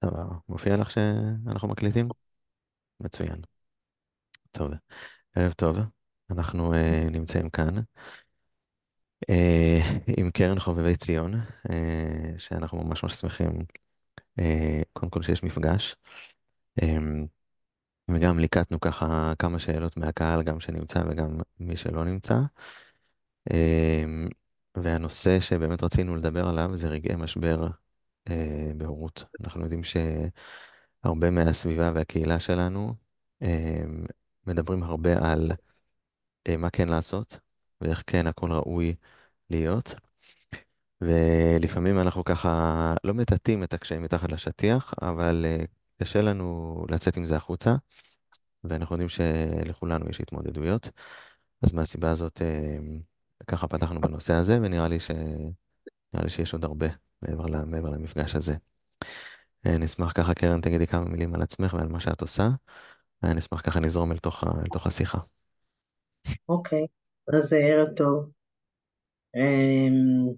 סבבה. מופיע לך שאנחנו מקליטים? מצוין. טוב, ערב טוב. אנחנו נמצאים כאן עם קרן חובבי ציון, שאנחנו ממש ממש שמחים, קודם כל שיש מפגש, אה, וגם ליקטנו ככה כמה שאלות מהקהל, גם שנמצא וגם מי שלא נמצא. אה, והנושא שבאמת רצינו לדבר עליו זה רגעי משבר בהורות. אנחנו יודעים שהרבה מהסביבה והקהילה שלנו אה, מדברים הרבה על מה כן לעשות, ואיך כן הכל ראוי להיות. ולפעמים אנחנו ככה לא מטאטאים את הקשיים מתחת לשטיח, אבל קשה לנו לצאת עם זה החוצה, ואנחנו יודעים שלכולנו יש התמודדויות. אז מהסיבה הזאת ככה פתחנו בנושא הזה, ונראה לי נראה לי שיש עוד הרבה מעבר למפגש הזה. נשמח ככה, קרן, תגידי כמה מילים על עצמך ועל מה שאת עושה, ונשמח ככה נזרום אל תוך השיחה. אוקיי, אז ערב טוב. אמ,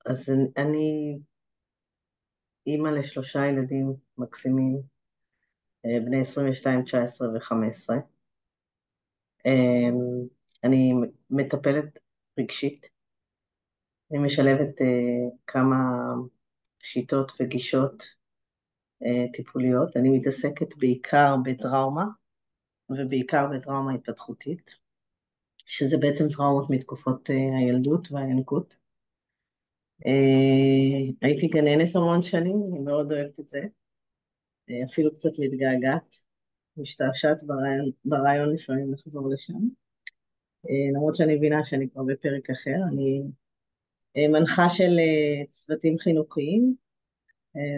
אז אני אימא לשלושה ילדים מקסימים, בני 22, 19 ו-15. אני מטפלת רגשית, אני משלבת כמה שיטות וגישות טיפוליות. אני מתעסקת בעיקר בטראומה, ובעיקר בטראומה התפתחותית, שזה בעצם טראומות מתקופות הילדות והינקות. הייתי גננת המון שנים, אני מאוד אוהבת את זה, אפילו קצת מתגעגעת, משתעשעת ברעיון לפעמים לחזור לשם, למרות שאני מבינה שאני כבר בפרק אחר. אני מנחה של צוותים חינוכיים,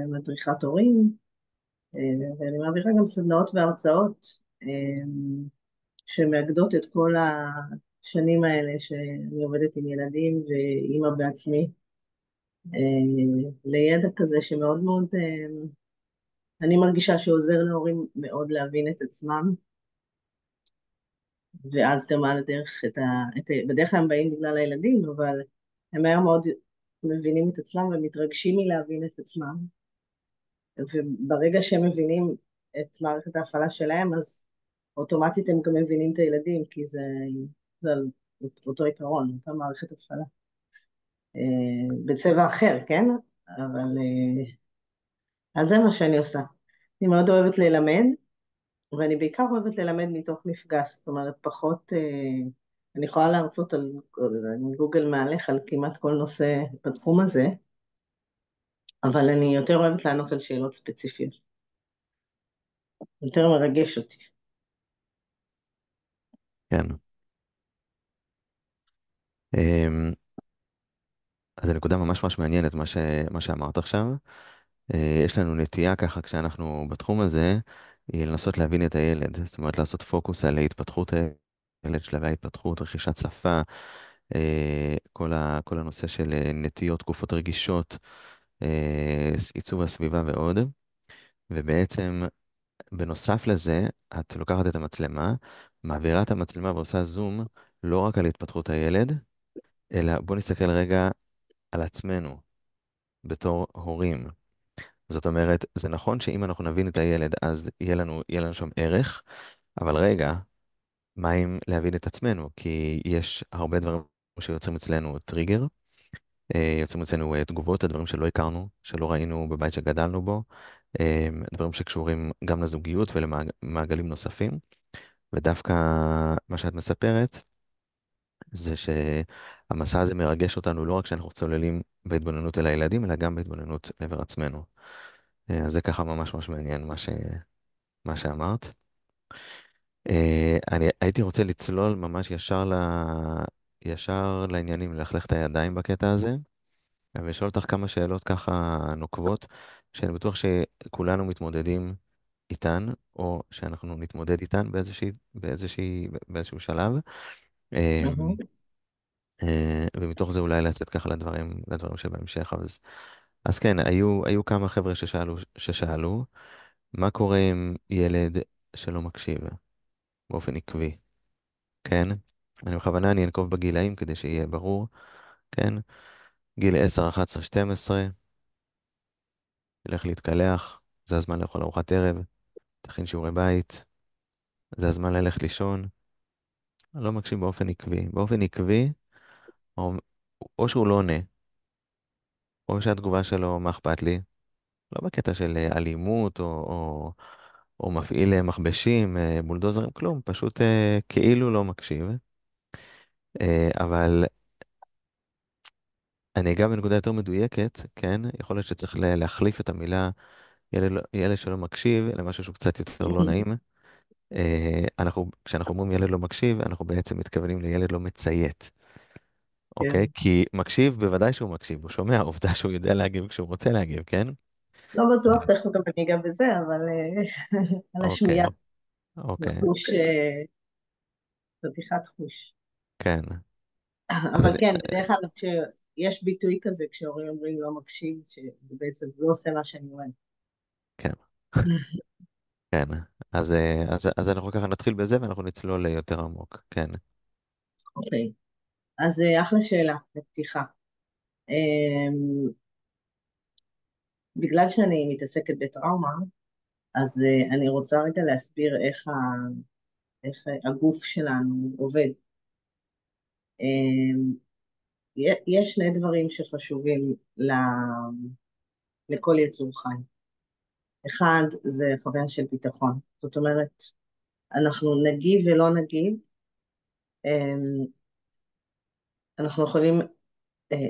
מדריכת הורים, ואני מעבירה גם סדנאות והרצאות שמאגדות את כל השנים האלה שאני עובדת עם ילדים ואימא בעצמי, לידע כזה שמאוד מאוד, אני מרגישה שעוזר להורים מאוד להבין את עצמם, ואז גם על הדרך בדרך כלל הם באים בגלל הילדים, אבל הם מהר מאוד מבינים את עצמם ומתרגשים מלהבין את עצמם, וברגע שהם מבינים את מערכת ההפעלה שלהם, אז אוטומטית הם גם מבינים את הילדים, כי זה על אותו עיקרון, אותה מערכת הפעלה. בצבע אחר, כן? אבל אז זה מה שאני עושה. אני מאוד אוהבת ללמד, ואני בעיקר אוהבת ללמד מתוך מפגש, זאת אומרת, פחות, אני יכולה להרצות על גוגל מהלך על כמעט כל נושא בתחום הזה, אבל אני יותר אוהבת לענות על שאלות ספציפיות, יותר מרגש אותי. כן. אמ, אז הנקודה ממש ממש מעניינת, מה שאמרת עכשיו. יש לנו נטייה ככה, כשאנחנו בתחום הזה, היא לנסות להבין את הילד. זאת אומרת, לעשות פוקוס על התפתחות הילד, שלבי ההתפתחות, רכישת שפה, כל הנושא של נטיות, תקופות רגישות, עיצוב הסביבה ועוד. ובעצם, בנוסף לזה, את לוקחת את המצלמה, מעבירה את המצלמה ועושה זום, לא רק על התפתחות הילד, אלא בוא נסתכל רגע על עצמנו בתור הורים. זאת אומרת, זה נכון שאם אנחנו נבין את הילד, אז יהיה לנו שם ערך, אבל רגע, מה אם להבין את עצמנו? כי יש הרבה דברים שיוצרים אצלנו טריגר, יוצרים אצלנו תגובות, הדברים שלא הכרנו, שלא ראינו בבית שגדלנו בו, דברים שקשורים גם לזוגיות ולמעגלים נוספים, ודווקא מה שאת מספרת, זה שהמסע הזה מרגש אותנו לא רק כשאנחנו צוללים בהתבוננות אל הילדים, אלא גם בהתבוננות לעבר עצמנו. אז זה ככה ממש ממש מעניין מה שאמרת. אני הייתי רוצה לצלול ממש ישר לעניינים, ללכלך את הידיים בקטע הזה, ולשאול אותך כמה שאלות ככה נוקבות, שאני בטוח שכולנו מתמודדים איתן, או שאנחנו נתמודד איתן באיזשהו שלב. מהמם. ומתוך זה אולי לצאת ככה לדברים שבהמשך. אז כן, היו כמה חבר'ה ששאלו, מה קורה עם ילד שלא מקשיב באופן עקבי, כן? אני אנקוב בגילאים כדי שיהיה ברור, כן? גיל 10, 11, 12, תלך להתקלח, זה הזמן לאכול ארוחת ערב, תכין שיעורי בית, זה הזמן ללכת לישון. לא מקשיב באופן עקבי. באופן עקבי, או, או שהוא לא עונה, או שהתגובה שלו, מה אכפת לי? לא בקטע של אלימות, או מפעיל מכבשים, בולדוזרים, כלום, פשוט כאילו לא מקשיב. אבל אני אגע בנקודה יותר מדויקת, כן? יכול להיות שצריך להחליף את המילה ילד שלא מקשיב למשהו שהוא קצת יותר לא נעים. כשאנחנו אומרים ילד לא מקשיב, אנחנו בעצם מתכוונים לילד לא מציית, אוקיי? כן. כי מקשיב, בוודאי שהוא מקשיב, הוא שומע, עובדה שהוא יודע להגיב כשהוא רוצה להגיב, כן? לא בטוח, תכף גם אני אגע בזה, אבל על אוקיי, השמיעה, אוקיי, וחוש, חתיכת חוש. כן. אז אבל כן, בדרך כלל כשיש ביטוי כזה, כשהורים אומרים לא מקשיב, שבעצם לא עושה מה שאני אומרת. כן, כן. אז אנחנו ככה נתחיל בזה ואנחנו נצלול יותר עמוק, כן. אוקיי, אז אחלה שאלה לפתיחה. אמ, בגלל שאני מתעסקת בטראומה, אז אני רוצה רגע להסביר איך הגוף שלנו עובד. אמ, יש שני דברים שחשובים לכל יצור חי. אחד, זה חוויה של ביטחון. זאת אומרת, אנחנו נגיב ולא נגיב, אמ, אנחנו יכולים,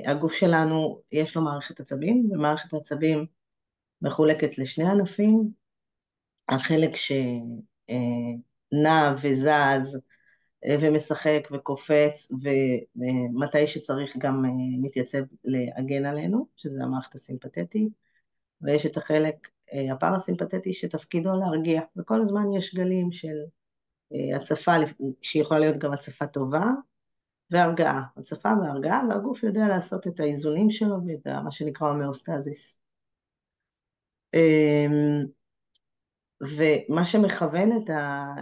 הגוף שלנו יש לו מערכת עצבים, ומערכת העצבים מחולקת לשני ענפים, החלק שנע וזז ומשחק וקופץ, ומתי שצריך גם מתייצב להגן עלינו, שזה המערכת הסימפתטית, ויש את החלק הפרסימפתטי שתפקידו להרגיע, וכל הזמן יש גלים של הצפה, שיכולה להיות גם הצפה טובה, והרגעה, הצפה והרגעה, והגוף יודע לעשות את האיזונים שלו ואת מה שנקרא הומאוסטזיס. ומה שמכוון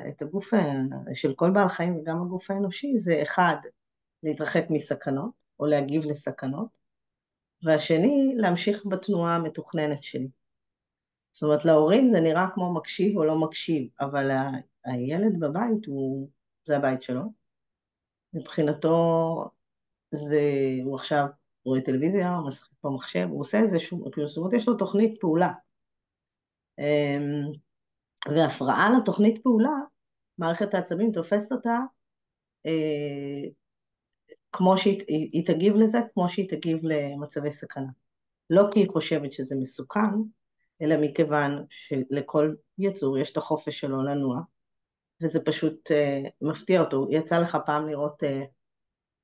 את הגוף של כל בעל חיים וגם הגוף האנושי זה אחד, להתרחק מסכנות או להגיב לסכנות, והשני, להמשיך בתנועה המתוכננת שלי. זאת אומרת, להורים זה נראה כמו מקשיב או לא מקשיב, אבל הילד בבית זה הבית שלו. מבחינתו זה, הוא עכשיו רואה טלוויזיה, הוא משחק במחשב, הוא עושה איזשהו, זאת אומרת, יש לו תוכנית פעולה. והפרעה לתוכנית פעולה, מערכת העצבים תופסת אותה, כמו שהיא תגיב לזה, כמו שהיא תגיב למצבי סכנה. לא כי היא חושבת שזה מסוכן, אלא מכיוון שלכל יצור יש את החופש שלו לנוע, וזה פשוט מפתיע אותו. יצא לך פעם לראות,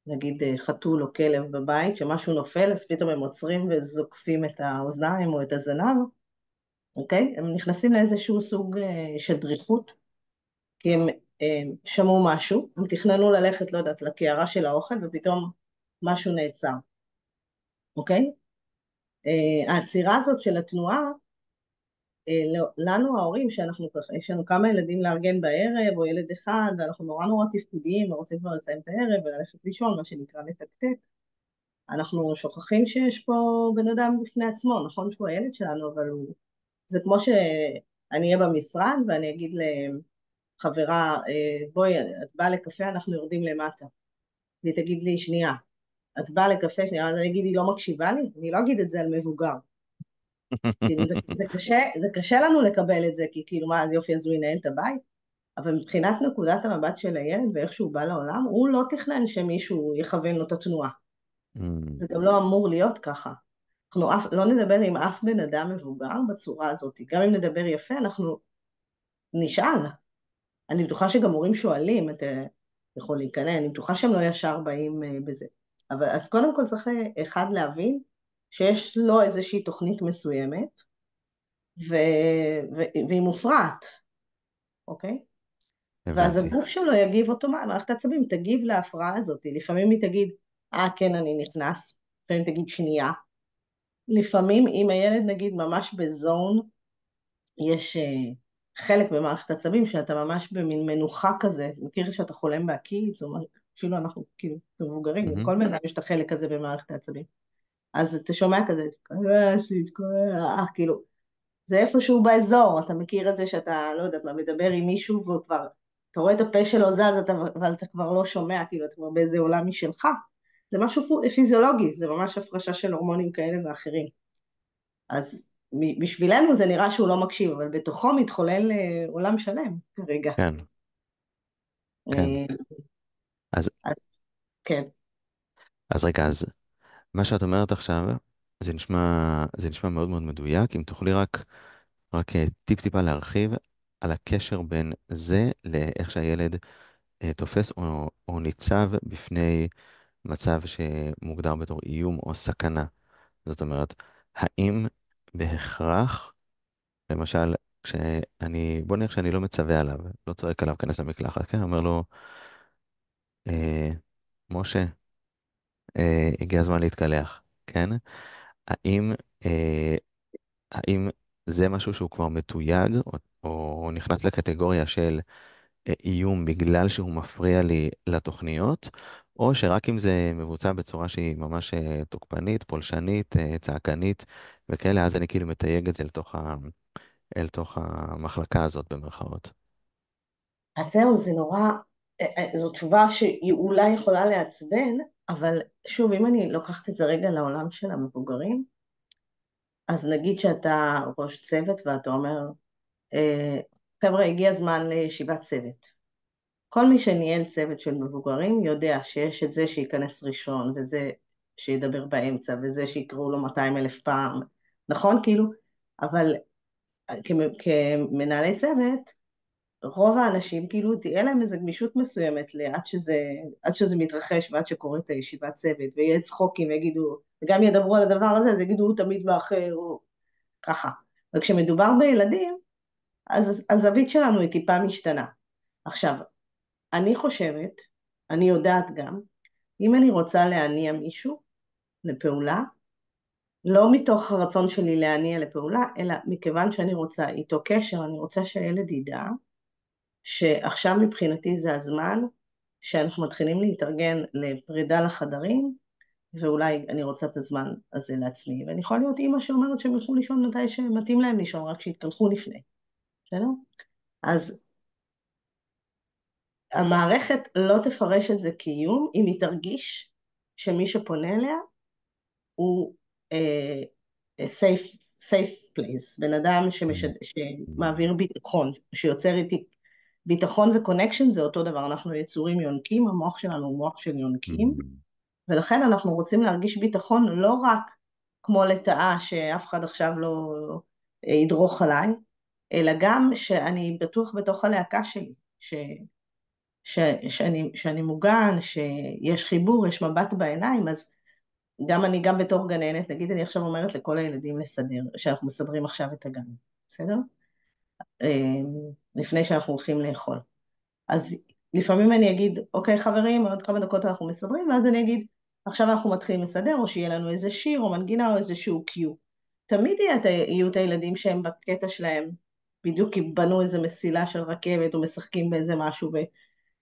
נגיד, חתול או כלב בבית, שמשהו נופל, אז פתאום הם עוצרים וזוקפים את האוזניים או את הזנב, אוקיי? הם נכנסים לאיזשהו סוג של דריכות, כי הם שמעו משהו, הם תכננו ללכת, לא יודעת, לקערה של האוכל, ופתאום משהו נעצר, אוקיי? העצירה הזאת של התנועה, לנו ההורים, שאנחנו ככה, יש לנו כמה ילדים לארגן בערב, או ילד אחד, ואנחנו נורא נורא תפקודיים, ורוצים כבר לסיים את הערב, וללכת לישון, מה שנקרא לתקתק, אנחנו שוכחים שיש פה בן אדם בפני עצמו, נכון שהוא הילד שלנו, אבל זה כמו שאני אהיה במשרד, ואני אגיד לחברה, בואי, את באה לקפה, אנחנו יורדים למטה. והיא תגיד לי, שנייה, את באה לקפה, שנייה, אז אני אגיד, היא לא מקשיבה לי? אני לא אגיד את זה על מבוגר. כאילו, זה קשה לנו לקבל את זה, כי כאילו, מה, יופי, אז הוא ינהל את הבית? אבל מבחינת נקודת המבט של הילד ואיך שהוא בא לעולם, הוא לא תכנן שמישהו יכוון לו את התנועה. Mm, זה גם לא אמור להיות ככה. אנחנו לא נדבר עם אף בן אדם מבוגר בצורה הזאת. גם אם נדבר יפה, אנחנו נשאל. אני בטוחה שגם הורים שואלים, אתה יכול להיכנס, אני בטוחה שהם לא ישר באים בזה. אבל אז קודם כל צריך אחד להבין שיש לו איזושהי תוכנית מסוימת, ו... והיא מופרעת, אוקיי? ואז הבנתי. הגוף שלו יגיב אוטומטית, מערכת העצבים תגיב להפרעה הזאת. לפעמים היא תגיד, כן, אני נכנס, לפעמים תגיד שנייה. לפעמים אם הילד נגיד ממש בזון, יש חלק במערכת העצבים שאתה ממש במין מנוחה כזה, מכיר שאתה חולם בהקיץ, או אפילו אנחנו כאילו מבוגרים, מהמם. לכל בן אדם יש את החלק הזה במערכת העצבים. אז אתה שומע כזה, יש לי את כל, כאילו, זה איפשהו באזור, אתה מכיר את זה שאתה, לא יודעת מה, מדבר עם מישהו וכבר, אתה רואה את הפה שלו זז, אבל אתה כבר לא שומע, כאילו אתה כבר באיזה עולם משלך. זה משהו פיזיולוגי, זה ממש הפרשה של הורמונים כאלה ואחרים. אז בשבילנו זה נראה שהוא לא מקשיב, אבל בתוכו מתחולל עולם שלם כרגע. כן, כן. אה, אז, אז כן. אז רגע, אז מה שאת אומרת עכשיו, זה נשמע מאוד מאוד מדויק. אם תוכלי רק טיפ-טיפה להרחיב על הקשר בין זה לאיך שהילד תופס או ניצב בפני מצב שמוגדר בתור איום או סכנה. זאת אומרת, האם בהכרח, למשל, בוא נראה שאני לא מצווה עליו, לא צועק עליו, כנס למקלחת, כן? אומר לו, אה, משה, הגיע הזמן להתקלח, כן? האם, אה, האם זה משהו שהוא כבר מתויג, או נכנס לקטגוריה של איום בגלל שהוא מפריע לי לתוכניות, או שרק אם זה מבוצע בצורה שהיא ממש תוקפנית, פולשנית, צעקנית וכאלה, אז אני כאילו מתייג את זה אל תוך המחלקה הזאת במרכאות. אז זהו, זה נורא, זו תשובה שהיא אולי יכולה לעצבן, אבל שוב, אם אני לוקחת את זה רגע לעולם של המבוגרים, אז נגיד שאתה ראש צוות ואתה אומר, חבר'ה, הגיע הזמן לישיבת צוות. כל מי שניהל צוות של מבוגרים יודע שיש את זה שייכנס ראשון, וזה שידבר באמצע, וזה שיקראו לו 200,000 פעם, נכון? כאילו, אבל כמנהלי צוות, רוב האנשים כאילו תהיה להם איזו גמישות מסוימת עד שזה מתרחש ועד שקורית הישיבת צוות, ויהיה צחוקים ויגידו, וגם ידברו על הדבר הזה, אז יגידו הוא תמיד מאחר, או ככה. וכשמדובר בילדים, אז הזווית שלנו היא טיפה משתנה. עכשיו, אני חושבת, אני יודעת גם, אם אני רוצה להניע מישהו לפעולה, לא מתוך הרצון שלי להניע לפעולה, אלא מכיוון שאני רוצה איתו קשר, אני רוצה שהילד ידע שעכשיו מבחינתי זה הזמן שאנחנו מתחילים להתארגן לפרידה לחדרים, ואולי אני רוצה את הזמן הזה לעצמי. ואני יכולה להיות אימא שאומרת שהם ילכו לישון מתי שמתאים להם לישון, רק שיתקלחו לפני, בסדר? אז המערכת לא תפרש את זה כאיום, אם היא תרגיש שמי שפונה אליה הוא safe place, בן אדם שמעביר ביטחון, שיוצר איתי ביטחון וקונקשן, זה אותו דבר, אנחנו יצורים יונקים, המוח שלנו הוא מוח של יונקים, ולכן אנחנו רוצים להרגיש ביטחון לא רק כמו לטאה שאף אחד עכשיו לא ידרוך עליי, אלא גם שאני בטוח בתוך הלהקה שלי, שאני מוגן, שיש חיבור, יש מבט בעיניים, אז גם בתור גננת, נגיד אני עכשיו אומרת לכל הילדים לסדר, שאנחנו מסדרים עכשיו את הגן, בסדר? לפני שאנחנו הולכים לאכול. אז לפעמים אני אגיד, אוקיי חברים, עוד כמה דקות אנחנו מסדרים, ואז אני אגיד, עכשיו אנחנו מתחילים לסדר, או שיהיה לנו איזה שיר, או מנגינה, או איזשהו קיו. תמיד יהיו את הילדים שהם בקטע שלהם, בדיוק כי בנו איזה מסילה של רכבת, או משחקים באיזה משהו,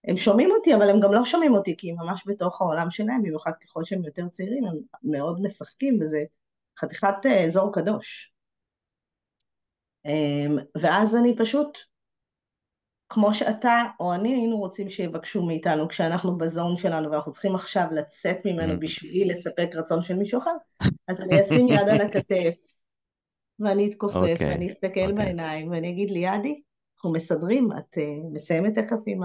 הם שומעים אותי, אבל הם גם לא שומעים אותי, כי הם ממש בתוך העולם שלהם, במיוחד ככל שהם יותר צעירים, הם מאוד משחקים, וזה חתיכת אזור קדוש. ואז אני פשוט, כמו שאתה או אני היינו רוצים שיבקשו מאיתנו, כשאנחנו בזון שלנו, ואנחנו צריכים עכשיו לצאת ממנו בשבילי לספק רצון של מישהו אחר, אז אני אשים יד על הכתף, ואני אתכופף, אוקיי, ואני אסתכל אוקיי. בעיניים, ואני אגיד לידי, אנחנו מסדרים, את מסיימת תכף עם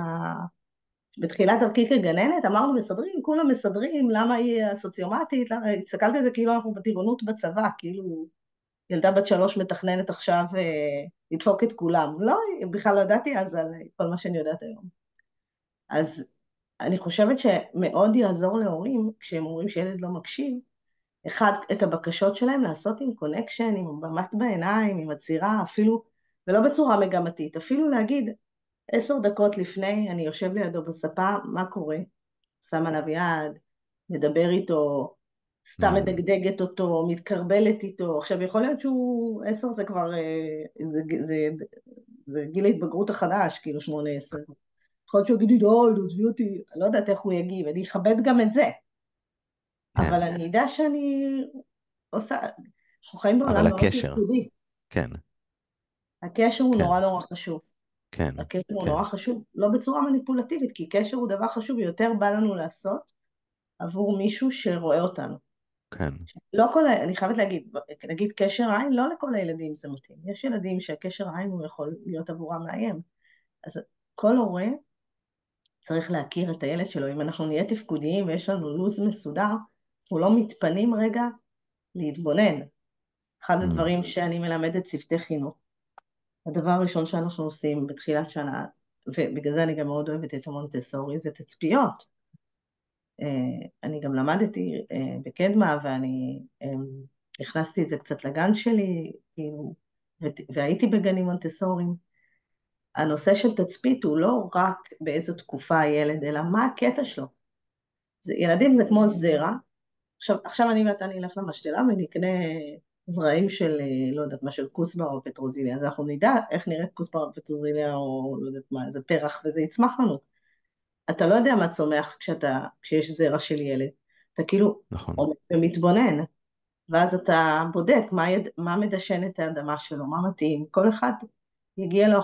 בתחילת דרכי כגננת, אמרנו מסדרים, כולם מסדרים, למה היא הסוציומטית, הסתכלתי על זה כאילו אנחנו בטירונות בצבא, כאילו ילדה בת 3 מתכננת עכשיו לדפוק את כולם. לא, בכלל לא ידעתי אז על כל מה שאני יודעת היום. אז אני חושבת שמאוד יעזור להורים, כשהם אומרים שילד לא מקשיב, אחד, את הבקשות שלהם לעשות עם קונקשן, עם מבט בעיניים, עם עצירה, אפילו, ולא בצורה מגמתית, אפילו להגיד, 10 דקות לפני, אני יושב לידו בספה, מה קורה? שם עליו יד, מדבר איתו, סתם מדגדגת אותו, מתקרבלת איתו. עכשיו, יכול להיות שהוא 10 זה כבר, זה גיל ההתבגרות החדש, כאילו 8-10. יכול להיות שהוא יגיד לי, די, תעזבי אותי, אני לא יודעת איך הוא יגיב, אני אכבד גם את זה. כן, אבל אני אדע שאני עושה, אנחנו חיים אבל בעולם מאוד הקשר, תפקודי. כן. הקשר הוא כן, נורא נורא חשוב. כן, הקשר הוא כן, נורא חשוב, לא בצורה מניפולטיבית, כי קשר הוא דבר חשוב, יותר בא לנו לעשות עבור מישהו שרואה אותנו. כן, לא כל, אני חייבת להגיד, נגיד קשר עין, לא לכל הילדים זה מתאים. יש ילדים שהקשר עין הוא יכול להיות עבורם מאיים. אז כל הורה צריך להכיר את הילד שלו. אם אנחנו נהיה תפקודיים ויש לנו לו"ז מסודר, אנחנו לא מתפנים רגע להתבונן. אחד mm, הדברים שאני מלמדת צוותי חינוך, הדבר הראשון שאנחנו עושים בתחילת שנה, ובגלל זה אני גם מאוד אוהבת את המונטסורי, זה תצפיות. אני גם למדתי בקדמה, ואני הכנסתי את זה קצת לגן שלי, כאילו, והייתי בגנים מונטסוריים. הנושא של תצפית הוא לא רק באיזו תקופה הילד, אלא מה הקטע שלו. ילדים זה כמו זרע. עכשיו אני ואתה נלך למשתלה ונקנה זרעים של, לא יודעת מה, של כוסברה או פטרוזיליה, אז אנחנו נדע איך נראית כוסברה או פטרוזיליה, או לא יודעת מה, איזה פרח, וזה יצמח לנו. אתה לא יודע מה צומח כשיש זרע של ילד. אתה כאילו נכון, עומד ומתבונן, ואז אתה בודק מה מדשן את האדמה שלו, מה מתאים. כל אחד יגיע לו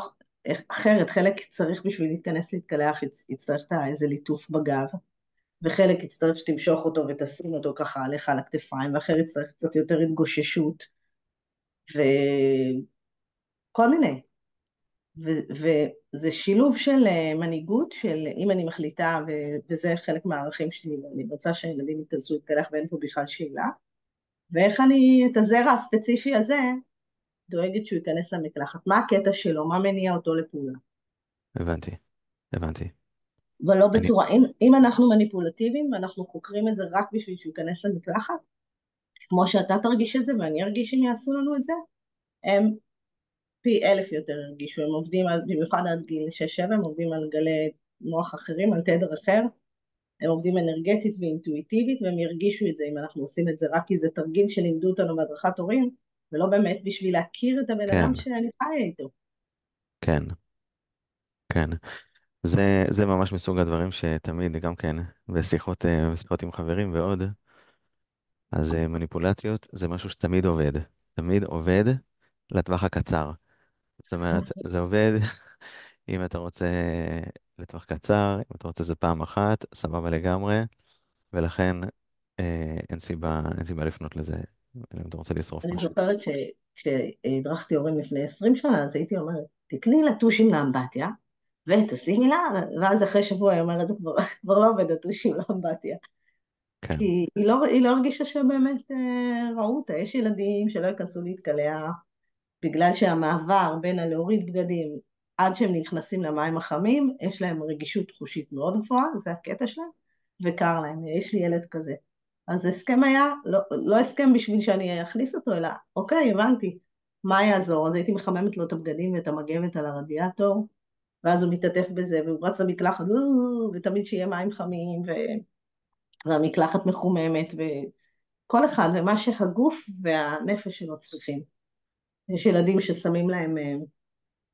אחרת, חלק צריך בשביל להיכנס להתקלח, יצטרך איזה ליטוף בגב, וחלק יצטרך שתמשוך אותו ותשים אותו ככה עליך על הכתפיים, ואחר יצטרך קצת יותר התגוששות, וכל מיני. וזה שילוב של מנהיגות, של אם אני מחליטה, וזה חלק מהערכים שלי, אני רוצה שהילדים יתכנסו להתקלח ואין פה בכלל שאלה, ואיך אני את הזרע הספציפי הזה דואגת שהוא ייכנס למקלחת, מה הקטע שלו, מה מניע אותו לפעולה. הבנתי, הבנתי. אבל לא אני, בצורה, אם אנחנו מניפולטיביים, אנחנו חוקרים את זה רק בשביל שהוא ייכנס למקלחת, כמו שאתה תרגיש את זה ואני ארגיש אם יעשו לנו את זה, הם פי אלף יותר הרגישו, הם עובדים במיוחד עד גיל 6-7, הם עובדים על גלי מוח אחרים, על תדר אחר, הם עובדים אנרגטית ואינטואיטיבית, והם ירגישו את זה אם אנחנו עושים את זה רק כי זה תרגיל שלימדו אותנו בהדרכת הורים, ולא באמת בשביל להכיר את הבן כן, אדם שאני חיה איתו. כן, כן. זה ממש מסוג הדברים שתמיד, גם כן, בשיחות עם חברים ועוד, אז מניפולציות זה משהו שתמיד עובד. תמיד עובד לטווח הקצר. זאת אומרת, זה עובד אם אתה רוצה לטווח קצר, אם אתה רוצה זה פעם אחת, סבבה לגמרי, ולכן אין סיבה לפנות לזה, אם אתה רוצה לשרוף אני משהו. זוכרת שכשהדרכתי הורים לפני 20 שנה, אז הייתי אומרת, תקני לה טושים לאמבטיה, ותשימי לה, ואז אחרי שבוע היא אומרת, זה כבר לא עובד הטושים לאמבטיה. כן, כי היא לא הרגישה שבאמת ראו אותה. יש ילדים שלא ייכנסו להתקלח, בגלל שהמעבר בין הלהוריד בגדים עד שהם נכנסים למים החמים, יש להם רגישות חושית מאוד גבוהה, זה הקטע שלהם, וקר להם, יש לי ילד כזה. אז הסכם היה, לא הסכם בשביל שאני אכניס אותו, אלא, אוקיי, הבנתי, מה יעזור? אז הייתי מחממת לו את הבגדים ואת המגבת על הרדיאטור, ואז הוא מתעטף בזה, והוא רץ למקלחת, ותמיד שיהיה מים חמים, והמקלחת מחוממת, וכל אחד, ומה שהגוף והנפש שלו צריכים. יש ילדים ששמים להם,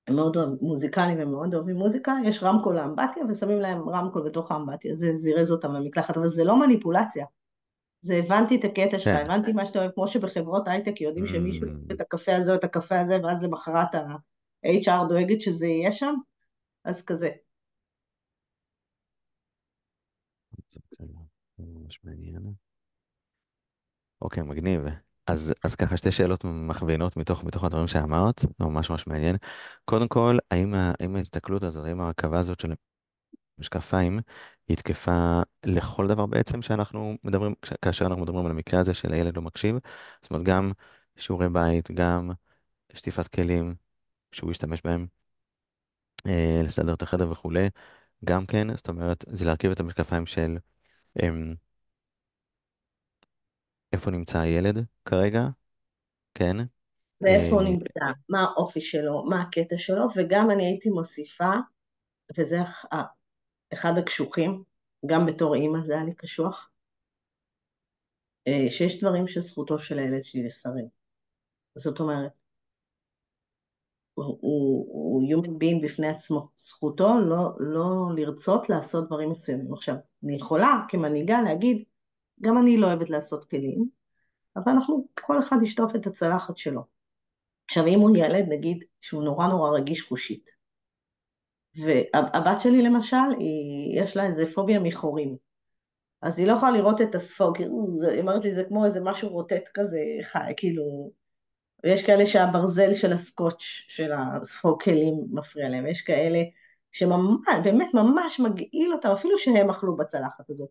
הם מאוד מוזיקליים, הם מאוד אוהבים מוזיקה, יש רמקול לאמבטיה, ושמים להם רמקול בתוך האמבטיה, זה זירז אותם למקלחת, אבל זה לא מניפולציה. זה הבנתי את הקטע שלך, כן. הבנתי מה שאתה אוהב, כמו שבחברות הייטק יודעים שמישהו אוהב Mm, את הקפה הזה או את הקפה הזה, ואז למחרת ה-HR דואגת שזה יהיה שם, אז כזה. זה ממש מעניין. אוקיי, מגניב. אז ככה שתי שאלות מכווינות מתוך הדברים שאמרת, זה ממש ממש מעניין. קודם כל, האם ההסתכלות הזאת, האם ההרכבה הזאת של משקפיים היא תקפה לכל דבר בעצם שאנחנו מדברים, כאשר אנחנו מדברים על המקרה הזה של הילד לא מקשיב? זאת אומרת, גם שיעורי בית, גם שטיפת כלים שהוא ישתמש בהם, לסדר את החדר וכולי, גם כן, זאת אומרת, זה להרכיב את המשקפיים של אמ, איפה נמצא הילד כרגע, כן? ואיפה הוא אה, נמצא, מה האופי שלו, מה הקטע שלו, וגם אני הייתי מוסיפה, וזה אחד הקשוחים, גם בתור אימא זה היה לי קשוח, שיש דברים שזכותו של הילד שלי לשרים. זאת אומרת, הוא human being בפני עצמו. זכותו לא לרצות לעשות דברים מסוימים. עכשיו, אני יכולה כמנהיגה להגיד, גם אני לא אוהבת לעשות כלים, אבל כל אחד ישטוף את הצלחת שלו. עכשיו, אם הוא ילד, נגיד, שהוא נורא נורא רגיש חושית, והבת שלי למשל, יש לה איזה פוביה מחורים, אז היא לא יכולה לראות את הספוג, היא אומרת לי, זה כמו איזה משהו רוטט כזה, חי, כאילו, ויש כאלה שהברזל של הסקוץ' של הספוג כלים מפריע להם, יש כאלה שממש, באמת ממש מגעיל אותם, אפילו שהם אכלו בצלחת הזאת,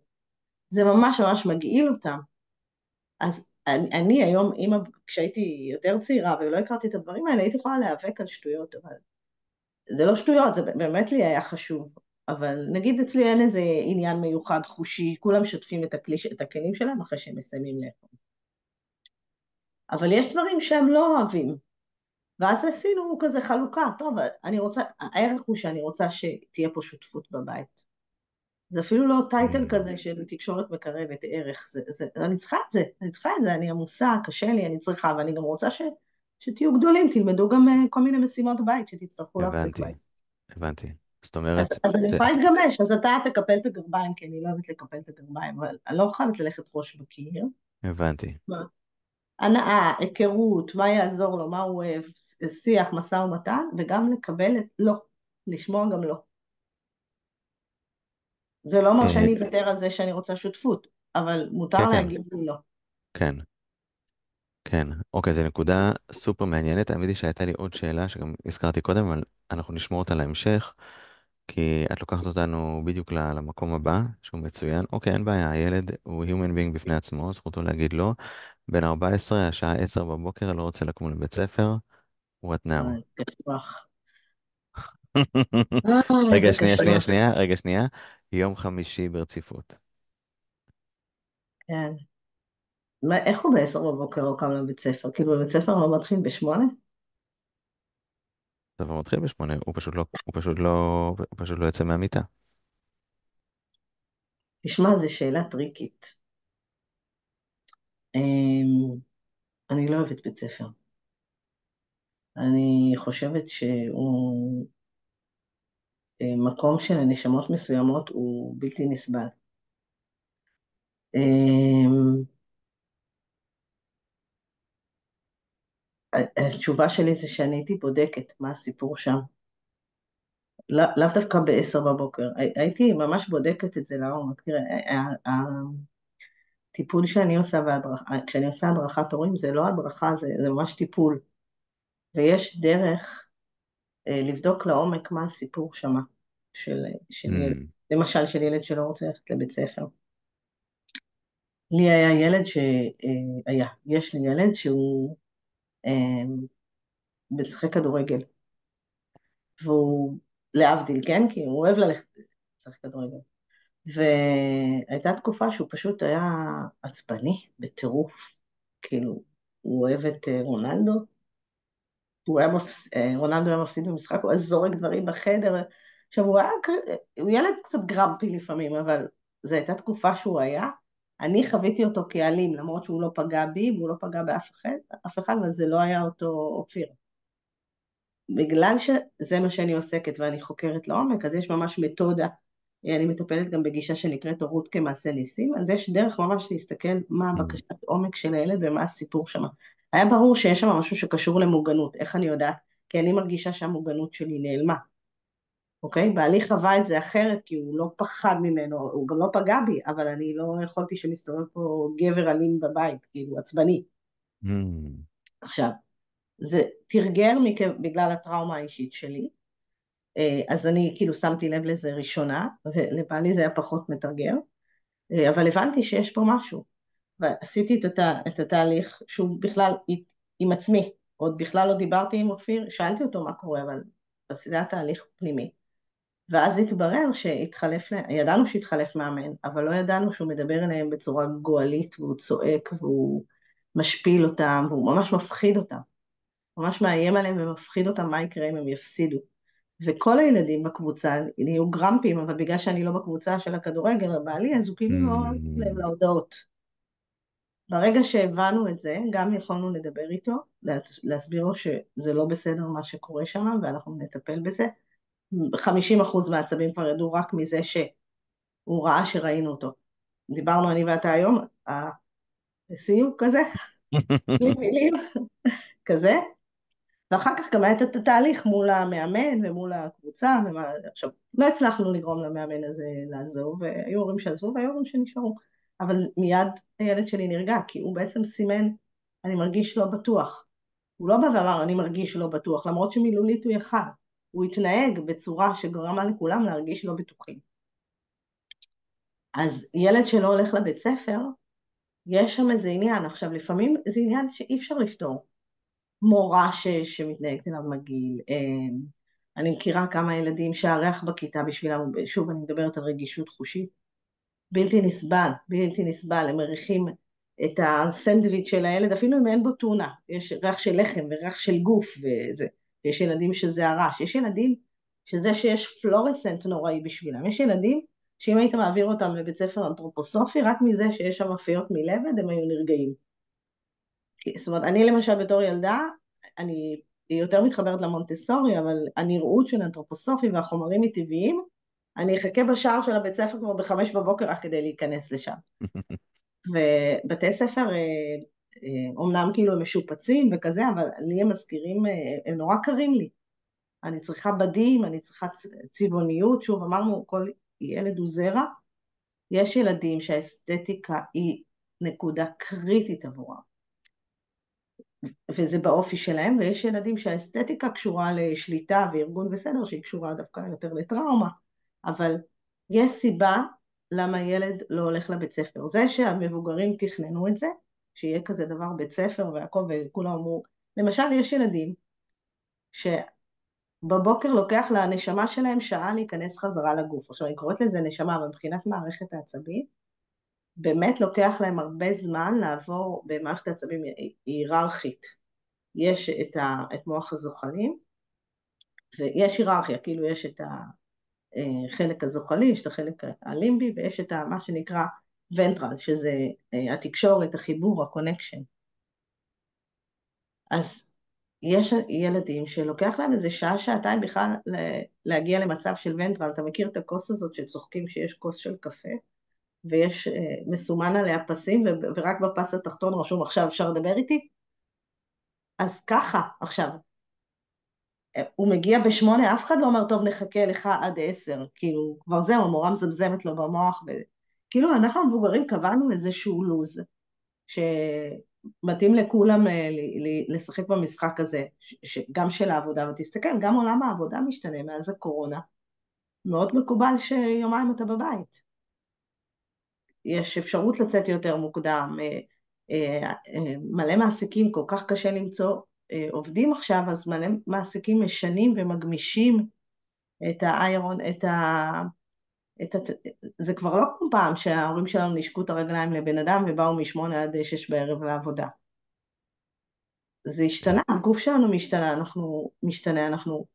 זה ממש ממש מגעיל אותם. אז אני היום, כשהייתי יותר צעירה ולא הכרתי את הדברים האלה, הייתי יכולה להיאבק על שטויות, אבל זה לא שטויות, זה באמת לי היה חשוב. אבל נגיד אצלי אין איזה עניין מיוחד חושי, כולם משתפים את הכלים שלהם אחרי שהם מסיימים לאכול. אבל יש דברים שהם לא אוהבים, ואז עשינו כזה חלוקה, טוב, הערך הוא שאני רוצה שתהיה פה שותפות בבית. זה אפילו לא טייטל Mm, כזה של תקשורת מקרבת ערך, אני צריכה את זה, אני עמוסה, קשה לי, אני צריכה, ואני גם רוצה שתהיו גדולים, תלמדו גם כל מיני משימות בית שתצטרכו להחזיק הבנתי, בית. הבנתי. זאת אומרת, אז אני זה- יכולה להתגמש, אז אתה תקפל את הגרביים, כי אני לא אוהבת לקפל את הגרביים, אבל אני לא חייבת ללכת ראש בקיר. הבנתי. מה? הנאה, היכרות, מה יעזור לו, מה הוא אוהב, שיח, משא ומתן, וגם לקבל את לא, לשמוע גם לא. זה לא אומר אה, שאני אוותר על זה שאני רוצה שותפות, אבל כן, מותר כן, להגיד לי לא. כן, כן. אוקיי, זו נקודה סופר מעניינת. האמת היא שהייתה לי עוד שאלה שגם הזכרתי קודם, אבל אנחנו נשמור אותה להמשך, כי את לוקחת אותנו בדיוק למקום הבא, שהוא מצוין. אוקיי, אין בעיה, הילד הוא human being בפני עצמו, זכותו להגיד לא. בן 14, השעה 10 בבוקר, לא רוצה לקום לבית ספר, what now? קשוח. איזה רגע, שנייה, שנייה, קשוח. שנייה, רגע, שנייה. יום חמישי ברציפות. כן. איך הוא ב10 בבוקר לא קם לבית ספר? כאילו בבית ספר לא מתחיל ב8? טוב, הוא מתחיל בשמונה, הוא פשוט לא יוצא מהמיטה. תשמע, זו שאלה טריקית. אמ, אני לא אוהבת בית ספר. אני חושבת שהוא מקום של נשמות מסוימות הוא בלתי נסבל. אמ, התשובה שלי זה שאני הייתי בודקת מה הסיפור שם. לאו דווקא ב10 בבוקר. הייתי ממש בודקת את זה לעומק. תראה, הטיפול שאני עושה, כשאני עושה הדרכת הורים, זה לא הדרכה, זה ממש טיפול. ויש דרך לבדוק לעומק מה הסיפור שמה של ילד. Mm, למשל, של ילד שלא רוצה ללכת לבית ספר. לי היה ילד יש לי ילד שהוא משחק כדורגל, והוא להבדיל, כן? כי הוא אוהב ללכת לשחק כדורגל. והייתה תקופה שהוא פשוט היה עצבני, בטירוף. כאילו, הוא אוהב את רונלדו, רונלדו היה מפסיד במשחק, הוא היה זורק דברים בחדר. עכשיו, הוא ילד קצת גרמפי לפעמים, אבל זו הייתה תקופה שהוא היה. אני חוויתי אותו כאלים, למרות שהוא לא פגע בי, והוא לא פגע אף אחד, אבל זה לא היה אותו אופיר. בגלל שזה מה שאני עוסקת ואני חוקרת לעומק, אז יש ממש מתודה. אני מטפלת גם בגישה שנקראת הורות כמעשה ניסים, אז יש דרך ממש להסתכל מה mm, הבקשת עומק של הילד ומה הסיפור שם. היה ברור שיש שם משהו שקשור למוגנות, איך אני יודעת? כי אני מרגישה שהמוגנות שלי נעלמה, אוקיי? בעלי חווה את זה אחרת, כי הוא לא פחד ממנו, הוא גם לא פגע בי, אבל אני לא יכולתי שמסתובב פה גבר אלים בבית, כאילו עצבני. mm, עכשיו, זה תרגר בגלל הטראומה האישית שלי, אז אני כאילו שמתי לב לזה ראשונה, ולבעלי זה היה פחות מתרגר, אבל הבנתי שיש פה משהו, ועשיתי את התהליך שהוא בכלל עם עצמי, עוד בכלל לא דיברתי עם אופיר, שאלתי אותו מה קורה, אבל זה היה תהליך פנימי, ואז התברר ידענו שהתחלף מאמן, אבל לא ידענו שהוא מדבר אליהם בצורה גואלית, והוא צועק, והוא משפיל אותם, והוא ממש מפחיד אותם, ממש מאיים עליהם ומפחיד אותם מה יקרה אם הם יפסידו. וכל הילדים בקבוצה נהיו גרמפים, אבל בגלל שאני לא בקבוצה של הכדורגל הבעלי, אז הוא כאילו לא שם לב mm, להודעות. ברגע שהבנו את זה, גם יכולנו לדבר איתו, להסביר לו שזה לא בסדר מה שקורה שם, ואנחנו נטפל בזה. 50% מהעצבים כבר ידעו רק מזה שהוא ראה שראינו אותו. דיברנו אני ואתה היום, לסיום כזה, בלי מילים, כזה, ואחר כך גם היה את התהליך מול המאמן ומול הקבוצה, עכשיו, לא הצלחנו לגרום למאמן הזה לעזוב, והיו הורים שעזבו והיו הורים שנשארו, אבל מיד הילד שלי נרגע, כי הוא בעצם סימן, אני מרגיש לא בטוח. הוא לא בא ואמר, אני מרגיש לא בטוח, למרות שמילולית הוא יכל. הוא התנהג בצורה שגרמה לכולם להרגיש לא בטוחים. אז ילד שלא הולך לבית ספר, יש שם איזה עניין. עכשיו, לפעמים זה עניין שאי אפשר לפתור. מורה שמתנהגת אליו מגעיל. אני מכירה כמה ילדים שהריח בכיתה בשבילם, שוב, אני מדברת על רגישות חושית, בלתי נסבל, בלתי נסבל. הם מריחים את הסנדוויץ' של הילד, אפילו אם אין בו טונה. יש ריח של לחם וריח של גוף וזה. יש ילדים שזה הרעש. יש ילדים שזה שיש פלורסנט נוראי בשבילם. יש ילדים שאם היית מעביר אותם לבית ספר אנתרופוסופי, רק מזה שיש שם אפיות מלבד, הם היו נרגעים. זאת אומרת, אני למשל בתור ילדה, אני יותר מתחברת למונטסורי, אבל הנראות של אנתרופוסופי והחומרים הטבעיים, אני אחכה בשער של הבית ספר כבר ב5 בבוקר רק כדי להיכנס לשם. ובתי ספר, אומנם כאילו הם משופצים וכזה, אבל לי הם מזכירים, הם נורא קרים לי. אני צריכה בדים, אני צריכה צבעוניות, שוב אמרנו, כל ילד הוא זרע, יש ילדים שהאסתטיקה היא נקודה קריטית עבורם. וזה באופי שלהם, ויש ילדים שהאסתטיקה קשורה לשליטה וארגון וסדר, שהיא קשורה דווקא יותר לטראומה, אבל יש סיבה למה ילד לא הולך לבית ספר. זה שהמבוגרים תכננו את זה, שיהיה כזה דבר בית ספר והכל, וכולם אמרו, למשל יש ילדים שבבוקר לוקח לנשמה שלהם שעה להיכנס חזרה לגוף. עכשיו אני קוראת לזה נשמה, אבל מבחינת מערכת העצבים, באמת לוקח להם הרבה זמן לעבור במערכת העצבים היררכית. יש את מוח הזוחלים, ויש היררכיה, כאילו יש את החלק הזוחלי, יש את החלק הלימבי, ויש את מה שנקרא ונטרל, שזה התקשורת, החיבור, הקונקשן. אז יש ילדים שלוקח להם איזה שעה, שעתיים בכלל להגיע למצב של ונטרל. אתה מכיר את הכוס הזאת שצוחקים שיש כוס של קפה, ויש מסומן עליה פסים, ורק בפס התחתון רשום עכשיו אפשר לדבר איתי? אז ככה, עכשיו, הוא מגיע ב8, אף אחד לא אומר, טוב, נחכה לך עד 10, כאילו, כבר זהו, המורה מזמזמת לו במוח, כאילו, אנחנו המבוגרים קבענו איזשהו לוז, שמתאים לכולם לשחק במשחק הזה, גם של העבודה, ותסתכל, גם עולם העבודה משתנה מאז הקורונה, מאוד מקובל שיומיים אתה בבית, יש אפשרות לצאת יותר מוקדם, מלא מעסיקים, כל כך קשה למצוא עובדים עכשיו, אז מלא מעסיקים משנים ומגמישים את האיירון, זה כבר לא כמו פעם שההורים שלנו נשקו את הרגליים לבן אדם ובאו מ8 עד 6 בערב לעבודה. זה השתנה, הגוף שלנו משתנה, אנחנו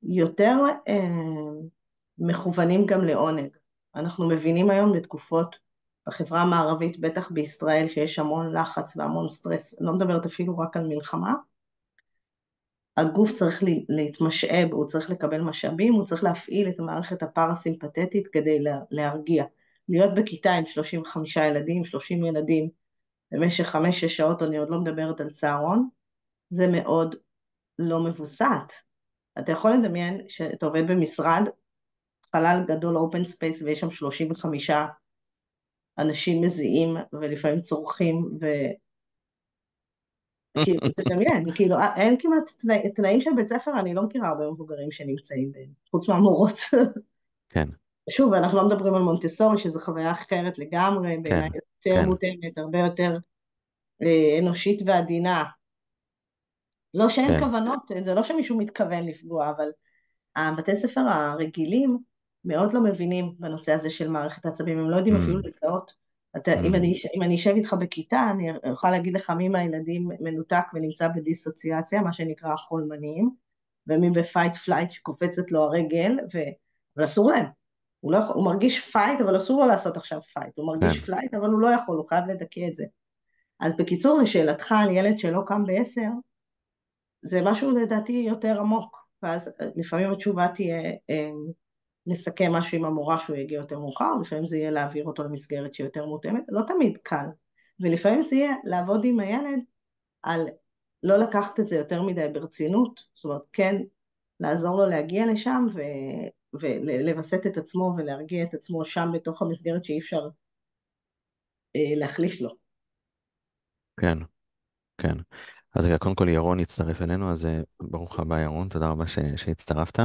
יותר מכוונים גם לעונג. אנחנו מבינים היום בתקופות בחברה המערבית, בטח בישראל, שיש המון לחץ והמון סטרס, לא מדברת אפילו רק על מלחמה, הגוף צריך להתמשאב, הוא צריך לקבל משאבים, הוא צריך להפעיל את המערכת הפרסימפטית כדי להרגיע. להיות בכיתה עם 35 ילדים, 30 ילדים, במשך 5-6 שעות, אני עוד לא מדברת על צהרון, זה מאוד לא מבוסת. אתה יכול לדמיין שאתה עובד במשרד, חלל גדול אופן ספייס, ויש שם 35 אנשים מזיעים, ולפעמים צורכים, כאילו, תדמיין, כאילו, אין כמעט תנאים של בית ספר, אני לא מכירה הרבה מבוגרים שנמצאים בהם, חוץ מהמורות. כן, שוב, אנחנו לא מדברים על מונטסורי, שזו חוויה אחרת לגמרי, כן, בעיניי יותר כן, מותאמת, הרבה יותר אנושית ועדינה. לא שאין כן, כוונות, זה לא שמישהו מתכוון לפגוע, אבל הבתי ספר הרגילים מאוד לא מבינים בנושא הזה של מערכת העצבים, הם לא יודעים אפילו mm, לזהות. mm, אם אני אשב איתך בכיתה, אני אוכל להגיד לך מי מהילדים מנותק ונמצא בדיסוציאציה, מה שנקרא חולמניים, ומי בפייט פלייט שקופצת לו הרגל, אבל אסור להם. הוא מרגיש פייט, אבל אסור לו לעשות עכשיו פייט. הוא כן, מרגיש פלייט, אבל הוא לא יכול, הוא חייב לדכא את זה. אז בקיצור, לשאלתך על ילד שלא קם ב10, זה משהו לדעתי יותר עמוק, ואז לפעמים התשובה תהיה נסכם משהו עם המורה שהוא יגיע יותר מאוחר, לפעמים זה יהיה להעביר אותו למסגרת שהיא יותר מותאמת, לא תמיד קל, ולפעמים זה יהיה לעבוד עם הילד על לא לקחת את זה יותר מדי ברצינות, זאת אומרת, כן לעזור לו להגיע לשם ולווסת את עצמו ולהרגיע את עצמו שם בתוך המסגרת שאי אפשר להחליף לו. כן, כן. אז רגע, קודם כל ירון הצטרף אלינו, אז ברוך הבא ירון, תודה רבה שהצטרפת.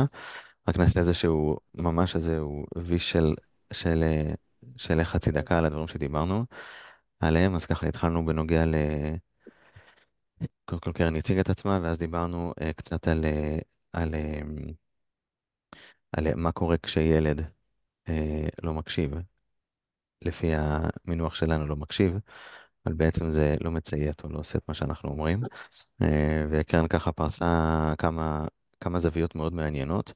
רק נעשה איזשהו, ממש איזשהו וי של, של חצי דקה על הדברים שדיברנו עליהם. אז ככה התחלנו בנוגע קודם כל קרן הציגה את עצמה, ואז דיברנו קצת על, על מה קורה כשילד לא מקשיב, לפי המינוח שלנו לא מקשיב, אבל בעצם זה לא מציית או לא עושה את מה שאנחנו אומרים. וקרן ככה פרסה כמה זוויות מאוד מעניינות.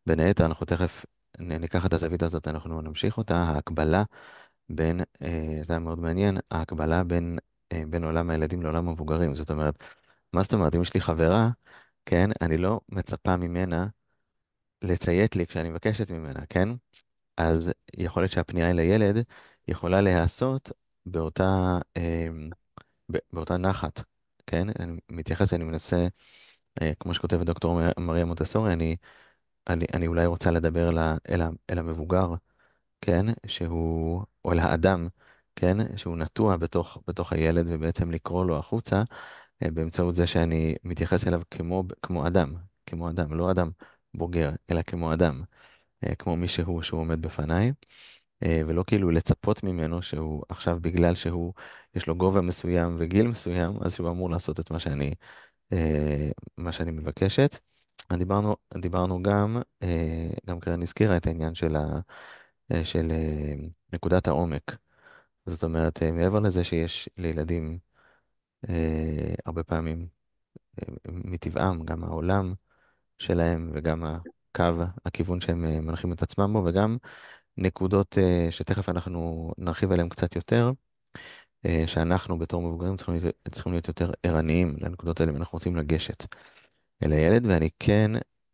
בין היתר, אנחנו תכף ניקח את הזווית הזאת, אנחנו נמשיך אותה, ההקבלה בין, זה היה מאוד מעניין, ההקבלה בין עולם הילדים לעולם המבוגרים. זאת אומרת, מה זאת אומרת, אם יש לי חברה, כן, אני לא מצפה ממנה לציית לי כשאני מבקשת ממנה, כן? אז יכול להיות שהפנייה אל הילד יכולה להיעשות באותה, באותה נחת, כן? אני מתייחס, אני מנסה, כמו שכותבת דוקטור מריה מונטסורי, אני אולי רוצה לדבר אל המבוגר, כן? או אל האדם, כן? שהוא נטוע בתוך הילד, ובעצם לקרוא לו החוצה, באמצעות זה שאני מתייחס אליו כמו אדם, כמו אדם, לא אדם בוגר, אלא כמו אדם, כמו מי שהוא עומד בפניי. ולא כאילו לצפות ממנו שהוא עכשיו בגלל יש לו גובה מסוים וגיל מסוים, אז שהוא אמור לעשות את מה שאני מבקשת. דיברנו גם קרן הזכירה את העניין של נקודת העומק. זאת אומרת, מעבר לזה שיש לילדים הרבה פעמים מטבעם, גם העולם שלהם וגם הכיוון שהם מנחים את עצמם בו, וגם נקודות שתכף אנחנו נרחיב עליהן קצת יותר, שאנחנו בתור מבוגרים צריכים להיות יותר ערניים לנקודות האלה, ואנחנו רוצים לגשת אל הילד.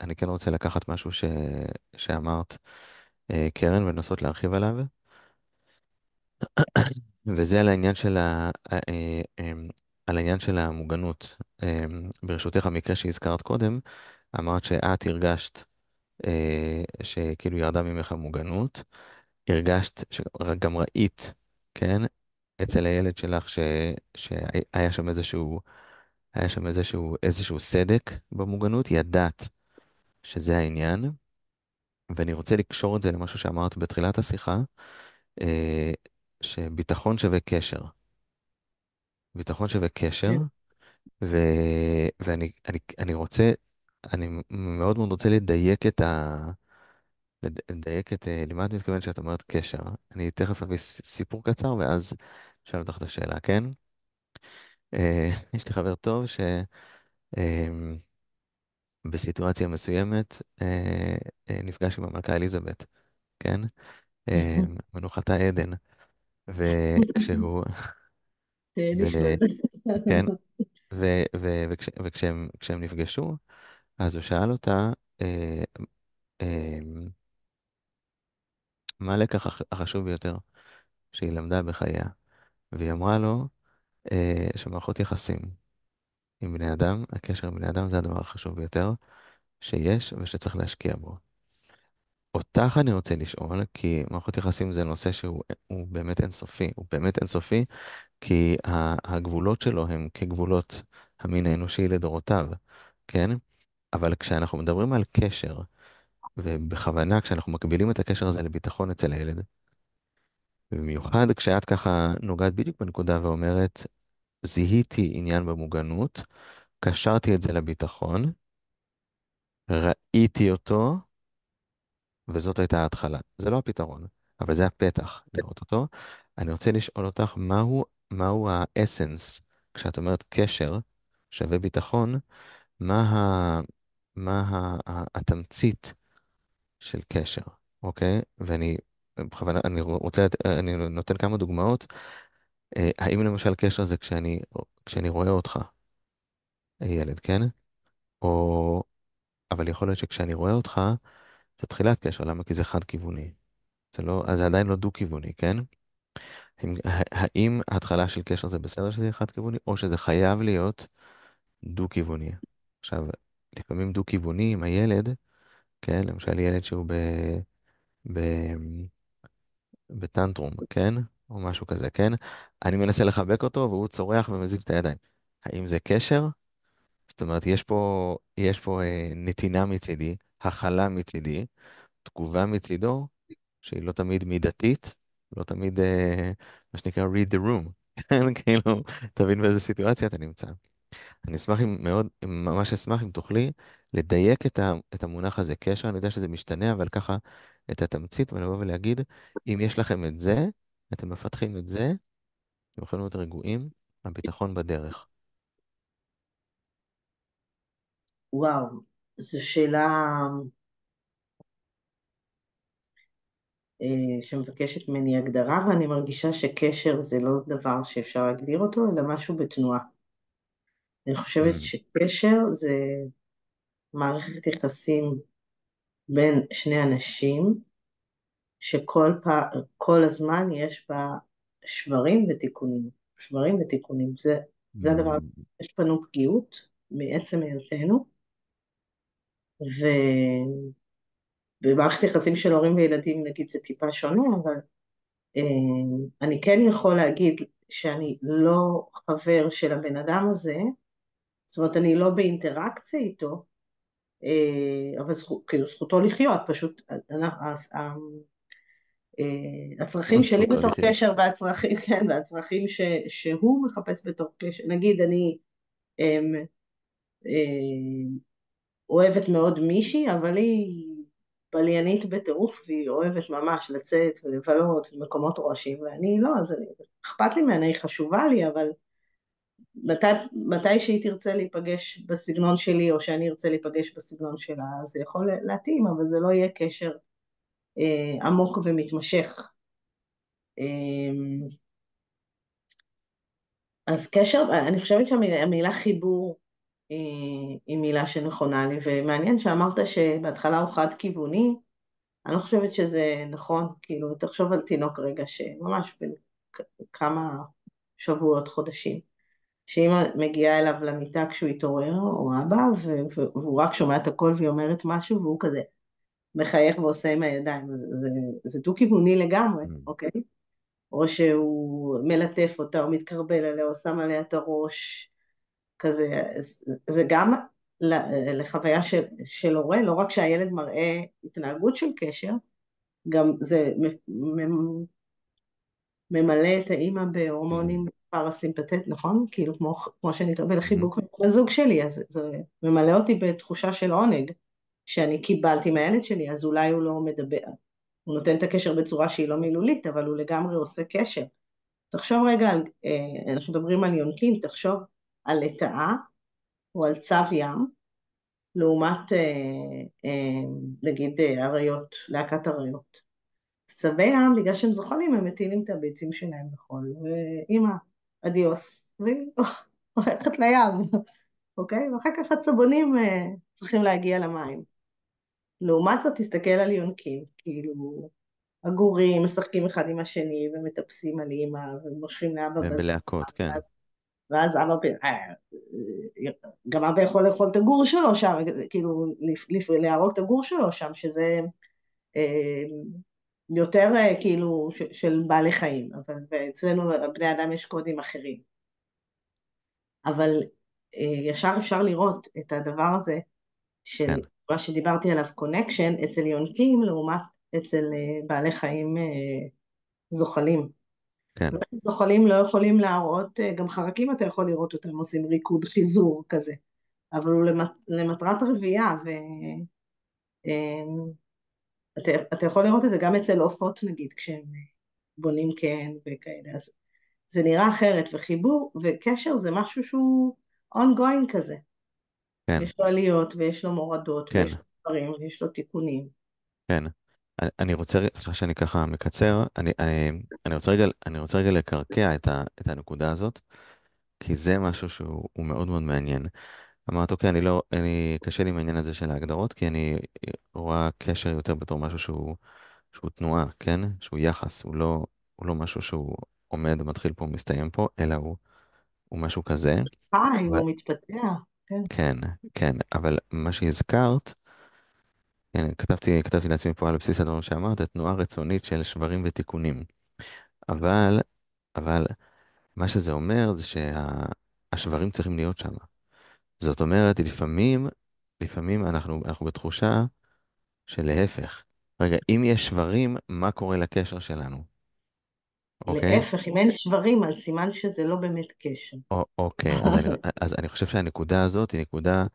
אני כן רוצה לקחת משהו שאמרת, קרן, ולנסות להרחיב עליו, וזה על העניין על העניין של המוגנות. ברשותך, המקרה שהזכרת קודם, אמרת שאת הרגשת שכאילו ירדה ממך המוגנות, הרגשת שגם ראית, כן, אצל הילד שלך שהיה שם איזשהו סדק במוגנות, ידעת שזה העניין, ואני רוצה לקשור את זה למשהו שאמרת בתחילת השיחה, אה, שביטחון שווה קשר. ביטחון שווה קשר, כן. ו, ואני רוצה, אני מאוד מאוד רוצה לדייק למה את מתכוונת שאת אומרת קשר. אני תכף אביא סיפור קצר, ואז אשאל אותך את השאלה, כן? יש לי חבר טוב שבסיטואציה מסוימת נפגש עם המלכה אליזבת, כן? מנוחתה עדן. וכשהוא, תהיה נפלאות. וכן, וכשהם נפגשו, אז הוא שאל אותה, אה, אה, מה הלקח החשוב ביותר שהיא למדה בחייה? והיא אמרה לו, שמערכות יחסים עם בני אדם, הקשר עם בני אדם זה הדבר החשוב ביותר שיש ושצריך להשקיע בו. אותך אני רוצה לשאול, כי מערכות יחסים זה נושא שהוא באמת אינסופי, הוא באמת אינסופי, כי הגבולות שלו הם כגבולות המין האנושי לדורותיו, כן? אבל כשאנחנו מדברים על קשר, ובכוונה כשאנחנו מקבילים את הקשר הזה לביטחון אצל הילד, ובמיוחד כשאת ככה נוגעת בדיוק בנקודה ואומרת, זיהיתי עניין במוגנות, קשרתי את זה לביטחון, ראיתי אותו, וזאת הייתה ההתחלה. זה לא הפתרון, אבל זה הפתח לראות אותו. אני רוצה לשאול אותך, מהו האסנס, כשאת אומרת קשר שווה ביטחון, מה, התמצית של קשר, אוקיי? ואני בכוונה, אני נותן כמה דוגמאות. האם למשל קשר זה כשאני רואה אותך, ילד, כן? או, אבל יכול להיות שכשאני רואה אותך, זה תחילת קשר, למה? כי זה חד-כיווני. זה לא, אז זה עדיין לא דו-כיווני, כן? האם ההתחלה של קשר זה בסדר שזה יהיה חד-כיווני, או שזה חייב להיות דו-כיווני. עכשיו, לפעמים דו-כיווני עם הילד, כן, למשל ילד שהוא ב, בטנטרום, כן, או משהו כזה, כן, אני מנסה לחבק אותו והוא צורח ומזיז את הידיים. האם זה קשר? זאת אומרת, יש פה נתינה מצידי, הכלה מצידי, תגובה מצידו, שהיא לא תמיד מידתית, לא תמיד, מה שנקרא, read the room, כן, כאילו, תבין באיזה סיטואציה אתה נמצא. אני אשמח אם מאוד, ממש אשמח אם תוכלי לדייק את המונח הזה קשר, אני יודע שזה משתנה, אבל ככה את התמצית ולבוא ולהגיד, אם יש לכם את זה, אתם מפתחים את זה, אתם יכולים להיות רגועים, הביטחון בדרך. וואו, זו שאלה שמבקשת ממני הגדרה, ואני מרגישה שקשר זה לא דבר שאפשר להגדיר אותו, אלא משהו בתנועה. אני חושבת Mm, שקשר זה מערכת יחסים בין שני אנשים, כל הזמן יש בה שברים ותיקונים. שברים ותיקונים, זה הדבר, mm, יש בנו פגיעות מעצם היותנו, ובמערכת יחסים של הורים וילדים נגיד זה טיפה שונה, אבל אני כן יכול להגיד שאני לא חבר של הבן אדם הזה, זאת אומרת אני לא באינטראקציה איתו, אבל כאילו זכותו לחיות, פשוט הצרכים שלי זכותו בתוך לחיות. קשר והצרכים, כן, והצרכים שהוא מחפש בתוך קשר, נגיד אני אמ, אוהבת מאוד מישהי, אבל היא בליינית בטירוף, והיא אוהבת ממש לצאת ולבלות במקומות רועשים, ואני לא, אז אכפת לי ממנה, היא חשובה לי, אבל מתי שהיא תרצה להיפגש בסגנון שלי, או שאני ארצה להיפגש בסגנון שלה, אז זה יכול להתאים, אבל זה לא יהיה קשר עמוק ומתמשך. אה, אז קשר, אני חושבת שהמילה חיבור היא מילה שנכונה לי, ומעניין שאמרת שבהתחלה הוא חד-כיווני, אני לא חושבת שזה נכון, כאילו, תחשוב על תינוק רגע שממש בין כמה שבועות, חודשים, שאמא מגיעה אליו למיטה כשהוא התעורר, או אבא, והוא רק שומע את הקול והיא אומרת משהו, והוא כזה מחייך ועושה עם הידיים, זה דו-כיווני לגמרי, Mm, אוקיי? או שהוא מלטף אותה, או מתקרבל עליה, או שם עליה את הראש, כזה, זה גם לחוויה של הורה, לא רק שהילד מראה התנהגות של קשר, גם זה ממלא את האימא mm, בהורמונים פרסימפטית, נכון? כאילו כמו שאני אקבל mm, חיבוק לזוג שלי, אז זה ממלא אותי בתחושה של עונג שאני קיבלתי מהילד שלי, אז אולי הוא לא מדבר, הוא נותן את הקשר בצורה שהיא לא מילולית, אבל הוא לגמרי עושה קשר. תחשוב רגע, אנחנו מדברים על יונקים, תחשוב על לטאה או על צב ים, לעומת נגיד אריות, להקת אריות. צבי ים, בגלל שהם זוחלים, הם מטילים את הביצים שלהם בחול, ואימא, אדיוס, והיא הולכת לים, אוקיי? ואחר כך הצבונים צריכים להגיע למים. לעומת זאת, תסתכל על יונקים, כאילו, הגורים משחקים אחד עם השני, ומטפסים על אימא, ומושכים לאבא והם בזמן, בלהקות, כן. ואז אבא, גם אבא יכול לאכול את הגור שלו שם, כאילו להרוג את הגור שלו שם, שזה יותר כאילו של בעלי חיים, אבל אצלנו בני אדם יש קודים אחרים. אבל ישר אפשר לראות את הדבר הזה של כן, מה שדיברתי עליו, קונקשן, אצל יונקים לעומת אצל בעלי חיים זוחלים. כן, זוחלים לא יכולים להראות, גם חרקים אתה יכול לראות אותם עושים ריקוד חיזור כזה, אבל הוא למטרת רבייה, ואתה יכול לראות את זה גם אצל עופות נגיד, כשהם בונים קן וכאלה, אז זה נראה אחרת, וחיבור וקשר זה משהו שהוא ongoing כזה, כן, יש לו עליות ויש לו מורדות כן, ויש לו דברים ויש לו תיקונים. כן. אני רוצה, סליחה שאני ככה מקצר, אני רוצה רגע לקרקע את הנקודה הזאת, כי זה משהו שהוא מאוד מאוד מעניין. אמרת, אוקיי, קשה לי עם העניין הזה של ההגדרות, כי אני רואה קשר יותר בתור משהו שהוא תנועה, כן? שהוא יחס, הוא לא משהו שהוא עומד, מתחיל פה, מסתיים פה, אלא הוא הוא משהו כזה. חי, אבל, הוא מתפתח, כן. כן, כן, אבל מה שהזכרת, כן, כתבתי לעצמי פה על בסיס הדברים שאמרת, תנועה רצונית של שברים ותיקונים. אבל, אבל, מה שזה אומר זה שהשברים צריכים להיות שם. זאת אומרת, לפעמים אנחנו בתחושה של להפך. רגע, אם יש שברים, מה קורה לקשר שלנו? אוקיי? להפך, אם אין שברים, אז סימן שזה לא באמת קשר. אוקיי, אז אני חושב שהנקודה הזאת היא נקודה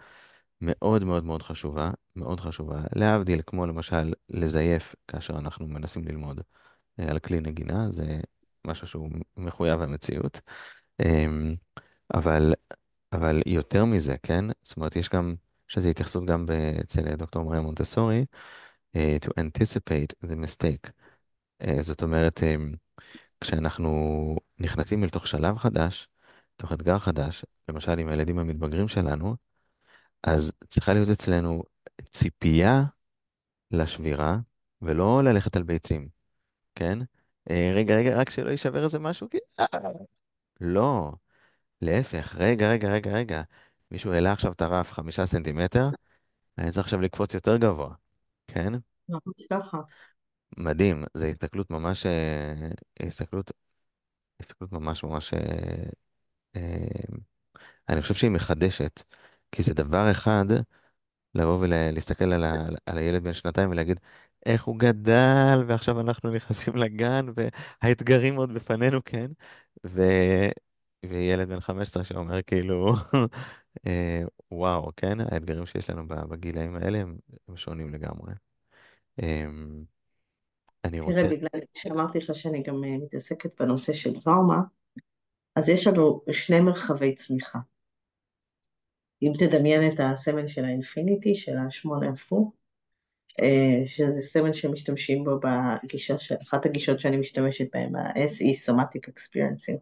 מאוד מאוד מאוד חשובה, מאוד חשובה. להבדיל, כמו למשל לזייף כאשר אנחנו מנסים ללמוד על כלי נגינה, זה משהו שהוא מחויב המציאות. אמ, אבל, אבל יותר מזה, כן? זאת אומרת, יש לזה התייחסות גם אצל דוקטור מריה מונטסורי, to anticipate the mistake. זאת אומרת, כשאנחנו נכנסים לתוך שלב חדש, תוך אתגר חדש, למשל עם הילדים המתבגרים שלנו, אז צריכה להיות אצלנו ציפייה לשבירה, ולא ללכת על ביצים, כן? רגע, רגע, רק שלא יישבר איזה משהו, לא, להפך, רגע. מישהו העלה עכשיו את הרף 5 סנטימטר, אני צריך עכשיו לקפוץ יותר גבוה, כן? ממש ככה. מדהים, זו הסתכלות ממש, הסתכלות, הסתכלות ממש ממש, אה, אני חושב שהיא מחדשת, כי זה דבר אחד לבוא ולהסתכל על הילד בן שנתיים ולהגיד איך הוא גדל, ועכשיו אנחנו נכנסים לגן, והאתגרים עוד בפנינו, כן? ו... וילד בן 15 שאומר כאילו, וואו, כן? האתגרים שיש לנו בגילאים האלה הם שונים לגמרי. אמ, אני תראה, רוצה... בגלל שאמרתי לך שאני גם מתעסקת בנושא של טראומה, אז יש לנו שני מרחבי צמיחה. אם תדמיין את הסמל של האינפיניטי, של השמונה הפוך, שזה סמל שמשתמשים בו בגישה, אחת הגישות שאני משתמשת בהן, ה-SE, Somatic Experiencing.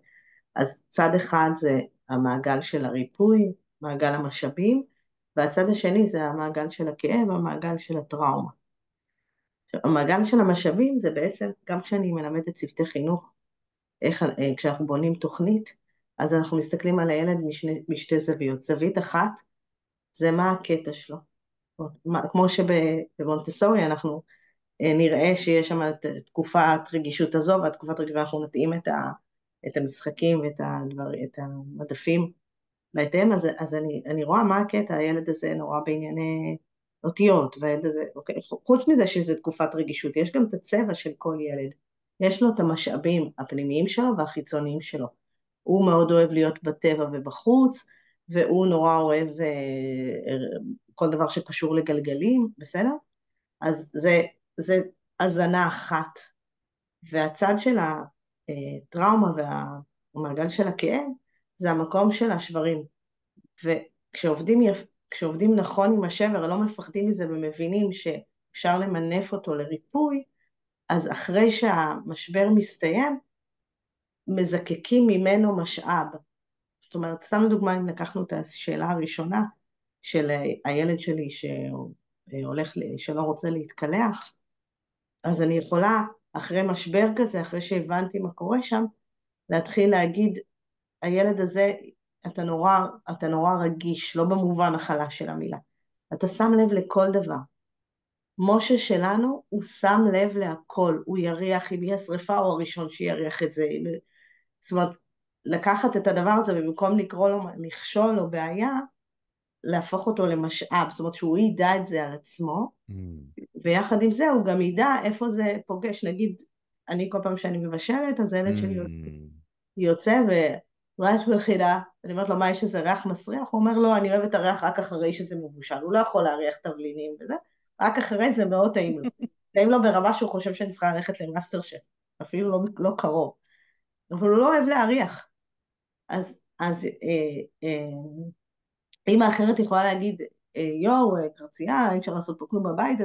אז צד אחד זה המעגל של הריפוי, מעגל המשאבים, והצד השני זה המעגל של הכאב, המעגל של הטראומה. המעגל של המשאבים זה בעצם, גם כשאני מלמדת צוותי חינוך, כשאנחנו בונים תוכנית, אז אנחנו מסתכלים על הילד משתי זוויות. זווית אחת זה מה הקטע שלו. כמו שבמונטסורי אנחנו נראה שיש שם את תקופת רגישות הזו, והתקופת רגישות אנחנו נתאים את המשחקים ואת את המדפים בהתאם. אז אני רואה מה הקטע, הילד הזה נורא בענייני אותיות, והילד הזה, אוקיי, חוץ מזה שזה תקופת רגישות, יש גם את הצבע של כל ילד, יש לו את המשאבים הפנימיים שלו והחיצוניים שלו. הוא מאוד אוהב להיות בטבע ובחוץ, והוא נורא אוהב כל דבר שקשור לגלגלים, בסדר? אז זה הזנה אחת, והצד של הטראומה והמעגל של הכאב, זה המקום של השברים. וכשעובדים נכון עם השבר, לא מפחדים מזה ומבינים שאפשר למנף אותו לריפוי, אז אחרי שהמשבר מסתיים, מזקקים ממנו משאב. זאת אומרת, סתם לדוגמה, אם לקחנו את השאלה הראשונה של הילד שלי שלא רוצה להתקלח, אז אני יכולה, אחרי משבר כזה, אחרי שהבנתי מה קורה שם, להתחיל להגיד, הילד הזה, אתה נורא רגיש, לא במובן החלש של המילה. אתה שם לב לכל דבר. משה שלנו, הוא שם לב להכל, הוא יריח, אם יהיה שריפה, הוא הראשון שיריח את זה. זאת אומרת, לקחת את הדבר הזה, ובמקום לקרוא לו מכשול או בעיה, להפוך אותו למשאב, זאת אומרת שהוא ידע את זה על עצמו, Mm, ויחד עם זה הוא גם ידע איפה זה פוגש, נגיד, אני כל פעם שאני מבשלת, אז הילד שלי mm, יוצא ורעש בחידה, אני אומרת לו, מה, יש איזה ריח מסריח? הוא אומר, לא, אני אוהב את הריח רק אחרי שזה מבושל, הוא לא יכול להריח תבלינים וזה, רק אחרי זה מאוד טעים לו. טעים לו ברמה שהוא חושב שאני צריכה ללכת למאסטר שף, אפילו לא קרוב, אבל הוא לא אוהב להריח. אז אמא אחרת יכולה להגיד, יואו, קרצייה, אי אפשר לעשות פה כלום בבית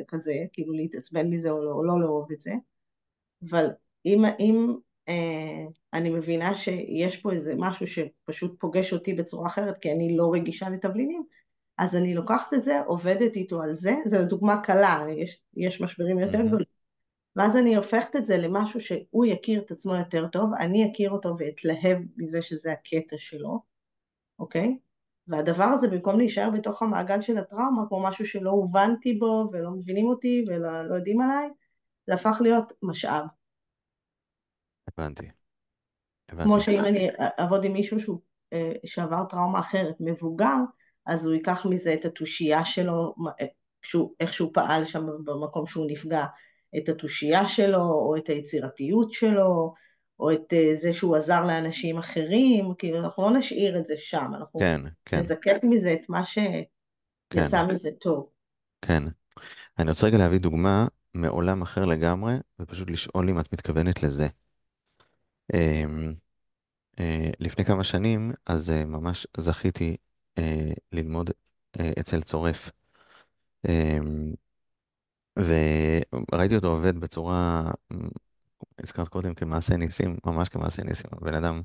כזה, כאילו להתעצבן מזה או לא לאהוב את זה, אבל אם אני מבינה שיש פה איזה משהו שפשוט פוגש אותי בצורה אחרת, כי אני לא רגישה לתבלינים, אז אני לוקחת את זה, עובדת איתו על זה, זו דוגמה קלה, יש משברים יותר mhm, גדולים, ואז אני הופכת את זה למשהו שהוא יכיר את עצמו יותר טוב, אני אכיר אותו ואתלהב מזה שזה הקטע שלו, אוקיי? והדבר הזה, במקום להישאר בתוך המעגל של הטראומה, כמו משהו שלא הובנתי בו ולא מבינים אותי ולא יודעים עליי, זה הפך להיות משאב. הבנתי, כמו הבנתי. שאם אני אעבוד עם מישהו שהוא שעבר טראומה אחרת, מבוגר, אז הוא ייקח מזה את התושייה שלו, איך שהוא פעל שם במקום שהוא נפגע, את התושייה שלו, או את היצירתיות שלו, או את זה שהוא עזר לאנשים אחרים, כאילו אנחנו לא נשאיר את זה שם, אנחנו כן, כן, נזקק מזה את מה כן, שיצא מזה טוב. כן. אני רוצה רגע להביא דוגמה מעולם אחר לגמרי, ופשוט לשאול אם את מתכוונת לזה. אמ, לפני כמה שנים, אז ממש זכיתי ללמוד אצל צורף. אמ, וראיתי אותו עובד בצורה, הזכרת קודם כמעשה ניסים, ממש כמעשה ניסים. הבן אדם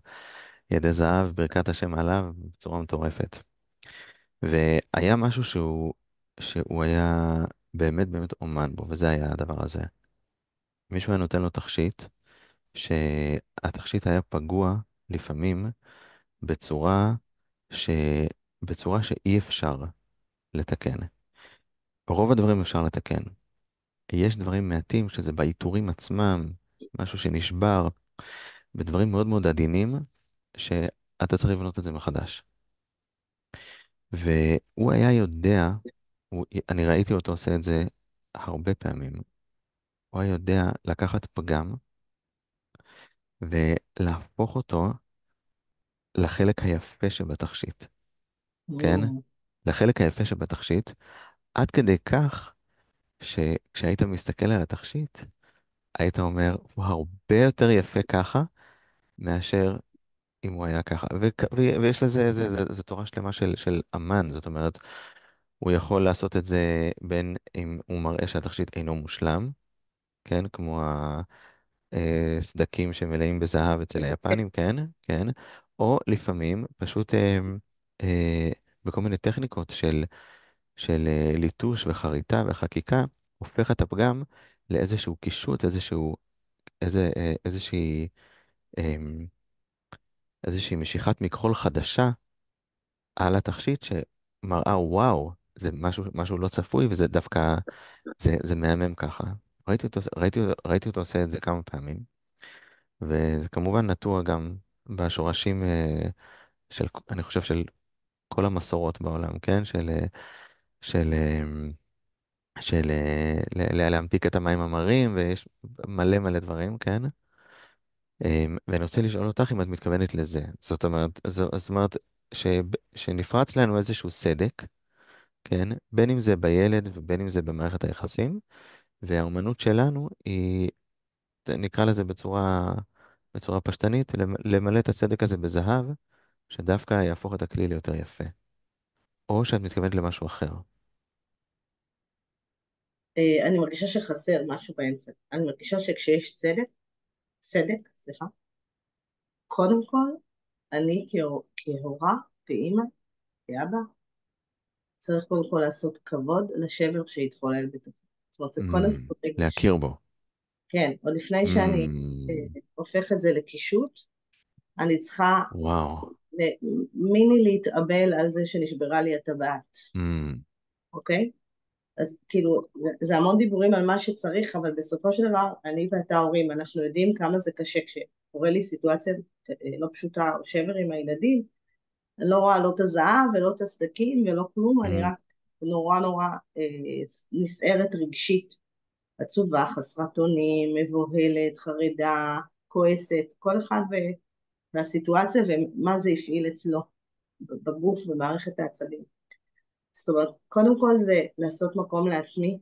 ידי זהב, ברכת השם עליו, בצורה מטורפת. והיה משהו שהוא היה באמת באמת אומן בו, וזה היה הדבר הזה. מישהו היה נותן לו תכשיט, שהתכשיט היה פגוע לפעמים בצורה ש... בצורה שאי אפשר לתקן. רוב הדברים אפשר לתקן. יש דברים מעטים שזה בעיטורים עצמם, משהו שנשבר, בדברים מאוד מאוד עדינים, שאתה צריך לבנות את זה מחדש. והוא היה יודע, אני ראיתי אותו עושה את זה הרבה פעמים, הוא היה יודע לקחת פגם ולהפוך אותו לחלק היפה שבתכשיט, כן? Mm. לחלק היפה שבתכשיט, עד כדי כך שכשהיית מסתכל על התכשיט, היית אומר, הוא הרבה יותר יפה ככה, מאשר אם הוא היה ככה. ויש לזה, זה תורה שלמה של אמן, זאת אומרת, הוא יכול לעשות את זה בין אם הוא מראה שהתכשיט אינו מושלם, כן, כמו הסדקים שמלאים בזהב אצל היפנים, כן, כן, או לפעמים פשוט אה, בכל מיני טכניקות של ליטוש וחריטה וחקיקה, הופך את הפגם לאיזשהו קישוט, איזושהי, אמ, איזושהי משיכת מכחול חדשה על התכשיט שמראה, וואו, זה משהו לא צפוי, וזה דווקא, זה מהמם ככה. ראיתי אותו עושה את זה כמה פעמים, וזה כמובן נטוע גם בשורשים אני חושב, של כל המסורות בעולם, כן? של, אמ, להמתיק את המים המרים, ויש מלא מלא דברים, כן? ואני רוצה לשאול אותך אם את מתכוונת לזה. זאת אומרת שנפרץ לנו איזשהו סדק, כן? בין אם זה בילד ובין אם זה במערכת היחסים, והאומנות שלנו היא, נקרא לזה בצורה פשטנית, למלא את הסדק הזה בזהב, שדווקא יהפוך את הכלי ליותר יפה. או שאת מתכוונת למשהו אחר. אני מרגישה שחסר משהו באמצע. אני מרגישה שכשיש סדק, סליחה, קודם כל, אני כהורה, כאימא, כאבא, צריך קודם כל לעשות כבוד לשבר שהתחולל בתוכי. זאת אומרת, זה קודם כל רגישות. להכיר בו. כן, עוד לפני שאני Mm, הופך את זה לקישוט, אני צריכה וואו. מיני להתאבל על זה שנשברה לי הטבעת, Mm, אוקיי? אז כאילו, זה המון דיבורים על מה שצריך, אבל בסופו של דבר, אני ואתה הורים, אנחנו יודעים כמה זה קשה כשקורה לי סיטואציה לא פשוטה או שבר עם הילדים, אני לא רואה לא את הזהב ולא את הסדקים ולא כלום, אני mm, רק נורא נורא נסערת רגשית, עצובה, חסרת אונים, מבוהלת, חרדה, כועסת, כל אחד והסיטואציה ומה זה הפעיל אצלו בגוף במערכת העצבים. זאת אומרת, קודם כל זה לעשות מקום לעצמי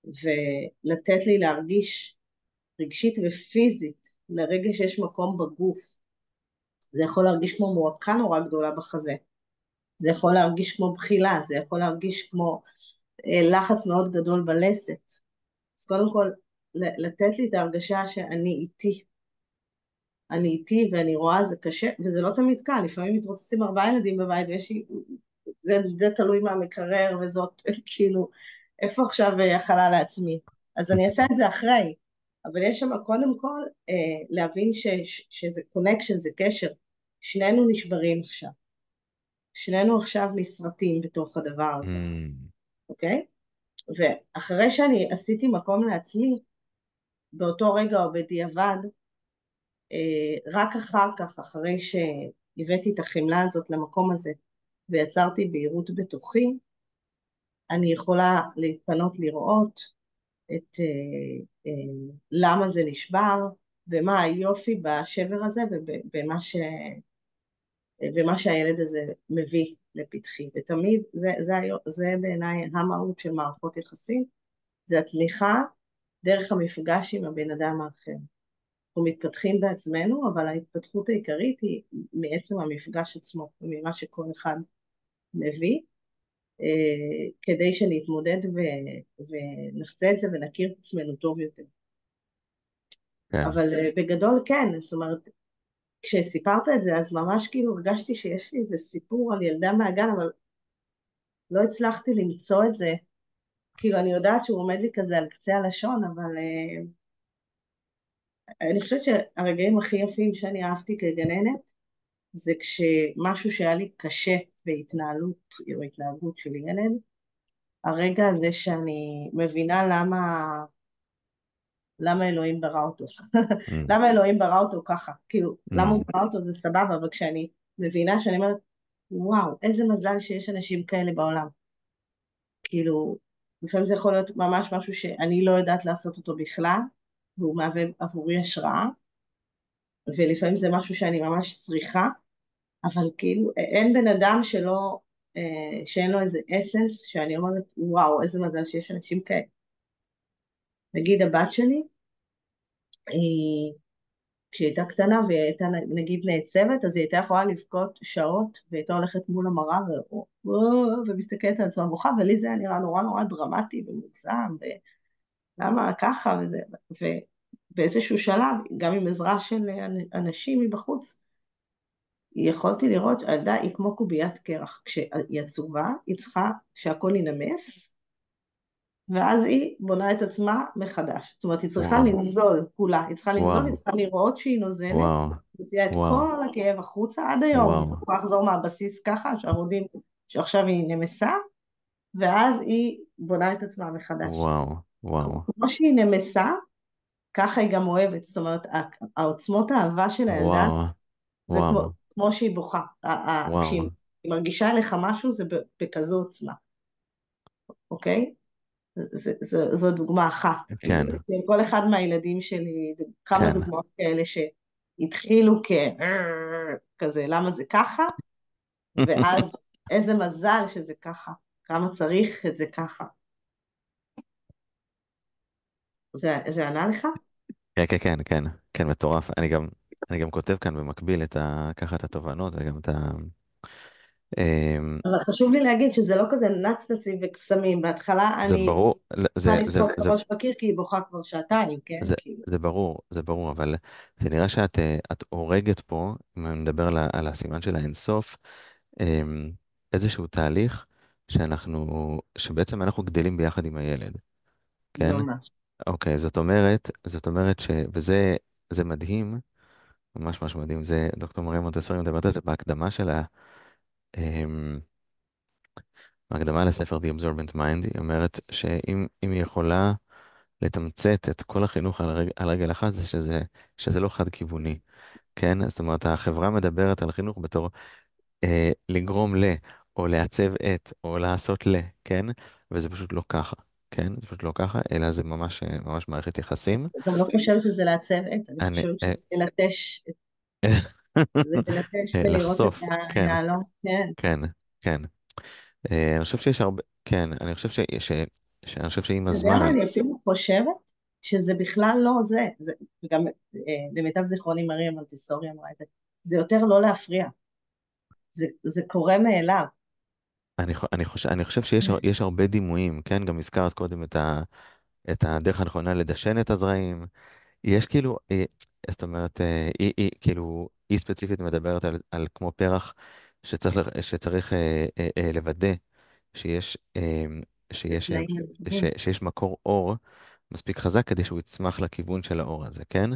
ולתת לי להרגיש רגשית ופיזית לרגע שיש מקום בגוף. זה יכול להרגיש כמו מועקה נורא גדולה בחזה, זה יכול להרגיש כמו בחילה, זה יכול להרגיש כמו לחץ מאוד גדול בלסת. אז קודם כל, לתת לי את ההרגשה שאני איתי. אני איתי ואני רואה זה קשה, וזה לא תמיד קל, לפעמים מתרוצצים 4 ילדים בבית, זה תלוי מהמקרר, וזאת כאילו, איפה עכשיו החלה לעצמי? אז אני אעשה את זה אחרי. אבל יש שם קודם כל להבין שזה קונקשן, זה קשר. שנינו נשברים עכשיו. שנינו עכשיו נסרטים בתוך הדבר הזה, Mm, אוקיי? ואחרי שאני עשיתי מקום לעצמי, באותו רגע או בדיעבד, רק אחר כך, אחרי שהבאתי את החמלה הזאת למקום הזה, ויצרתי בהירות בתוכי, אני יכולה להתפנות לראות את למה זה נשבר, ומה היופי בשבר הזה, ומה שהילד הזה מביא לפתחי. ותמיד זה בעיניי המהות של מערכות יחסים, זה התמיכה דרך המפגש עם הבן אדם האחר. אנחנו מתפתחים בעצמנו, אבל ההתפתחות העיקרית היא מעצם המפגש עצמו, ממה שכל אחד מביא, כדי שנתמודד ונחצה את זה ונכיר את עצמנו טוב יותר. כן. אבל בגדול כן, זאת אומרת, כשסיפרת את זה, אז ממש כאילו הרגשתי שיש לי איזה סיפור על ילדה מהגן, אבל לא הצלחתי למצוא את זה. כאילו, אני יודעת שהוא עומד לי כזה על קצה הלשון, אבל אני חושבת שהרגעים הכי יפים שאני אהבתי כגננת, זה כשמשהו שהיה לי קשה בהתנהלות או התנהגות של ילד, הרגע הזה שאני מבינה למה אלוהים ברא אותו. Mm, למה אלוהים ברא אותו ככה? כאילו, למה mm, הוא ברא אותו זה סבבה, אבל כשאני מבינה שאני אומרת, וואו, איזה מזל שיש אנשים כאלה בעולם. כאילו, לפעמים זה יכול להיות ממש משהו שאני לא יודעת לעשות אותו בכלל, והוא מהווה עבורי השראה, ולפעמים זה משהו שאני ממש צריכה, אבל כאילו אין בן אדם שאין לו איזה אסנס, שאני אומרת, וואו, איזה מזל שיש אנשים כאלה. נגיד הבת שלי, היא, כשהיא הייתה קטנה והיא הייתה נגיד נעצבת, אז היא הייתה יכולה לבכות שעות, והיא הייתה הולכת מול המראה ומסתכלת על עצמה בוכה, ולי זה היה נראה נורא נורא דרמטי ומוגזם, ולמה ככה וזה, ובאיזשהו שלב, גם עם עזרה של אנשים מבחוץ, יכולתי לראות, הילדה היא כמו קוביית קרח, כשהיא עצובה, היא צריכה שהכל ינמס, ואז היא בונה את עצמה מחדש. זאת אומרת, היא צריכה וואו, לנזול כולה, היא צריכה לנזול, היא וואו, צריכה לראות שהיא נוזלת, וואו, מוציאה את וואו, כל הכאב החוצה עד היום, היא וואו, לא יכולה לחזור מהבסיס ככה, שהרודים שעכשיו היא נמסה, ואז היא בונה את עצמה מחדש. וואו, וואו, כמו שהיא נמסה, ככה היא גם אוהבת, זאת אומרת, העוצמות האהבה של הילדה, וואו, זה וואו, כמו שהיא בוכה. כשהיא וואו, מרגישה אליך משהו, זה בכזו עוצמה, אוקיי? זו דוגמה אחת, כאילו, כן, כל אחד מהילדים שלי, כמה כן. דוגמאות כאלה שהתחילו כזה, למה זה ככה? ואז איזה מזל שזה ככה, כמה צריך את זה ככה. זה ענה לך? כן, כן, כן, כן, כן, מטורף. אני גם כותב כאן במקביל ככה את התובנות וגם את ה... אמ, אבל חשוב לי להגיד שזה לא כזה נצנצים וקסמים, בהתחלה זה אני ברור, צריכה לדפוק את הראש בקיר כי היא בוכה כבר שעתיים, כן? כאילו. זה ברור, זה ברור, אבל זה נראה את הורגת פה, אם אני מדבר על הסימן של האינסוף, אמ, איזשהו תהליך שבעצם אנחנו גדלים ביחד עם הילד, כן? ממש. אוקיי, וזה מדהים, ממש ממש מדהים, זה דוקטור מריה מונטסורי מדברת על זה בהקדמה שלה, אמ, בהקדמה לספר The Absorbent Mind, היא אומרת שאם היא יכולה לתמצת את כל החינוך על רגל אחת, זה שזה לא חד-כיווני, כן? זאת אומרת, החברה מדברת על חינוך בתור לגרום או לעצב או לעשות כן? וזה פשוט לא ככה, כן? זה פשוט לא ככה, אלא זה ממש, ממש מערכת יחסים. אני גם לא חושבת שזה לעצב עט, אני אני, חושבת שזה ללטש, זה ללטש ולראות את לחשוף, כן, היהלום, כן. כן, כן. אני חושב שיש הרבה, כן, אני חושב שעם אתה יודע הזמן, מה, אני אפילו חושבת שזה בכלל לא זה, וגם למיטב זיכרוני מריה מונטסורי אמרה את זה, זה יותר לא להפריע, זה קורה מאליו. אני חושב שיש הרבה דימויים, כן? גם הזכרת קודם את הדרך הנכונה לדשן את הזרעים. יש כאילו, זאת אומרת, היא ספציפית מדברת על כמו פרח שצריך לוודא שיש, שיש, נעים. שיש מקור אור מספיק חזק כדי שהוא יצמח לכיוון של האור הזה, כן?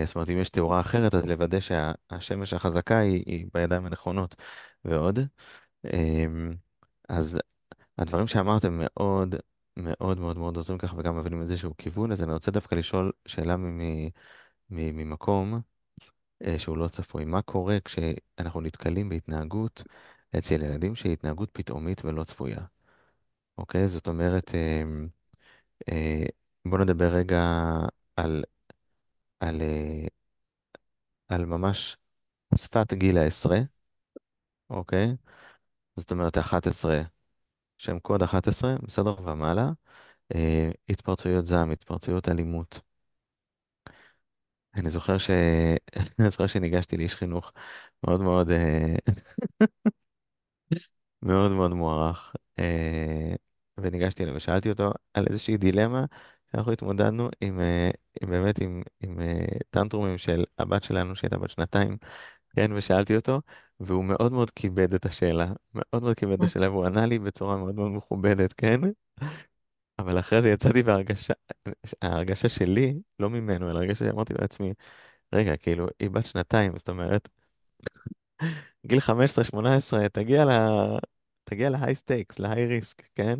זאת אומרת, אם יש תאורה אחרת, אז לוודא שהשמש החזקה היא בידיים הנכונות ועוד. אמ, אז הדברים שאמרתם מאוד מאוד מאוד מאוד עוזרים ככה וגם מבינים איזשהו כיוון, אז אני רוצה דווקא לשאול שאלה ממקום שהוא לא צפוי. מה קורה כשאנחנו נתקלים בהתנהגות אצל ילדים שהיא התנהגות פתאומית ולא צפויה? אוקיי? זאת אומרת, אה, בואו נדבר רגע על, על, על ממש שפת גיל העשרה, אוקיי? זאת אומרת, 11, שם קוד 11, בסדר ומעלה, התפרצויות זעם, התפרצויות אלימות. אני זוכר אני זוכר שניגשתי לאיש חינוך מאוד מאוד, מאוד מאוד מוערך, וניגשתי אליו ושאלתי אותו על איזושהי דילמה שאנחנו התמודדנו עם באמת עם טנטרומים של הבת שלנו שהייתה בת שנתיים, כן, ושאלתי אותו, והוא מאוד מאוד כיבד את השאלה, מאוד מאוד כיבד את השאלה, והוא ענה לי בצורה מאוד מאוד מכובדת, כן? אבל אחרי זה יצאתי בהרגשה, ההרגשה שלי, לא ממנו, אלא הרגשה שאמרתי לעצמי, רגע, כאילו, היא בת שנתיים, זאת אומרת, גיל 15-18, תגיע להיי סטייקס, להיי ריסק, כן?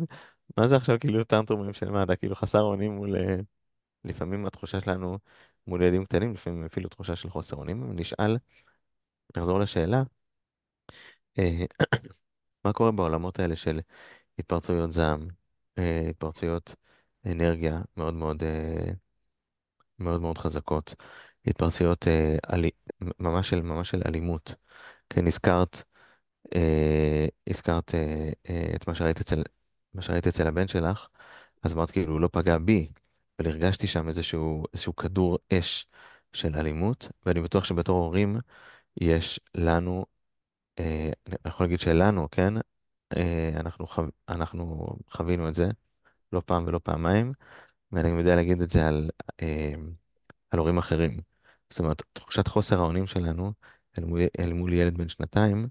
מה זה עכשיו כאילו טנטרומים של מה, אתה כאילו חסר אונים מול, לפעמים התחושה שלנו מול ילדים קטנים, לפעמים אפילו תחושה של חוסר אונים. נשאל, נחזור לשאלה, אה, מה קורה בעולמות האלה של התפרצויות זעם, התפרצויות אנרגיה מאוד מאוד, מאוד מאוד חזקות, התפרצויות ממש של אלימות. כן, הזכרת את מה שראית אצל הבן שלך, אז אמרת כאילו הוא לא פגע בי, אבל הרגשתי שם איזשהו כדור אש של אלימות, ואני בטוח שבתור הורים יש לנו, אני יכול להגיד שלנו, כן, אנחנו חווינו את זה לא פעם ולא פעמיים, ואני גם יודע להגיד את זה אה, על הורים אחרים. זאת אומרת, תחושת חוסר האונים שלנו אל מול ילד בן שנתיים,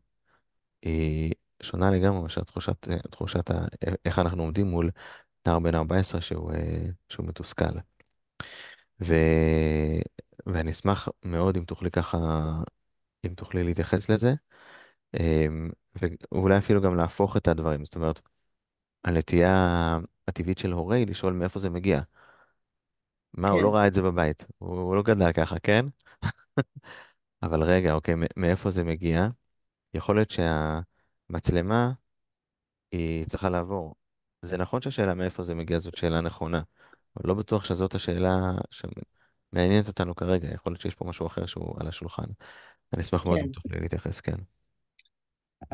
היא שונה לגמרי מאשר איך אנחנו עומדים מול נער בן 14 שהוא מתוסכל. ו... ואני אשמח מאוד אם תוכלי ככה, אם תוכלי להתייחס לזה, אמ, ואולי אפילו גם להפוך את הדברים. זאת אומרת, הנטייה הטבעית של הורה היא לשאול מאיפה זה מגיע. מה, הוא כן, לא ראה את זה בבית, הוא לא גדל ככה, כן? אבל רגע, אוקיי, מאיפה זה מגיע? יכול להיות שהמצלמה היא צריכה לעבור. זה נכון שהשאלה מאיפה זה מגיע זאת שאלה נכונה, אבל לא בטוח שזאת השאלה שמעניינת אותנו כרגע. יכול להיות שיש פה משהו אחר שהוא על השולחן. אני אשמח מאוד אם כן. תוכלי להתייחס, כן.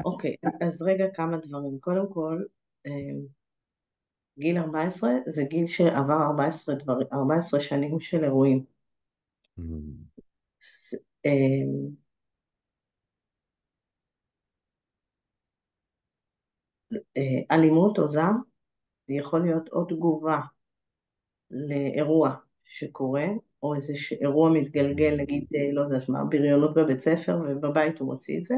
אוקיי, אז רגע כמה דברים. קודם כל, אה, גיל 14 זה גיל שעבר 14 שנים של אירועים. Mm. ס- אה, אלימות או זעם זה יכול להיות או תגובה לאירוע שקורה, או איזה אירוע מתגלגל, נגיד, לא יודעת מה, בריונות בבית ספר ובבית הוא מוציא את זה,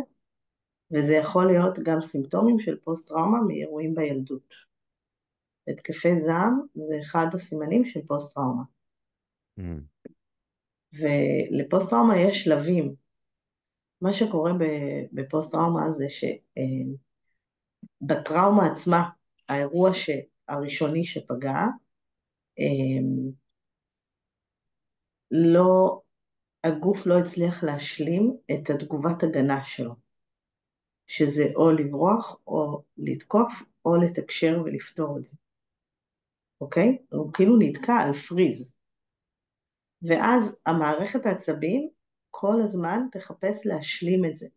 וזה יכול להיות גם סימפטומים של פוסט-טראומה מאירועים בילדות. התקפי זעם זה אחד הסימנים של פוסט-טראומה. Mm. ולפוסט-טראומה יש שלבים. מה שקורה בפוסט-טראומה זה שבטראומה עצמה, האירוע הראשוני שפגע, לא, הגוף לא הצליח להשלים את התגובת הגנה שלו, שזה או לברוח או לתקוף או לתקשר ולפתור את זה, אוקיי? הוא כאילו נתקע על פריז. ואז המערכת העצבים כל הזמן תחפש להשלים את זה.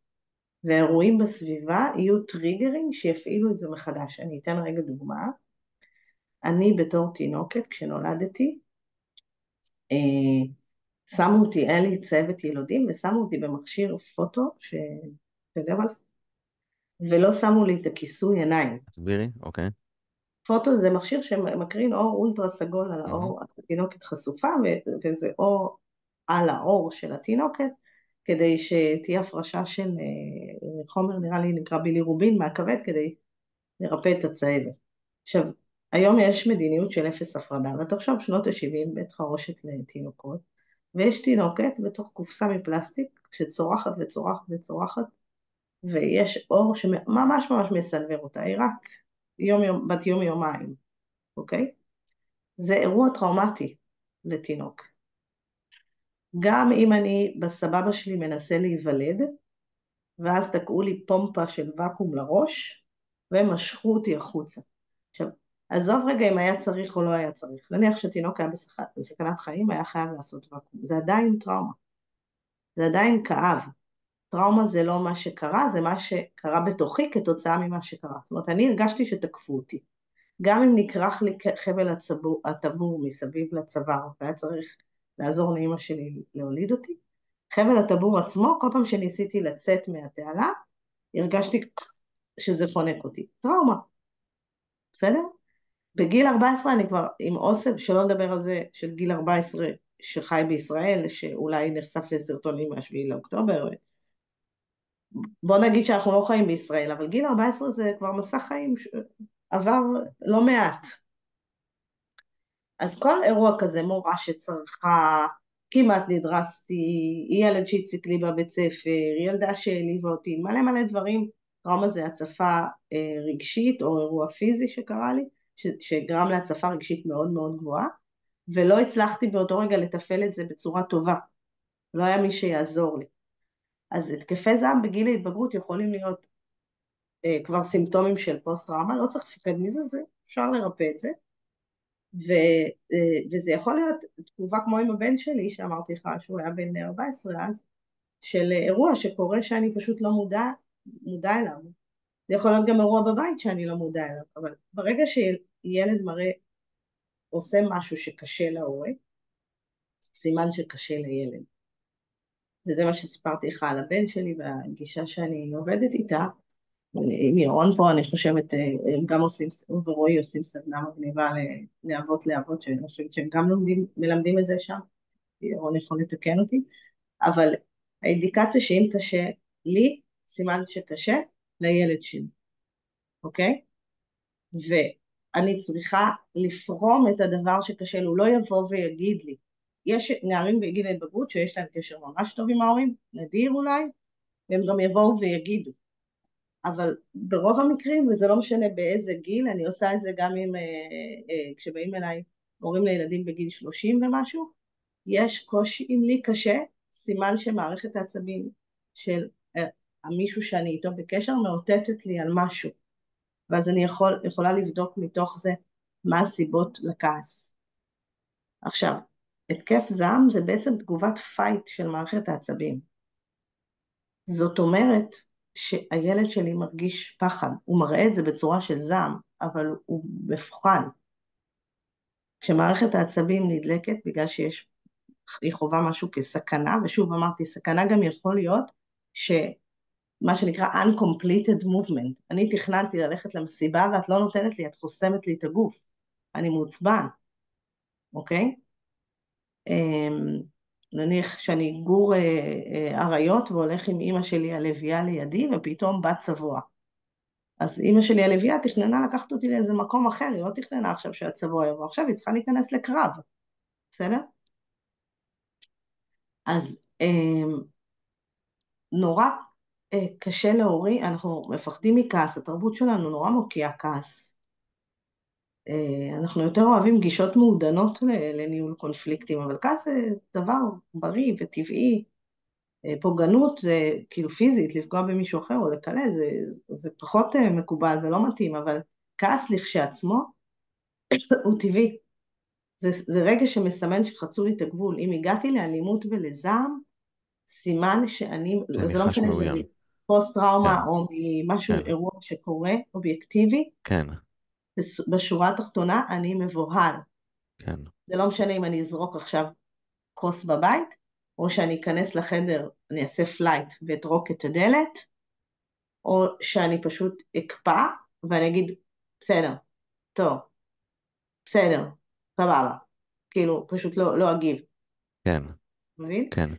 והאירועים בסביבה יהיו טריגרים שיפעילו את זה מחדש. אני אתן רגע דוגמה. אני בתור תינוקת, כשנולדתי, אה, שמו אותי, היה לי צוות ילודים, ושמו אותי במכשיר פוטו, אתה יודע מה זה? ולא שמו לי את הכיסוי עיניים. תסבירי, אוקיי. פוטו זה מכשיר שמקרין אור אולטרה סגול על מהמם. האור, התינוקת חשופה, וזה אור על האור של התינוקת, כדי שתהיה הפרשה של חומר, נראה לי נקרא בילירובין מהכבד, כדי לרפא את הצהבת. עכשיו, היום יש מדיניות של אפס הפרדה, ותחשוב שנות ה-70 בית חרושת לתינוקות, ויש תינוקת בתוך קופסה מפלסטיק שצורחת וצורחת וצורחת, ויש אור שממש ממש מסנוור אותה, היא רק בת יום יומיים, אוקיי? זה אירוע טראומטי לתינוק. גם אם אני בסבבה שלי מנסה להיוולד, ואז תקעו לי פומפה של ואקום לראש, ומשכו אותי החוצה. עכשיו, עזוב רגע אם היה צריך או לא היה צריך, נניח שתינוק היה בסכנת חיים, היה חייב לעשות ואקום, זה עדיין טראומה, זה עדיין כאב, טראומה זה לא מה שקרה, זה מה שקרה בתוכי כתוצאה ממה שקרה, זאת אומרת, אני הרגשתי שתקפו אותי, גם אם נקרח לי חבל הטבור מסביב לצוואר, והיה צריך לעזור לאמא שלי להוליד אותי, חבל הטבור עצמו, כל פעם שניסיתי לצאת מהתעלה, הרגשתי שזה חונק אותי. טראומה, בסדר? בגיל 14 אני כבר עם אוסף, שלא נדבר על זה, של גיל 14 שחי בישראל, שאולי נחשף לסרטונים מה-7 לאוקטובר. בוא נגיד שאנחנו לא חיים בישראל, אבל גיל 14 זה כבר מסע חיים עבר לא מעט. אז כל אירוע כזה, מורה שצרכה, כמעט נדרסתי, ילד שהציק לי בבית ספר, ילדה שהעליבה אותי, מלא מלא דברים, טראומה זה הצפה רגשית או אירוע פיזי שקרה לי, שגרם להצפה רגשית מאוד מאוד גבוהה, ולא הצלחתי באותו רגע לתפעל את זה בצורה טובה, לא היה מי שיעזור לי. אז התקפי זעם בגיל ההתבגרות יכולים להיות כבר סימפטומים של פוסט טראומה, לא צריך לפחד מזה, אפשר לרפא את זה, וזה יכול להיות תגובה כמו עם הבן שלי, שאמרתי לך שהוא היה בן 14 אז, של אירוע שקורה שאני פשוט לא מודע אליו. זה יכול להיות גם אירוע בבית שאני לא מודע אליו, אבל ברגע שילד מראה, עושה משהו שקשה להורה, סימן שקשה לילד. וזה מה שסיפרתי לך על הבן שלי והגישה שאני עובדת איתה, עם ירון פה אני חושבת, הם גם עושים, הוא ורועי עושים סדנה מגניבה לאבות לאבות, שאני חושבת שהם גם מלמדים את זה שם, ירון יכול לתקן אותי, אבל האינדיקציה שאם קשה לי, סימן שקשה לילד שלי, אוקיי? ואני צריכה לפרום את הדבר שקשה לו, הוא לא יבוא ויגיד לי, יש נערים בגיל ההתבגרות שיש להם קשר ממש טוב עם ההורים, נדיר אולי, והם גם יבואו ויגידו, אבל ברוב המקרים, וזה לא משנה באיזה גיל, אני עושה את זה גם כשבאים אליי הורים לילדים בגיל 30 ומשהו, יש קושי, אם לי קשה, סימן שמערכת העצבים של המישהו שאני איתו בקשר מאותתת לי על משהו, ואז אני יכולה לבדוק מתוך זה מה הסיבות לכעס. עכשיו, התקף זעם זה בעצם תגובת פייט של מערכת העצבים. זאת אומרת שהילד שלי מרגיש פחד, הוא מראה את זה בצורה של זעם, אבל הוא מפוחד. כשמערכת העצבים נדלקת בגלל היא חובה משהו כסכנה, ושוב אמרתי, סכנה גם יכול להיות שמה שנקרא uncompleted movement, אני תכננתי ללכת למסיבה ואת לא נותנת לי, את חוסמת לי את הגוף, אני מעוצבן, אוקיי? נניח שאני גור אריות והולך עם אמא שלי הלוויה לידי ופתאום בת צבוע. אז אמא שלי הלוויה תכננה לקחת אותי לאיזה מקום אחר, היא לא תכננה עכשיו שהצבוע יבוא, עכשיו היא צריכה להיכנס לקרב, בסדר? אז נורא קשה להורי, אנחנו מפחדים מכעס, התרבות שלנו נורא מוקיעה כעס. אנחנו יותר אוהבים גישות מעודנות לניהול קונפליקטים, אבל כעס זה דבר בריא וטבעי. פוגענות זה כאילו פיזית, לפגוע במישהו אחר או לקלל, זה פחות מקובל ולא מתאים, אבל כעס לכשעצמו הוא טבעי. זה רגע שמסמן שחצו לי את הגבול. אם הגעתי לאלימות ולזעם, סימן שאני זה לא חש משנה אם זה מאוים. פוסט טראומה כן, או משהו, כן, אירוע שקורה, אובייקטיבי, כן, בשורה התחתונה אני מבוהל. כן, זה לא משנה אם אני אזרוק עכשיו כוס בבית, או שאני אכנס לחדר, אני אעשה פלייט ואתרוק את הדלת, או שאני פשוט אקפא, ואני אגיד, בסדר, טוב, בסדר, סבבה. כאילו, פשוט לא אגיב, כן, מבין? כן,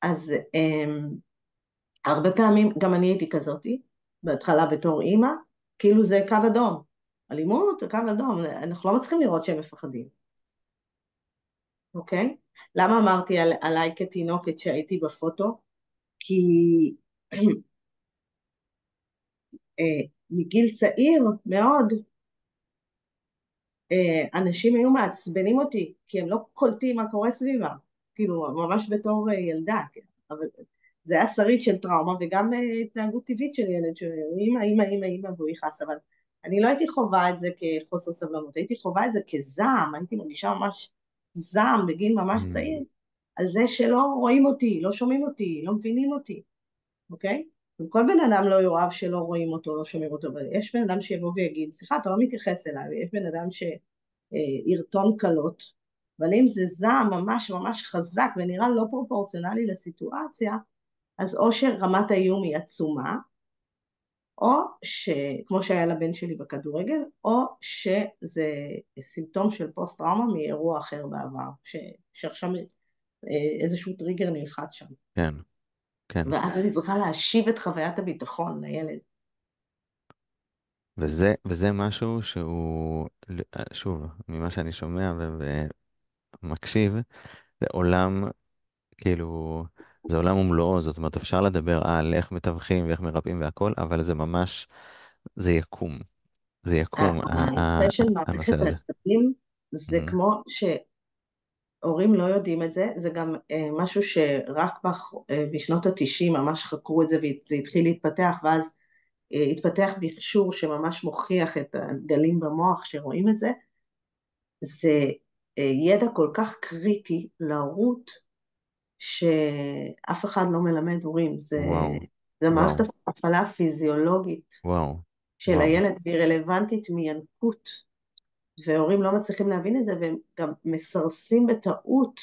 אז הרבה פעמים, גם אני הייתי כזאתי, בהתחלה בתור אימא, כאילו זה קו אדום. אלימות, קו אדום, אנחנו לא מצליחים לראות שהם מפחדים, אוקיי? למה אמרתי עליי כתינוקת שהייתי בפוטו? כי מגיל צעיר מאוד, אנשים היו מעצבנים אותי, כי הם לא קולטים מה קורה סביבם, כאילו ממש בתור ילדה, כן? אבל זה היה שריד של טראומה, וגם התנהגות טבעית של ילד, שאמא, אמא, אמא, אמא, והוא יכעס, אבל אני לא הייתי חווה את זה כחוסר סבלנות, הייתי חווה את זה כזעם, הייתי מרגישה ממש זעם בגיל ממש צעיר, Mm, על זה שלא רואים אותי, לא שומעים אותי, לא מבינים אותי, אוקיי? וכל בן אדם לא יאהב שלא רואים אותו, לא שומעים אותו, אבל יש בן אדם שיבוא ויגיד, סליחה, אתה לא מתייחס אליי, יש בן אדם ירטון קלות, אבל אם זה זעם ממש ממש חזק ונראה לא פרופורציונלי לסיטואציה, אז או שרמת האיום היא עצומה, או כמו שהיה לבן שלי בכדורגל, או שזה סימפטום של פוסט טראומה מאירוע אחר בעבר, שעכשיו איזשהו טריגר נלחץ שם. כן, כן. ואז אני צריכה להשיב את חוויית הביטחון לילד. וזה משהו שהוא, שוב, ממה שאני שומע ומקשיב, זה עולם, כאילו, זה עולם ומלואו, זאת אומרת, אפשר לדבר על איך מתווכים ואיך מרפאים והכל, אבל זה ממש, זה יקום, זה יקום, הנושא של הנושא מערכת הזה. העצבים זה Mhm. כמו הורים לא יודעים את זה, זה גם משהו שרק בשנות ה-90 ממש חקרו את זה וזה התחיל להתפתח, ואז התפתח מכשור שממש מוכיח את הגלים במוח שרואים את זה, זה ידע כל כך קריטי להורות שאף אחד לא מלמד הורים, וואו, זה מערכת וואו, ההפעלה הפיזיולוגית וואו, של וואו, הילד והיא רלוונטית מינקות, והורים לא מצליחים להבין את זה והם גם מסרסים בטעות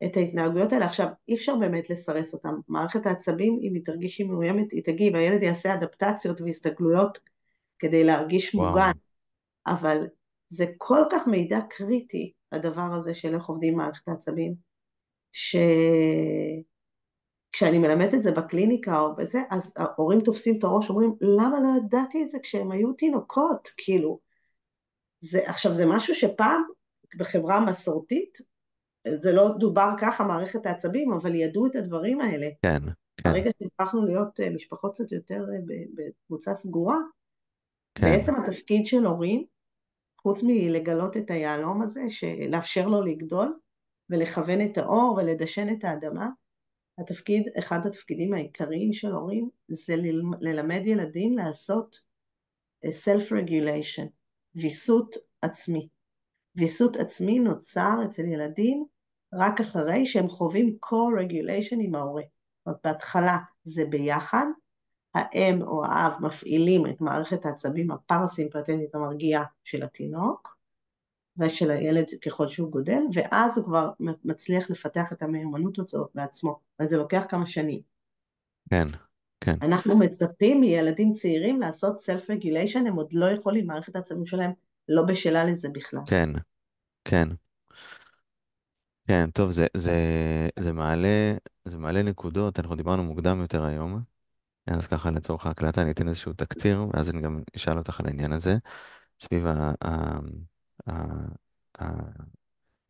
את ההתנהגויות האלה. עכשיו, אי אפשר באמת לסרס אותם. מערכת העצבים, אם היא תרגיש שהיא מאוימת, היא תגיב, הילד יעשה אדפטציות והסתגלויות כדי להרגיש מוגן, וואו, אבל זה כל כך מידע קריטי, הדבר הזה של איך עובדים מערכת העצבים, שכשאני מלמדת את זה בקליניקה או בזה, אז ההורים תופסים את הראש, אומרים, למה לא ידעתי את זה כשהם היו תינוקות? כאילו, עכשיו זה משהו שפעם בחברה המסורתית, זה לא דובר ככה מערכת העצבים, אבל ידעו את הדברים האלה. כן, כן, ברגע שהפכנו להיות משפחות קצת יותר בקבוצה סגורה, כן, בעצם התפקיד של הורים, חוץ מלגלות את היהלום הזה, לאפשר לו לגדול ולכוון את האור ולדשן את האדמה, אחד התפקידים העיקריים של הורים זה ללמד ילדים לעשות self-regulation, ויסות עצמי. ויסות עצמי נוצר אצל ילדים רק אחרי שהם חווים co-regulation עם ההורה. זאת אומרת, בהתחלה זה ביחד, האם או האב מפעילים את מערכת העצבים הפרסימפטית המרגיעה של התינוק, ושל הילד ככל שהוא גודל, ואז הוא כבר מצליח לפתח את המיומנות הזאת בעצמו. אז זה לוקח כמה שנים. כן, כן, אנחנו מצפים מילדים צעירים לעשות self-regulation, הם עוד לא יכולים, מערכת העצבים שלהם לא בשלה לזה בכלל. כן, כן, כן, טוב, זה מעלה, זה מעלה נקודות, אנחנו דיברנו מוקדם יותר היום, אז ככה לצורך ההקלטה אני אתן איזשהו תקציר, ואז אני גם אשאל אותך על העניין הזה, סביב ה, ה-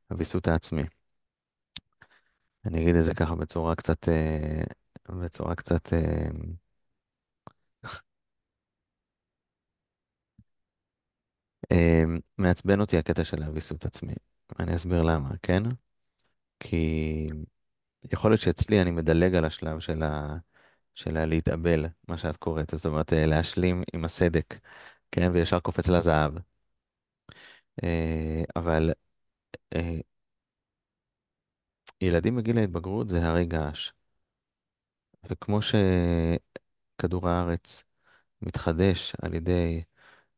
הוויסות העצמי. אני אגיד את זה ככה בצורה קצת מעצבן אותי הקטע של הוויסות עצמי. אני אסביר למה, כן? כי יכול להיות שאצלי אני מדלג על השלב של הלהתאבל, מה שאת קוראת, זאת אומרת, להשלים עם הסדק, כן? וישר קופץ לזהב. אבל אה, ילדים בגיל ההתבגרות זה הרי געש. וכמו שכדור הארץ מתחדש על ידי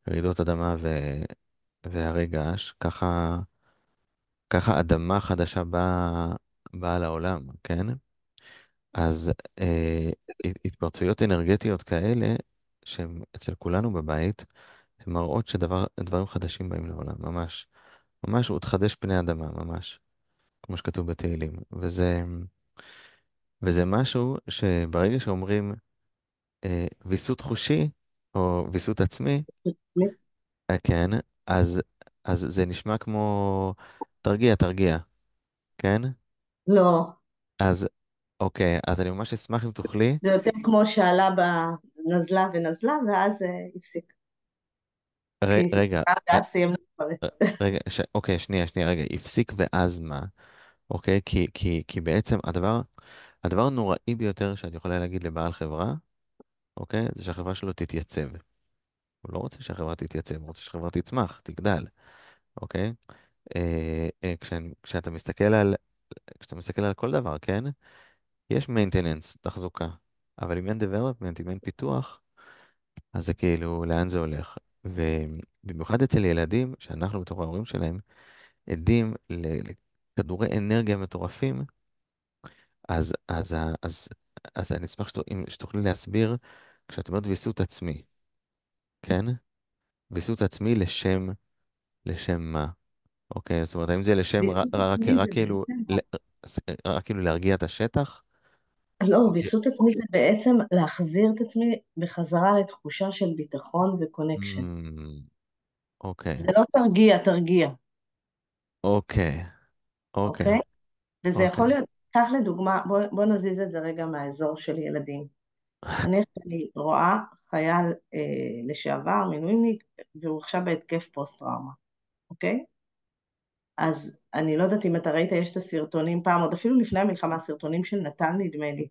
רעידות אדמה והרי געש, ככה אדמה חדשה באה לעולם, כן? אז התפרצויות אנרגטיות כאלה, שהן אצל כולנו בבית, הן מראות שדברים חדשים באים לעולם, ממש. ממש, הוא תחדש פני אדמה, ממש, כמו שכתוב בתהילים. וזה משהו שברגע שאומרים ויסות חושי, או ויסות עצמי, כן, אז, אז זה נשמע כמו תרגיע, תרגיע, כן? לא, אז אוקיי, אז אני ממש אשמח אם תוכלי. זה יותר כמו שעלה בנזלה ונזלה, ואז הפסיק. כי רגע, ואז סיים להתפרץ. רגע, אוקיי, שנייה, שנייה, רגע, הפסיק ואז מה? אוקיי, כי בעצם הדבר הנוראי ביותר שאת יכולה להגיד לבעל חברה, אוקיי, זה שהחברה שלו תתייצב. הוא לא רוצה שהחברה תתייצב, הוא רוצה שהחברה תצמח, תגדל, אוקיי? כשאתה מסתכל על כל דבר, כן? יש maintenance, תחזוקה, אבל אם אין development, אם אין פיתוח, אז זה כאילו, לאן זה הולך? ובמיוחד אצל ילדים, שאנחנו בתור ההורים שלהם, עדים לכדורי אנרגיה מטורפים, אז, אז, אז, אז אני אשמח שתוכלי להסביר, כשאת אומרת ויסות עצמי, כן? ויסות עצמי לשם מה? אוקיי, זאת אומרת, האם זה לשם ויסות עצמי זה בעצם, רק כאילו להרגיע את השטח? לא, ויסות עצמי זה בעצם להחזיר את עצמי בחזרה לתחושה של ביטחון וקונקשן. Mm, אוקיי, זה לא תרגיע, תרגיע, אוקיי, אוקיי, אוקיי? וזה אוקיי. יכול להיות, קח לדוגמה, בוא נזיז את זה רגע מהאזור של ילדים. נניח שאני רואה חייל לשעבר, מילואימניק, והוא עכשיו בהתקף פוסט-טראומה, אוקיי? אז אני לא יודעת אם אתה ראית, יש את הסרטונים פעם, עוד אפילו לפני המלחמה, סרטונים של נתן נדמה לי,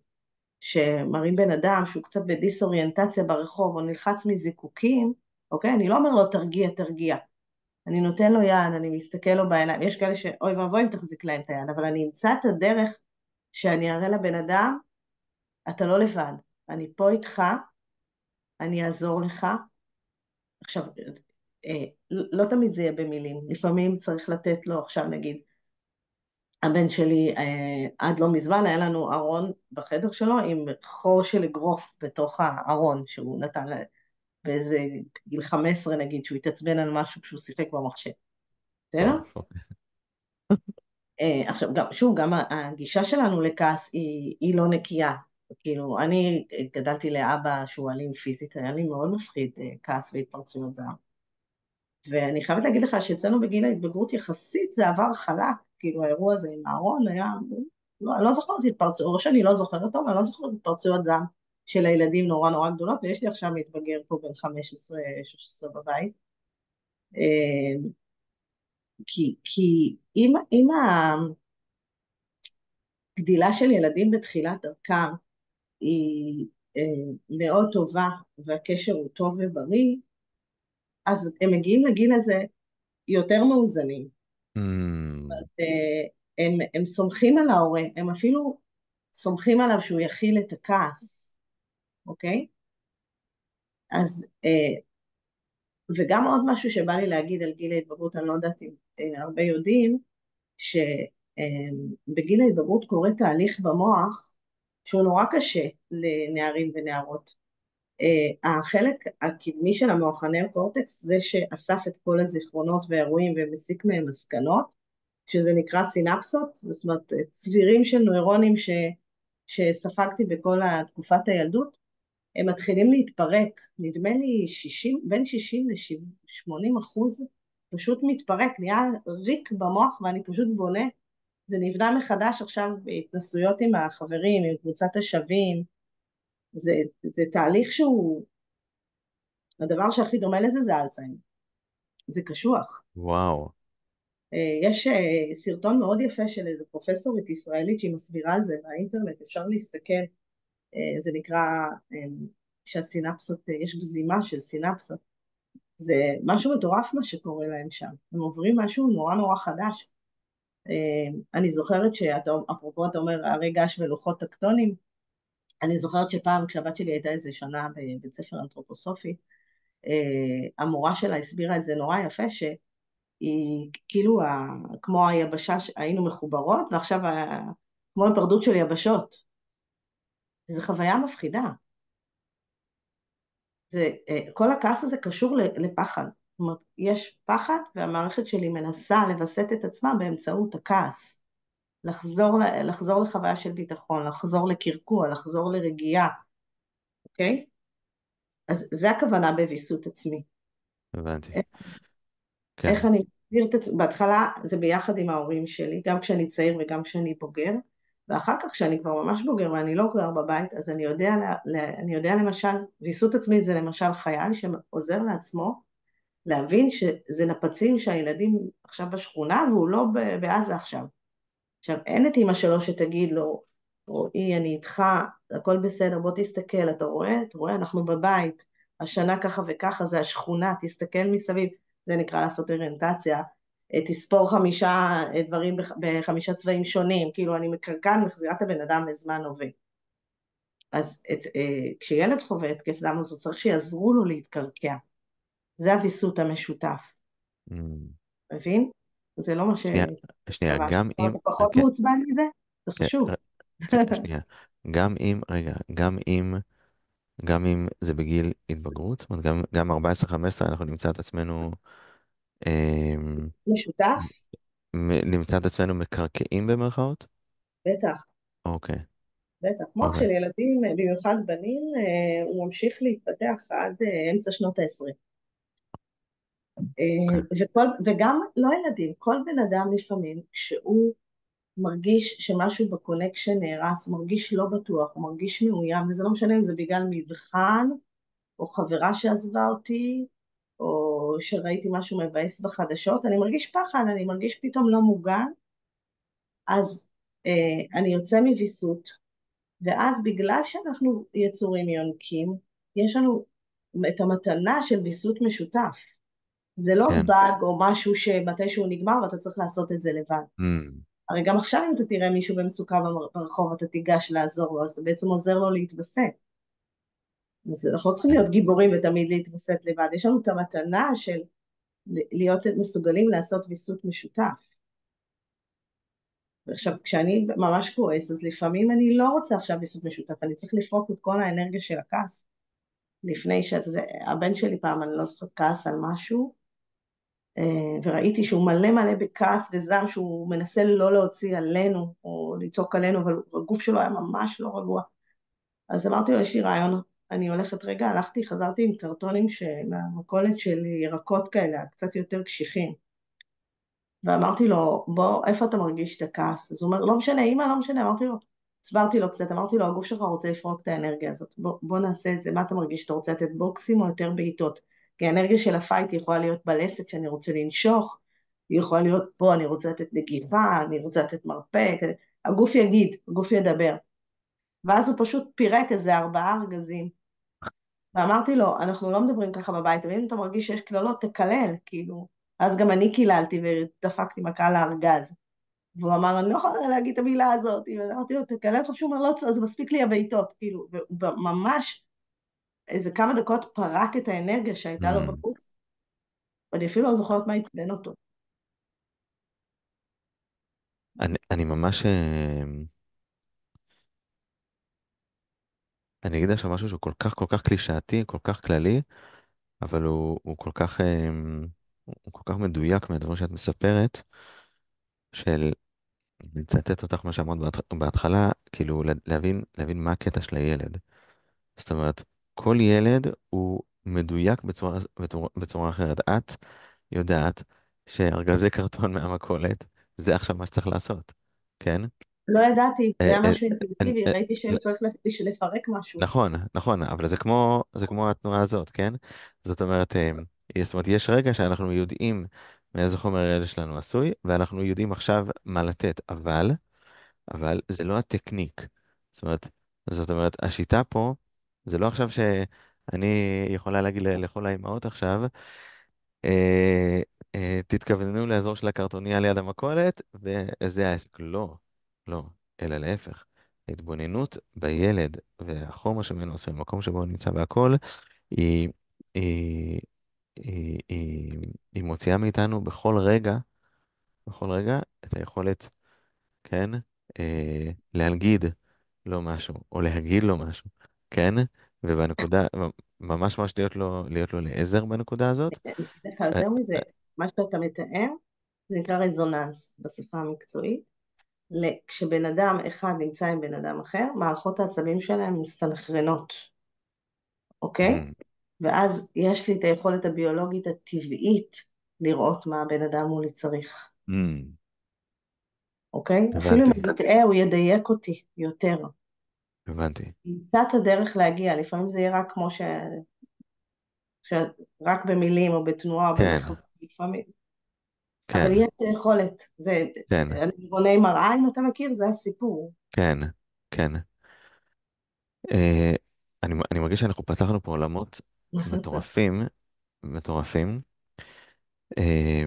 שמראים בן אדם שהוא קצת בדיסאוריינטציה ברחוב, או נלחץ מזיקוקים, אוקיי? אני לא אומר לו תרגיע, תרגיע. אני נותן לו יד, אני מסתכל לו בעיניים, יש כאלה שאוי ואבוי אם תחזיק להם את היד, אבל אני אמצא את הדרך שאני אראה לבן אדם, אתה לא לבד, אני פה איתך, אני אעזור לך. עכשיו, לא תמיד זה יהיה במילים, לפעמים צריך לתת לו, עכשיו נגיד, הבן שלי עד לא מזמן היה לנו ארון בחדר שלו עם חור של אגרוף בתוך הארון שהוא נתן באיזה גיל 15 נגיד, שהוא התעצבן על משהו כשהוא שיחק במחשב, בסדר? טוב, אוקיי. עכשיו, שוב, גם הגישה שלנו לכעס היא לא נקייה. כאילו, אני גדלתי לאבא שהוא אלים פיזית, היה לי מאוד מפחיד כעס והתפרצויות זעם. ואני חייבת להגיד לך שאצלנו בגיל ההתבגרות יחסית זה עבר חלק, כאילו האירוע הזה עם אהרון היה, לא, אני לא זוכרת התפרצויות, או שאני לא זוכרת אותו, אבל אני לא זוכרת התפרצויות זעם של הילדים נורא נורא גדולות, ויש לי עכשיו מתבגר פה בן 15-16 בבית. כי אם הגדילה של ילדים בתחילת דרכם היא מאוד טובה והקשר הוא טוב ובריא, אז הם מגיעים לגיל הזה יותר מאוזנים. Mm, הם סומכים על ההורה, הם אפילו סומכים עליו שהוא יכיל את הכעס, אוקיי? אז, וגם עוד משהו שבא לי להגיד על גיל ההתבגרות, אני לא יודעת אם הרבה יודעים, שבגיל ההתבגרות קורה תהליך במוח שהוא נורא קשה לנערים ונערות. החלק הקדמי של המוח, הנאו-קורטקס, זה שאסף את כל הזיכרונות והאירועים ומסיק מהם מסקנות, שזה נקרא סינפסות, זאת אומרת צבירים של נוירונים שספגתי בכל תקופת הילדות, הם מתחילים להתפרק, נדמה לי 60, בין 60 ל-80% פשוט מתפרק, נהיה ריק במוח ואני פשוט בונה, זה נבנה מחדש עכשיו בהתנסויות עם החברים, עם קבוצת השווים, זה תהליך שהוא, הדבר שהכי דומה לזה זה אלצהיימר, זה קשוח. וואו. יש סרטון מאוד יפה של איזו פרופסורית ישראלית שהיא מסבירה על זה באינטרנט, אפשר להסתכל, זה נקרא שהסינפסות, יש גזימה של סינפסות, זה משהו מטורף מה שקורה להם שם, הם עוברים משהו נורא נורא חדש. אני זוכרת שאפרופו אתה אומר הרי געש ולוחות טקטונים, אני זוכרת שפעם כשהבת שלי הייתה איזה שנה בבית ספר אנתרופוסופי, המורה שלה הסבירה את זה נורא יפה, שהיא כאילו כמו היבשה, היינו מחוברות, ועכשיו כמו היפרדות של יבשות. זו חוויה מפחידה. כל הכעס הזה קשור לפחד. זאת אומרת, יש פחד, והמערכת שלי מנסה לווסת את עצמה באמצעות הכעס. לחזור לחוויה של ביטחון, לחזור לקרקוע, לחזור לרגיעה, אוקיי? אז זה הכוונה בוויסות עצמי. הבנתי. כן. איך אני מסביר את עצמי, בהתחלה זה ביחד עם ההורים שלי, גם כשאני צעיר וגם כשאני בוגר, ואחר כך כשאני כבר ממש בוגר ואני לא גר בבית, אז אני יודע למשל, ויסות עצמית זה למשל חייל שעוזר לעצמו להבין שזה נפצים שהילדים עכשיו בשכונה והוא לא בעזה עכשיו. עכשיו, אין את אמא שלו שתגיד לו, רועי, אני איתך, הכל בסדר, בוא תסתכל, אתה רואה? אתה רואה, אנחנו בבית, השנה ככה וככה, זה השכונה, תסתכל מסביב, זה נקרא לעשות אוריינטציה, תספור חמישה דברים בחמישה צבעים שונים, כאילו אני מקרקן, מחזירה את הבן אדם לזמן הווה. אז כשילד חווה התקף זעם, אז הוא צריך שיעזרו לו להתקרקע. זה הוויסות המשותף, אמ, מבין? זה לא מה שנייה, שנייה, שקבעת. גם עכשיו אם, אתה פחות כן, מעוצבן מזה? זה כן, חשוב. כן, שנייה, גם אם, רגע, גם אם זה בגיל התבגרות, זאת אומרת, גם 14-15 אנחנו נמצא את עצמנו, אמ, משותף? נמצא את עצמנו מקרקעים במרכאות? בטח, אוקיי, בטח. מוח אוקיי, של ילדים, במיוחד בנים, הוא ממשיך להתפתח עד אמצע שנות ה-20. אוקיי, וגם לא ילדים, כל בן אדם לפעמים, כשהוא מרגיש שמשהו בקונקשן נהרס, הוא מרגיש לא בטוח, הוא מרגיש מאוים, וזה לא משנה אם זה בגלל מבחן, או חברה שעזבה אותי, או שראיתי משהו מבאס בחדשות, אני מרגיש פחד, אני מרגיש פתאום לא מוגן, אז אני יוצא מוויסות, ואז בגלל שאנחנו יצורים יונקים, יש לנו את המתנה של ויסות משותף. זה לא כן, באג או משהו שמתישהו נגמר ואתה צריך לעשות את זה לבד. אמ, הרי גם עכשיו אם אתה תראה מישהו במצוקה ברחוב, אתה תיגש לעזור לו, אז אתה בעצם עוזר לו להתווסת. אז אנחנו לא צריכים כן, להיות גיבורים ותמיד להתווסת לבד. יש לנו את המתנה של להיות מסוגלים לעשות ויסות משותף. ועכשיו, כשאני ממש כועס, אז לפעמים אני לא רוצה עכשיו ויסות משותף, אני צריך לפרוק את כל האנרגיה של הכעס. לפני הבן שלי פעם, אני לא זוכרת, כעס על משהו, וראיתי שהוא מלא מלא בכעס וזעם, שהוא מנסה לא להוציא עלינו, או לצעוק עלינו, אבל הגוף שלו היה ממש לא רגוע. אז אמרתי לו, יש לי רעיון, אני הולכת רגע, הלכתי, חזרתי עם קרטונים מהמכולת של ירקות כאלה, קצת יותר קשיחים. ואמרתי לו, בוא, איפה אתה מרגיש את הכעס? אז הוא אומר, לא משנה, אמא, לא משנה. אמרתי לו, הסברתי לו קצת, אמרתי לו, הגוף שלך רוצה לפרוק את האנרגיה הזאת, בוא נעשה את זה, מה אתה מרגיש? אתה רוצה לתת בוקסים או יותר בעיטות? כי האנרגיה של הפייט יכולה להיות בלסת שאני רוצה לנשוך, היא יכולה להיות פה, אני רוצה לתת נגיחה, אני רוצה לתת מרפק, הגוף יגיד, הגוף ידבר. ואז הוא פשוט פירק איזה 4 ארגזים. ואמרתי לו, אנחנו לא מדברים ככה בבית, ואם אתה מרגיש שיש קללות, תקלל, כאילו. אז גם אני קיללתי ודפקתי מכה לארגז. והוא אמר, אני לא יכולה להגיד את המילה הזאת. ואמרתי לו, תקלל חשוב, הוא אומר, לא, זה מספיק לי הבעיטות. כאילו, והוא ממש איזה כמה דקות פרק את האנרגיה שהייתה לו אמ, בגוף, ואני אפילו לא זוכרת מה עצבן אותו. אני ממש, אני אגיד עכשיו משהו שהוא כל כך קלישאתי, כל כך כללי, אבל הוא כל כך, הוא כל כך מדויק מהדברים שאת מספרת, של לצטט אותך מה שאמרת בהתחלה, כאילו להבין מה הקטע של הילד. זאת אומרת, כל ילד הוא מדויק בצורה אחרת. את יודעת שארגזי קרטון מהמכולת, זה עכשיו מה שצריך לעשות, כן? לא ידעתי, זה אה, היה אה, משהו אינטואיטיבי, אה, ראיתי שצריך לפרק משהו. נכון, נכון, אבל זה כמו התנועה הזאת, כן? זאת אומרת, זאת אומרת, יש רגע שאנחנו יודעים מאיזה חומר הילד שלנו עשוי, ואנחנו יודעים עכשיו מה לתת, אבל זה לא הטקניק. זאת אומרת, השיטה פה, זה לא עכשיו שאני יכולה להגיד לכל האימהות עכשיו, תתכווננו לאזור של הקרטוניה ליד המכולת, וזה העסק. לא, לא, אלא להפך. ההתבוננות בילד והחומר שממנו עושה, במקום שבו הוא נמצא והכל, היא, היא, היא מוציאה מאיתנו בכל רגע, את היכולת, כן, להגיד לו משהו, או להגיד לו משהו, כן? ובנקודה, ממש ממש להיות לו לעזר בנקודה הזאת. אני אגיד לך אה, יותר מזה, אה, מה שאתה מתאר, זה נקרא רזוננס בשפה המקצועית. כשבן אדם אחד נמצא עם בן אדם אחר, מערכות העצבים שלהם מסתנכרנות, אוקיי? אמ, ואז יש לי את היכולת הביולוגית הטבעית לראות מה הבן אדם מולי צריך, Mm, אוקיי? אפילו אם הבנתי, הוא יטעה, הוא ידייק אותי יותר. הבנתי. ימצא את הדרך להגיע, לפעמים זה יהיה רק רק במילים או בתנועה או כן, במחווה, לפעמים. אבל כן, יש את היכולת, כן, רוני מראה, אם אתה מכיר, זה הסיפור. כן, כן. אה, אני מרגיש שאנחנו פתחנו פה עולמות מטורפים, מטורפים. אה,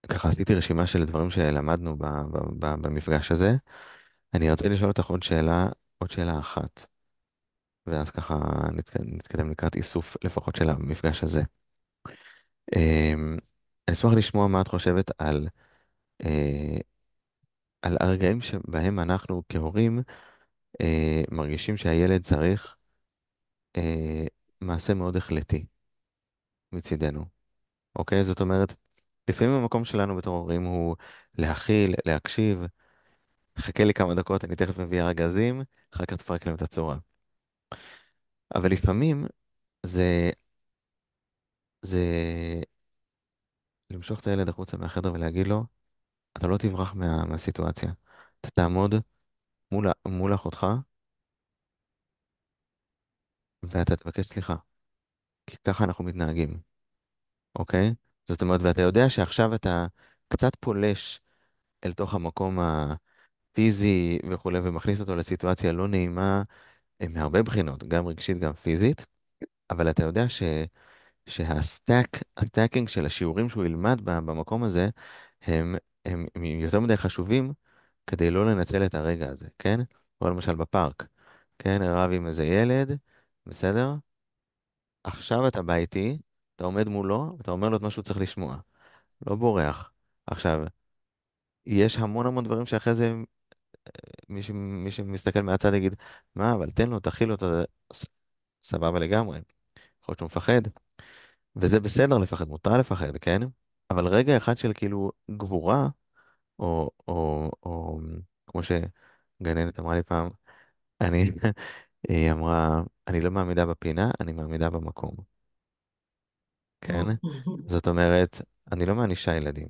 ככה עשיתי רשימה של דברים שלמדנו במפגש הזה. אני רוצה לשאול אותך עוד שאלה אחת, ואז ככה נתקדם לקראת איסוף לפחות של המפגש הזה. אני אשמח לשמוע מה את חושבת אה, על הרגעים שבהם אנחנו כהורים מרגישים שהילד צריך אה, מעשה מאוד החלטי מצידנו, אוקיי? זאת אומרת, לפעמים המקום שלנו בתור הורים הוא להכיל, להקשיב, חכה לי כמה דקות, אני תכף מביא ארגזים, אחר כך תפרק להם את הצורה. אבל לפעמים זה, זה למשוך את הילד החוצה מהחדר ולהגיד לו, אתה לא תברח מהסיטואציה. אתה תעמוד מול אחותך ואתה תבקש סליחה, כי ככה אנחנו מתנהגים, אוקיי? זאת אומרת, ואתה יודע שעכשיו אתה קצת פולש אל תוך המקום הפיזי וכולי, ומכניס אותו לסיטואציה לא נעימה מהרבה בחינות, גם רגשית, גם פיזית, אבל אתה יודע הסטאקינג של השיעורים שהוא ילמד במקום הזה, הם, הם יותר מדי חשובים כדי לא לנצל את הרגע הזה, כן? או למשל בפארק, כן? רב עם איזה ילד, בסדר? עכשיו אתה בא איתי, אתה עומד מולו, אתה אומר לו את מה שהוא צריך לשמוע, לא בורח. עכשיו, יש המון המון דברים שאחרי זה מי שמסתכל מהצד יגיד, מה, אבל תן לו, תכיל אותו, ס- סבבה לגמרי. יכול להיות שהוא מפחד, וזה בסדר לפחד, מותר לפחד, כן? אבל רגע אחד של כאילו גבורה, או כמו שגננת אמרה לי פעם, אני, היא אמרה, אני לא מעמידה בפינה, אני מעמידה במקום, כן? זאת אומרת, אני לא מענישה ילדים,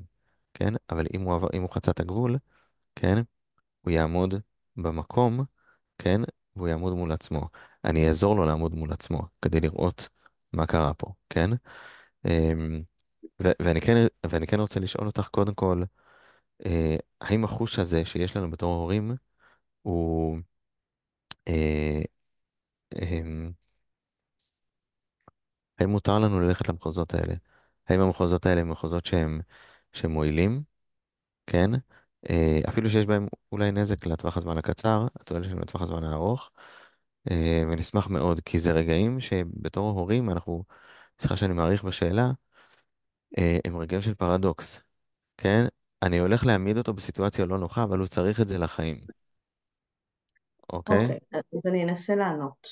כן? אבל אם הוא חצה את הגבול, כן? הוא יעמוד במקום, כן? והוא יעמוד מול עצמו. אני אעזור לו לעמוד מול עצמו, כדי לראות מה קרה פה, כן? אמ, ואני כן רוצה לשאול אותך קודם כל, האם החוש הזה שיש לנו בתור הורים, הוא, אה, אמ, האם מותר לנו ללכת למחוזות האלה? האם המחוזות האלה הם מחוזות שהם מועילים, כן? אפילו שיש בהם אולי נזק לטווח הזמן הקצר, התועלת שלהם לטווח הזמן הארוך, ונשמח מאוד, כי זה רגעים שבתור הורים אנחנו, סליחה שאני מעריך בשאלה, הם רגעים של פרדוקס, כן? אני הולך להעמיד אותו בסיטואציה לא נוחה, אבל הוא צריך את זה לחיים, אוקיי? אוקיי, אז אני אנסה לענות.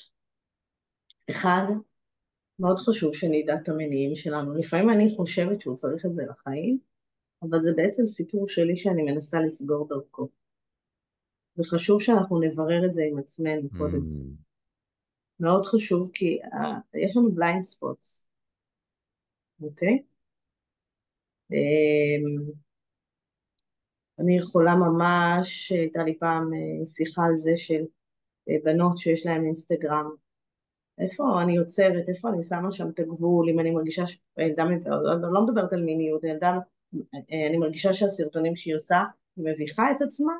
אחד, מאוד חשוב שנדע את המניעים שלנו. לפעמים אני חושבת שהוא צריך את זה לחיים, אבל זה בעצם סיפור שלי שאני מנסה לסגור דרכו. וחשוב שאנחנו נברר את זה עם עצמנו קודם. Mm, מאוד חשוב כי יש לנו בליינד ספוטס, אוקיי? אמ, אני יכולה ממש, הייתה לי פעם שיחה על זה של בנות שיש להן אינסטגרם. איפה אני עוצרת, איפה אני שמה שם את הגבול, אם אני מרגישה שילדה, אני לא מדברת על מיניות, ילדה, אני מרגישה שהסרטונים שהיא עושה, היא מביכה את עצמה,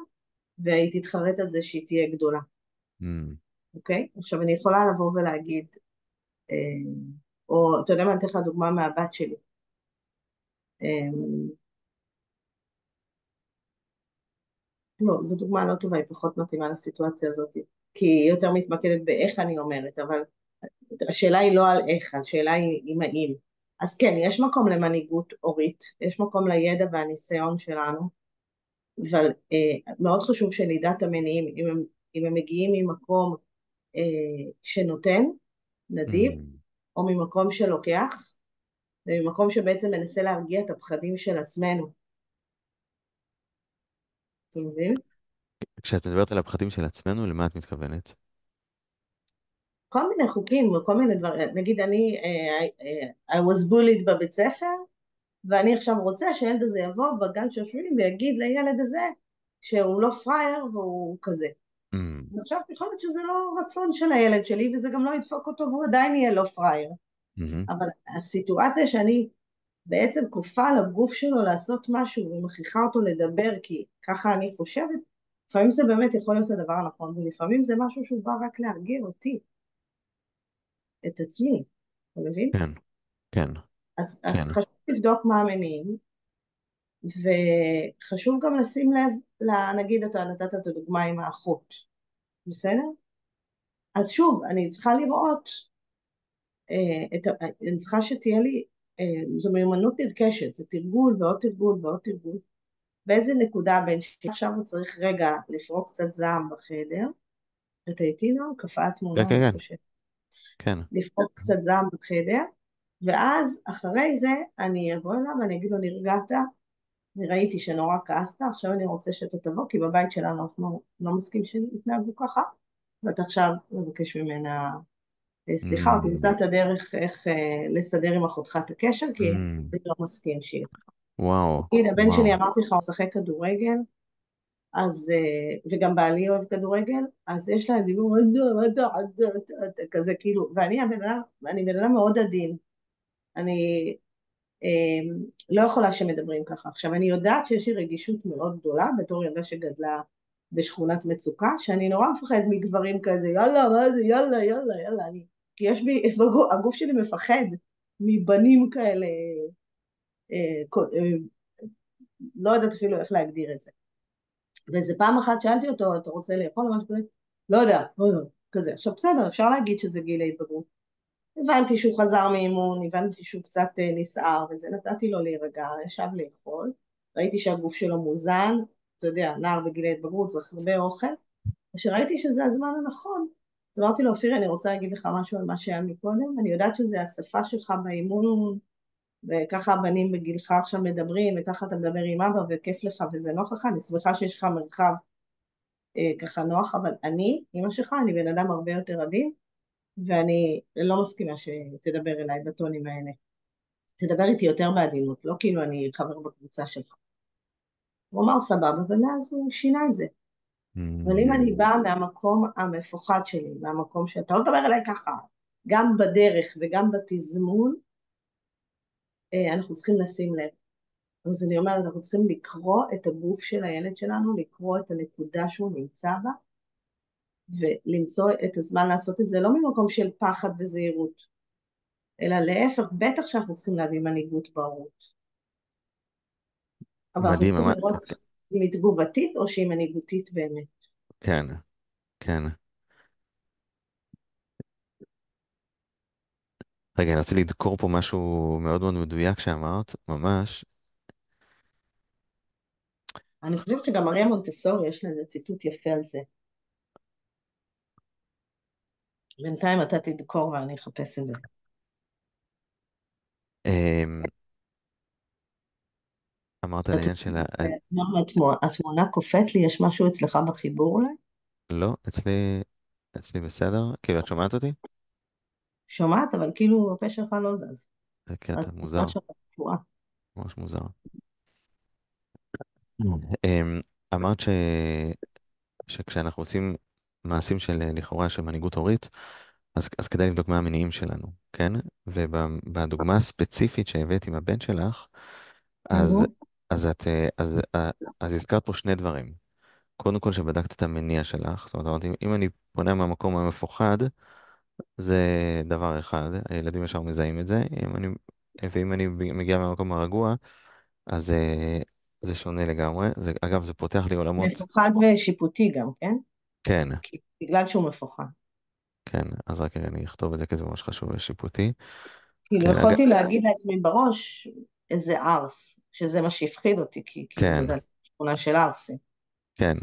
והיא תתחרט על זה שהיא תהיה גדולה, mm, אוקיי? עכשיו אני יכולה לבוא ולהגיד, אה, או אתה יודע מה, אני אתן לך דוגמה מהבת שלי. אה, לא, זו דוגמה לא טובה, היא פחות מתאימה לסיטואציה הזאת, כי היא יותר מתמקדת באיך אני אומרת, אבל השאלה היא לא על איך, השאלה היא עם האם. אז כן, יש מקום למנהיגות הורית, יש מקום לידע והניסיון שלנו, אבל מאוד חשוב שנדע את המניעים, אם הם מגיעים ממקום שנותן, נדיב, mm. או ממקום שלוקח, וממקום שבעצם מנסה להרגיע את הפחדים של עצמנו, אתה מבין? כשאת מדברת על הפחדים של עצמנו, למה את מתכוונת? כל מיני חוקים וכל מיני דברים, נגיד אני, I was bullied בבית ספר, ואני עכשיו רוצה שהילד הזה יבוא בגן שעשועים ויגיד לילד הזה שהוא לא פראייר והוא כזה. Mm, ועכשיו יכול להיות שזה לא רצון של הילד שלי וזה גם לא ידפוק אותו והוא עדיין יהיה לא פראייר. mhm, אבל הסיטואציה שאני בעצם כופה על הגוף שלו לעשות משהו ומכריחה אותו לדבר כי ככה אני חושבת, לפעמים זה באמת יכול להיות הדבר הנכון ולפעמים זה משהו שהוא בא רק להרגיע אותי, את עצמי, אתה מבין? כן, כן, אז כן. חשוב לבדוק מה המניעים וחשוב גם לשים לב, נגיד אתה נתת את הדוגמה עם האחות, בסדר? אז שוב, אני צריכה לראות, אני צריכה שתהיה לי, זו מיומנות נרכשת, זה תרגול ועוד תרגול ועוד תרגול, באיזה נקודה בין שעכשיו הוא צריך רגע לפרוק קצת זעם בחדר, אתה איתי נועם? קפאה כן, תמונה, כן, אני כן, חושבת, כן. לפרוק קצת זעם בחדר, ואז אחרי זה אני אבוא אליו ואני אגיד לו נרגעת, אני ראיתי שנורא כעסת, עכשיו אני רוצה שאתה תבוא, כי בבית שלנו אנחנו לא מסכים שיתנהגו ככה, ואתה עכשיו מבקש ממנה סליחה, או תמצא Mm, את הדרך איך לסדר עם אחותך את הקשר, כי mm, אני לא מסכים שיהיה. וואו, נגיד, הבן וואו. שלי אמרתי לך, הוא משחק כדורגל, אז, וגם בעלי אוהב כדורגל, אז יש להם דיבור, כזה כאילו, ואני הבן אדם, אני בן אדם מאוד עדין, אני לא יכולה שמדברים ככה. עכשיו, אני יודעת שיש לי רגישות מאוד גדולה, בתור ילדה שגדלה בשכונת מצוקה, שאני נורא מפחדת מגברים כזה, יאללה, מה זה, יאללה, יאללה, יאללה, כי יש בי, הגוף שלי מפחד מבנים כאלה, לא יודעת אפילו איך להגדיר את זה. ואיזה פעם אחת שאלתי אותו, אתה רוצה לאכול או משהו כזה? לא יודע, לא יודע, כזה. עכשיו בסדר, אפשר להגיד שזה גיל ההתבגרות. הבנתי שהוא חזר מאימון, הבנתי שהוא קצת נסער וזה, נתתי לו להירגע, ישב לאכול, ראיתי שהגוף שלו מוזן, אתה יודע, נער בגיל ההתבגרות צריך הרבה אוכל, וכשראיתי שזה הזמן הנכון, אז אמרתי לו, אופיר, אני רוצה להגיד לך משהו על מה שהיה מקודם, אני יודעת שזה השפה שלך באימון, וככה הבנים בגילך עכשיו מדברים, וככה אתה מדבר עם אבא, וכיף לך וזה נוח לך, אני שמחה שיש לך מרחב ככה נוח, אבל אני, אמא שלך, אני בן אדם הרבה יותר עדין, ואני לא מסכימה שתדבר אליי בטונים האלה. תדבר איתי יותר בעדינות, לא כאילו אני חבר בקבוצה שלך. הוא אמר סבבה, ומאז הוא שינה את זה. אבל אם אני Mm, באה מהמקום המפוחד שלי, מהמקום שאתה לא תדבר אליי ככה, גם בדרך וגם בתזמון, אנחנו צריכים לשים לב. אז אני אומרת, אנחנו צריכים לקרוא את הגוף של הילד שלנו, לקרוא את הנקודה שהוא נמצא בה, ולמצוא את הזמן לעשות את זה, לא ממקום של פחד וזהירות, אלא להפך, בטח שאנחנו צריכים להביא מנהיגות בהורות. אבל אנחנו מדהים, צריכים ממש. לראות אם היא תגובתית או שהיא מנהיגותית באמת. כן, כן. רגע, אני רוצה לדקור פה משהו מאוד מאוד מדויק שאמרת, ממש. אני חושבת שגם מריה מונטסורי יש לה איזה ציטוט יפה על זה. בינתיים אתה תדקור ואני אחפש את זה. אמ, אמרת על אתה העניין של ה... נועם, התמונה קופאת לי, יש משהו אצלך בחיבור אולי? לא, אצלי בסדר. כאילו, את שומעת אותי? שומעת, אבל כאילו הפה שלך לא זז. זה קטע התמונה מוזר, שלך קבועה. ממש מוזר. אמ, אמרת שכשאנחנו עושים מעשים של לכאורה של מנהיגות הורית, אז כדאי לבדוק מה המניעים שלנו, כן? ובדוגמה הספציפית שהבאת עם הבן שלך, אז, מהמם. אז את, אז הזכרת פה שני דברים. קודם כל שבדקת את המניע שלך, זאת אומרת, אמרתי, אם אני פונה מהמקום המפוחד, זה דבר אחד, הילדים ישר מזהים את זה, ואם אני מגיע מהמקום הרגוע, אז זה שונה לגמרי. אגב, זה פותח לי עולמות. מפוחד ושיפוטי גם, כן? כן, בגלל שהוא מפוחד. כן, אז רק רגע, אני אכתוב את זה כי זה ממש חשוב ושיפוטי. כאילו כן, יכולתי להגיד לעצמי בראש איזה ארס, שזה מה שהפחיד אותי, כי כאילו כן, גדלתי בשכונה של ערסים. כן.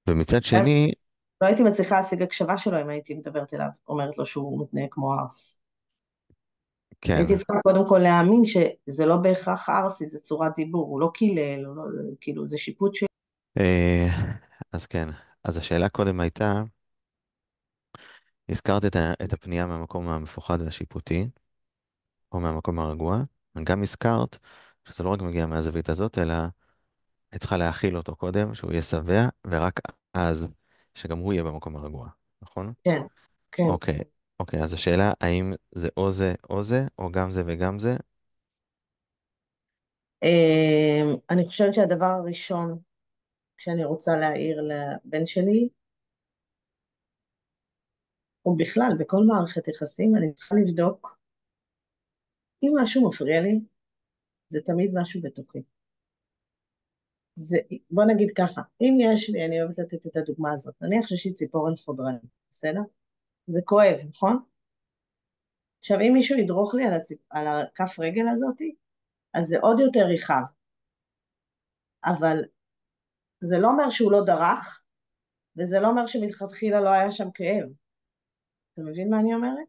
ומצד ואז שני, לא הייתי מצליחה להשיג הקשבה שלו אם הייתי מדברת אליו, אומרת לו שהוא מתנהג כמו ארס. כן. הייתי צריכה קודם כל להאמין שזה לא בהכרח ארסי, זה צורת דיבור, הוא לא קילל, הוא לא, כאילו זה שיפוט של... אה, אז כן, אז השאלה קודם הייתה, הזכרת את הפנייה מהמקום המפוחד והשיפוטי, או מהמקום הרגוע. גם הזכרת שזה לא רק מגיע מהזווית הזאת, אלא את צריכה להכיל אותו קודם, שהוא יהיה שבע, ורק אז שגם הוא יהיה במקום הרגוע, נכון? כן, כן. אוקיי, אוקיי, אז השאלה, האם זה או זה או זה, או גם זה וגם זה? אני חושבת שהדבר הראשון שאני רוצה להעיר לבן שלי, או בכלל, בכל מערכת יחסים, אני צריכה לבדוק אם משהו מפריע לי, זה תמיד משהו בתוכי. זה, בוא נגיד ככה, אם יש לי, אני אוהבת לתת את הדוגמה הזאת, נניח שיש לי ציפורן חודרנית, בסדר? זה כואב, נכון? עכשיו, אם מישהו ידרוך לי על הכף רגל הזאת, אז זה עוד יותר יכאב, אבל זה לא אומר שהוא לא דרך, וזה לא אומר שמלכתחילה לא היה שם כאב. אתה מבין מה אני אומרת?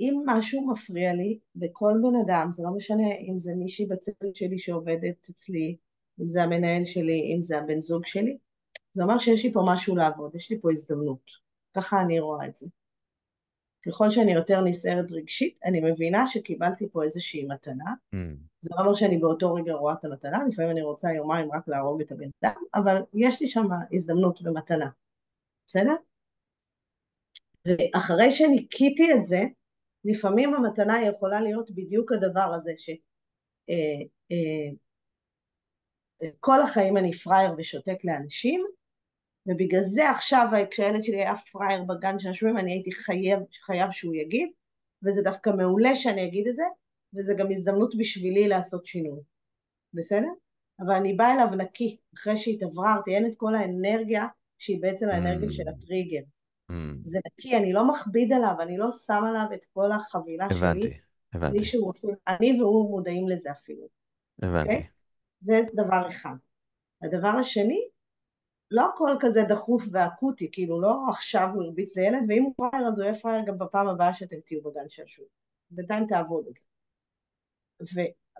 אם משהו מפריע לי בכל בן אדם, זה לא משנה אם זה מישהי בצוות שלי שעובדת אצלי, אם זה המנהל שלי, אם זה הבן זוג שלי, זה אומר שיש לי פה משהו לעבוד, יש לי פה הזדמנות. ככה אני רואה את זה. ככל שאני יותר נסערת רגשית, אני מבינה שקיבלתי פה איזושהי מתנה. Mm, זה לא אומר שאני באותו רגע רואה את המתנה, לפעמים אני רוצה יומיים רק להרוג את הבן אדם, אבל יש לי שם הזדמנות ומתנה. בסדר? ואחרי שניקיתי את זה, לפעמים המתנה יכולה להיות בדיוק הדבר הזה, שכל החיים אני פראייר ושותק לאנשים, ובגלל זה עכשיו כשהילד שלי היה פראייר בגן שעשועים, אני הייתי חייב שהוא יגיד, וזה דווקא מעולה שאני אגיד את זה, וזה גם הזדמנות בשבילי לעשות שינוי, בסדר? אבל אני באה אליו נקי, אחרי שהתעבררתי, אין את כל האנרגיה שהיא בעצם האנרגיה של mm, הטריגר. mm. זה נקי, אני לא מכביד עליו, אני לא שם עליו את כל החבילה שלי, הבנתי, בלי הבנתי, שהוא אפילו, אני והוא מודעים לזה אפילו, אוקיי? הבנתי. זה דבר אחד. הדבר השני, לא הכל כזה דחוף ואקוטי, כאילו לא עכשיו הוא הרביץ לילד, ואם הוא פראייר אז הוא יהיה פראייר גם בפעם הבאה שאתם תהיו בגן שעשוע. בינתיים תעבוד את זה.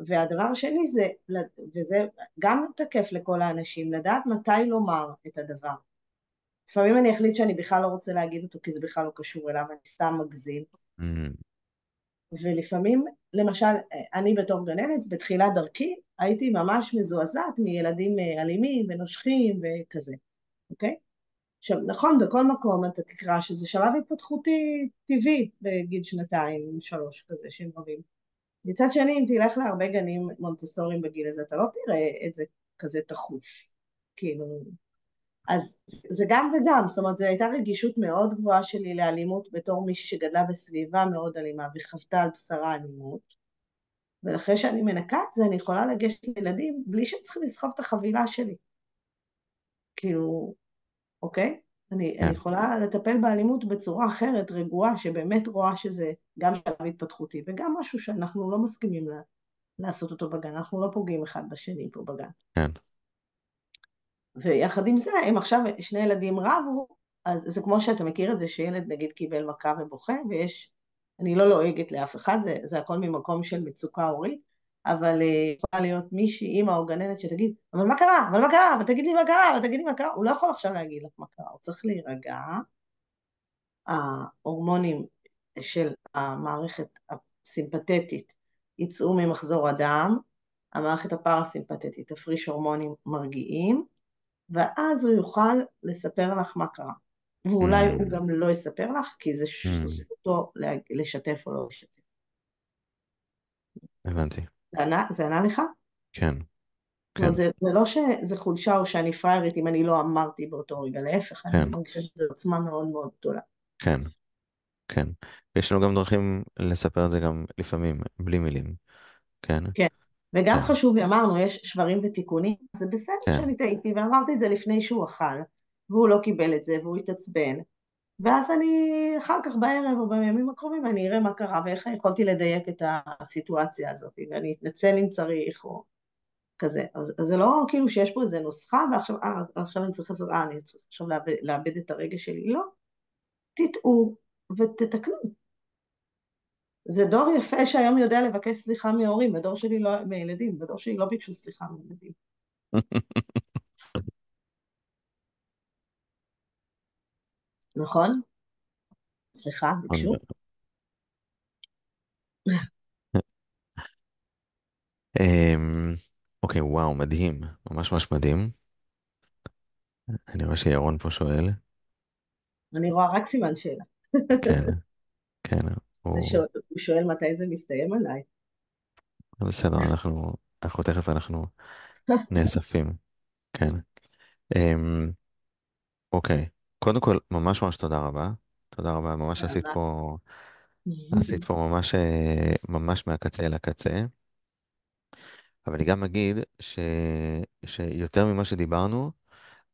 והדבר השני זה, וזה גם תקף לכל האנשים, לדעת מתי לומר את הדבר. לפעמים אני אחליט שאני בכלל לא רוצה להגיד אותו, כי זה בכלל לא קשור אליו, אני סתם מגזים. Mm, ולפעמים, למשל, אני בתור גננת, בתחילת דרכי, הייתי ממש מזועזעת מילדים אלימים ונושכים וכזה, אוקיי? עכשיו, נכון, בכל מקום אתה תקרא שזה שלב התפתחותי טבעי בגיל שנתיים, שלוש כזה, שהם רבים. מצד שני, אם תלך להרבה גנים מונטסוריים בגיל הזה, אתה לא תראה את זה כזה תכוף. כאילו, אז זה גם וגם, זאת אומרת, זו הייתה רגישות מאוד גבוהה שלי לאלימות בתור מישהי שגדלה בסביבה מאוד אלימה וחוותה על בשרה אלימות, ואחרי שאני מנקה את זה, אני יכולה לגשת לילדים בלי שהם צריכים לסחוב את החבילה שלי. כאילו, אוקיי? אני כן, יכולה לטפל באלימות בצורה אחרת, רגועה, שבאמת רואה שזה גם שלב התפתחותי, וגם משהו שאנחנו לא מסכימים לעשות אותו בגן, אנחנו לא פוגעים אחד בשני פה בגן. כן. ויחד עם זה, אם עכשיו שני ילדים רבו, אז זה כמו שאתה מכיר את זה, שילד נגיד קיבל מכה ובוכה, ויש, אני לא לועגת לאף אחד, זה הכל ממקום של מצוקה הורית, אבל יכולה להיות מישהי, אימא או גננת שתגיד, אבל מה קרה? אבל מה קרה? ותגיד לי מה קרה? ותגיד לי מה קרה? הוא לא יכול עכשיו להגיד לך מה קרה, הוא צריך להירגע, ההורמונים של המערכת הסימפתטית יצאו ממחזור הדם, המערכת הפרסימפתטית תפריש הורמונים מרגיעים, ואז הוא יוכל לספר לך מה קרה. ואולי הוא Mm, גם לא יספר לך, כי זה mm, זכותו לשתף או לא לשתף. הבנתי. זה ענה לך? כן, זאת אומרת, כן, זה לא שזה חולשה או שאני פריירית אם אני לא אמרתי באותו רגע, להפך, אני כן, מרגישה שזו עוצמה מאוד מאוד גדולה. כן, כן. יש לנו גם דרכים לספר את זה גם לפעמים, בלי מילים. כן, כן, וגם כן, חשוב לי, אמרנו, יש שברים ותיקונים, זה בסדר כן, שאני טעיתי, ואמרתי את זה לפני שהוא אכל, והוא לא קיבל את זה, והוא התעצבן, ואז אני אחר כך בערב או בימים הקרובים אני אראה מה קרה ואיך יכולתי לדייק את הסיטואציה הזאת, ואני אתנצל אם צריך או כזה. אז זה לא כאילו שיש פה איזה נוסחה ועכשיו עכשיו אני צריך לעשות, אני צריך עכשיו לאבד את הרגש שלי, לא, תטעו ותתקנו. זה דור יפה שהיום יודע לבקש סליחה מהורים, בדור שלי לא, מילדים, בדור שלי לא ביקשו סליחה מילדים. נכון? סליחה, ביקשו. אמ, אוקיי, וואו, מדהים, ממש ממש מדהים. אני רואה שירון פה שואל. אני רואה רק סימן שאלה. כן, כן, הוא שואל מתי זה מסתיים עליי. בסדר, אנחנו תכף אנחנו נאספים, כן. אמ, אוקיי, קודם כל, ממש ממש תודה רבה. תודה רבה, ממש תודה עשית רבה. פה ממש, ממש מהקצה אל הקצה. אבל אני גם אגיד שיותר ממה שדיברנו,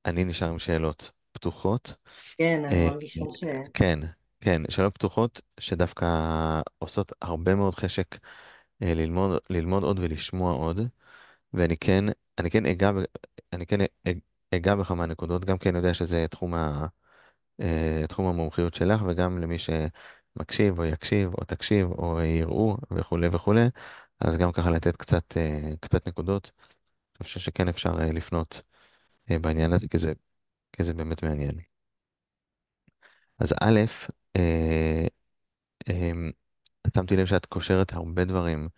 אני נשאר עם שאלות פתוחות. כן, אני אה, מרגישה ש... כן, כן, שאלות פתוחות שדווקא עושות הרבה מאוד חשק ללמוד עוד ולשמוע עוד. ואני כן, אני כן אגע, אני כן אגע בכמה נקודות, גם כי אני יודע שזה תחום המומחיות שלך, וגם למי שמקשיב או יקשיב או תקשיב או יראו וכולי וכולי, אז גם ככה לתת קצת נקודות. אני חושב שכן אפשר לפנות בעניין הזה, כי זה באמת מעניין. אז א', אה, אה, שמתי לב שאת קושרת הרבה דברים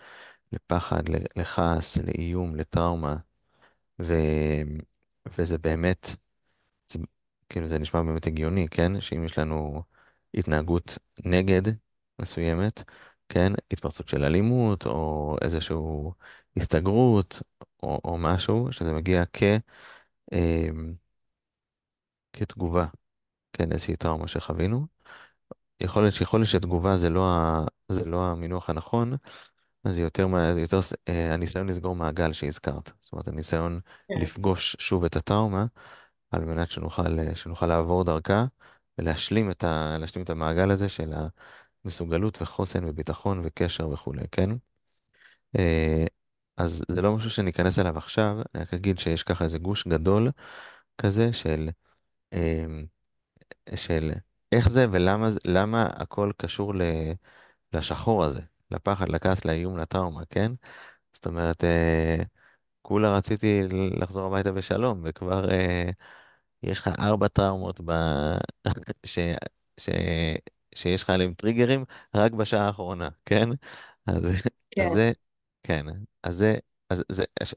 לפחד, לכעס, לאיום, לטראומה, ו... וזה באמת, זה, כאילו זה נשמע באמת הגיוני, כן? שאם יש לנו התנהגות נגד מסוימת, כן? התפרצות של אלימות, או איזושהי הסתגרות, או משהו, שזה מגיע אה, כתגובה, כן? איזושהי טראומה שחווינו. יכול להיות שתגובה זה לא המינוח הנכון, אז זה יותר, הניסיון לסגור מעגל שהזכרת. זאת אומרת, הניסיון כן, לפגוש שוב את הטראומה, על מנת שנוכל לעבור דרכה להשלים את המעגל הזה של המסוגלות וחוסן וביטחון וקשר וכולי, כן? אה, אז זה לא משהו שניכנס אליו עכשיו, אני רק אגיד שיש ככה איזה גוש גדול כזה אה, של איך זה ולמה למה הכל קשור לשחור הזה, לפחד, לכעס, לאיום, לטראומה, כן? זאת אומרת, כולה רציתי לחזור הביתה בשלום, וכבר יש לך 4 טראומות ש... ש... שיש לך עליהם טריגרים רק בשעה האחרונה, כן? אז, אז כן, זה, כן, אז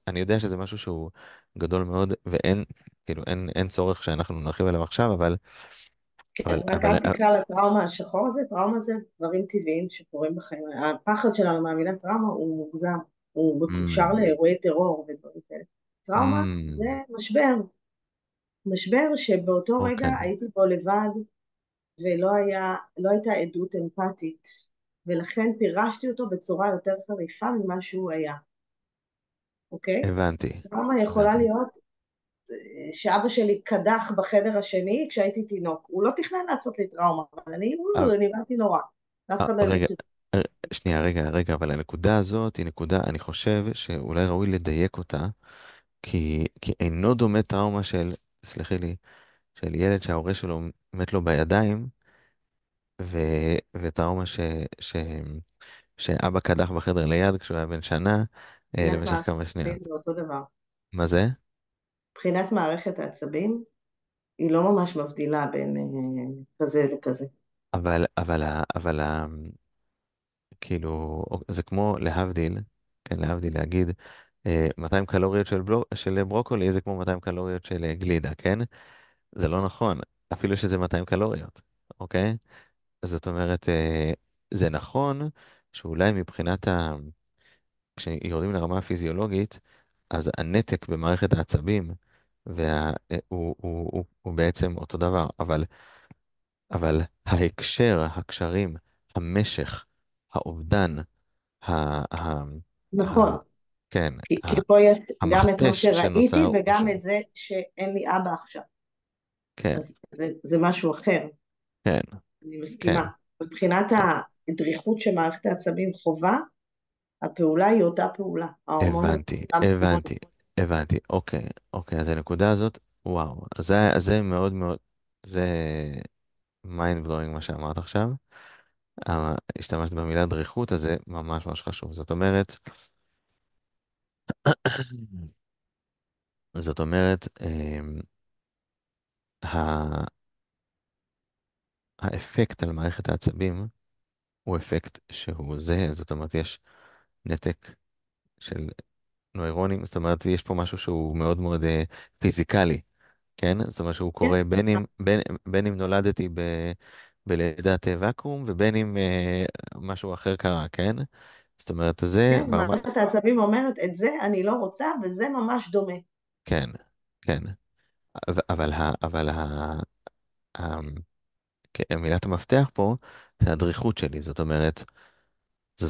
אני יודע שזה משהו שהוא גדול מאוד, ואין, כאילו, אין צורך שאנחנו נרחיב עליו עכשיו, כן, רק אל תקרא לטראומה השחור הזה, טראומה זה דברים טבעיים שקורים בחיים. הפחד שלנו מהמילה טראומה הוא מוגזם, הוא מקושר mm, לאירועי טרור ודברים כאלה. טראומה זה mm, משבר, משבר שבאותו רגע אוקיי, הייתי בו לבד לא הייתה עדות אמפתית, ולכן פירשתי אותו בצורה יותר חריפה ממה שהוא היה, אוקיי? הבנתי, טראומה יכולה הבנתי. להיות שאבא שלי קדח בחדר השני כשהייתי תינוק. הוא לא תכנן לעשות לי טראומה, אבל אני נראיתי נורא. ואף אחד לא האמין רגע, שזה... אה, שנייה, רגע, אבל הנקודה הזאת היא נקודה, אני חושב שאולי ראוי לדייק אותה, כי אינו דומה טראומה סלחי לי, של ילד שההורה שלו מת לו בידיים, ו, וטראומה ש, שאבא קדח בחדר ליד כשהוא היה בן שנה, מבחינת למשך מערכת כמה העצבים שניות. זה אותו דבר. מה זה? מבחינת מערכת העצבים, היא לא ממש מבדילה בין כזה וכזה. אבל כאילו, זה כמו להבדיל, כן, להבדיל להגיד, 200 קלוריות של ברוקולי זה כמו 200 קלוריות של גלידה, כן? זה לא נכון, אפילו שזה 200 קלוריות, אוקיי? אז זאת אומרת, זה נכון שאולי כשיורדים לרמה הפיזיולוגית, אז הנתק במערכת העצבים הוא בעצם אותו דבר, אבל הקשרים, המשך, האובדן, ה, ה, ה, נכון, כן, כי פה יש גם את מה המכפש שנוצר שראיתי הוא וגם שונה. את זה שאין לי אבא עכשיו. כן, אז זה משהו אחר, כן, אני כן. מסכימה. מבחינת הדריכות שמערכת העצבים חווה, הפעולה היא אותה פעולה. ההורמונים הבנתי, הם אותם הורמונים. הבנתי. אוקיי, אז הנקודה הזאת, וואו, אז זה מאוד מאוד, זה mind blowing מה שאמרת עכשיו. השתמשת במילה דריכות, אז זה ממש ממש חשוב. זאת אומרת, האפקט על מערכת העצבים הוא אפקט שהוא זהה, זאת אומרת, יש נתק של נוירונים, זאת אומרת, יש פה משהו שהוא מאוד מאוד פיזיקלי, כן? זאת אומרת שהוא כן, קורה בין אם נולדתי בלידת ואקום ובין אם משהו אחר קרה, כן? זאת אומרת, זה כן, ברמה, מערכת העצבים אומרת, את זה אני לא רוצה, וזה ממש דומה. כן, כן. אבל כן, מילת המפתח פה זה הדריכות שלי, זאת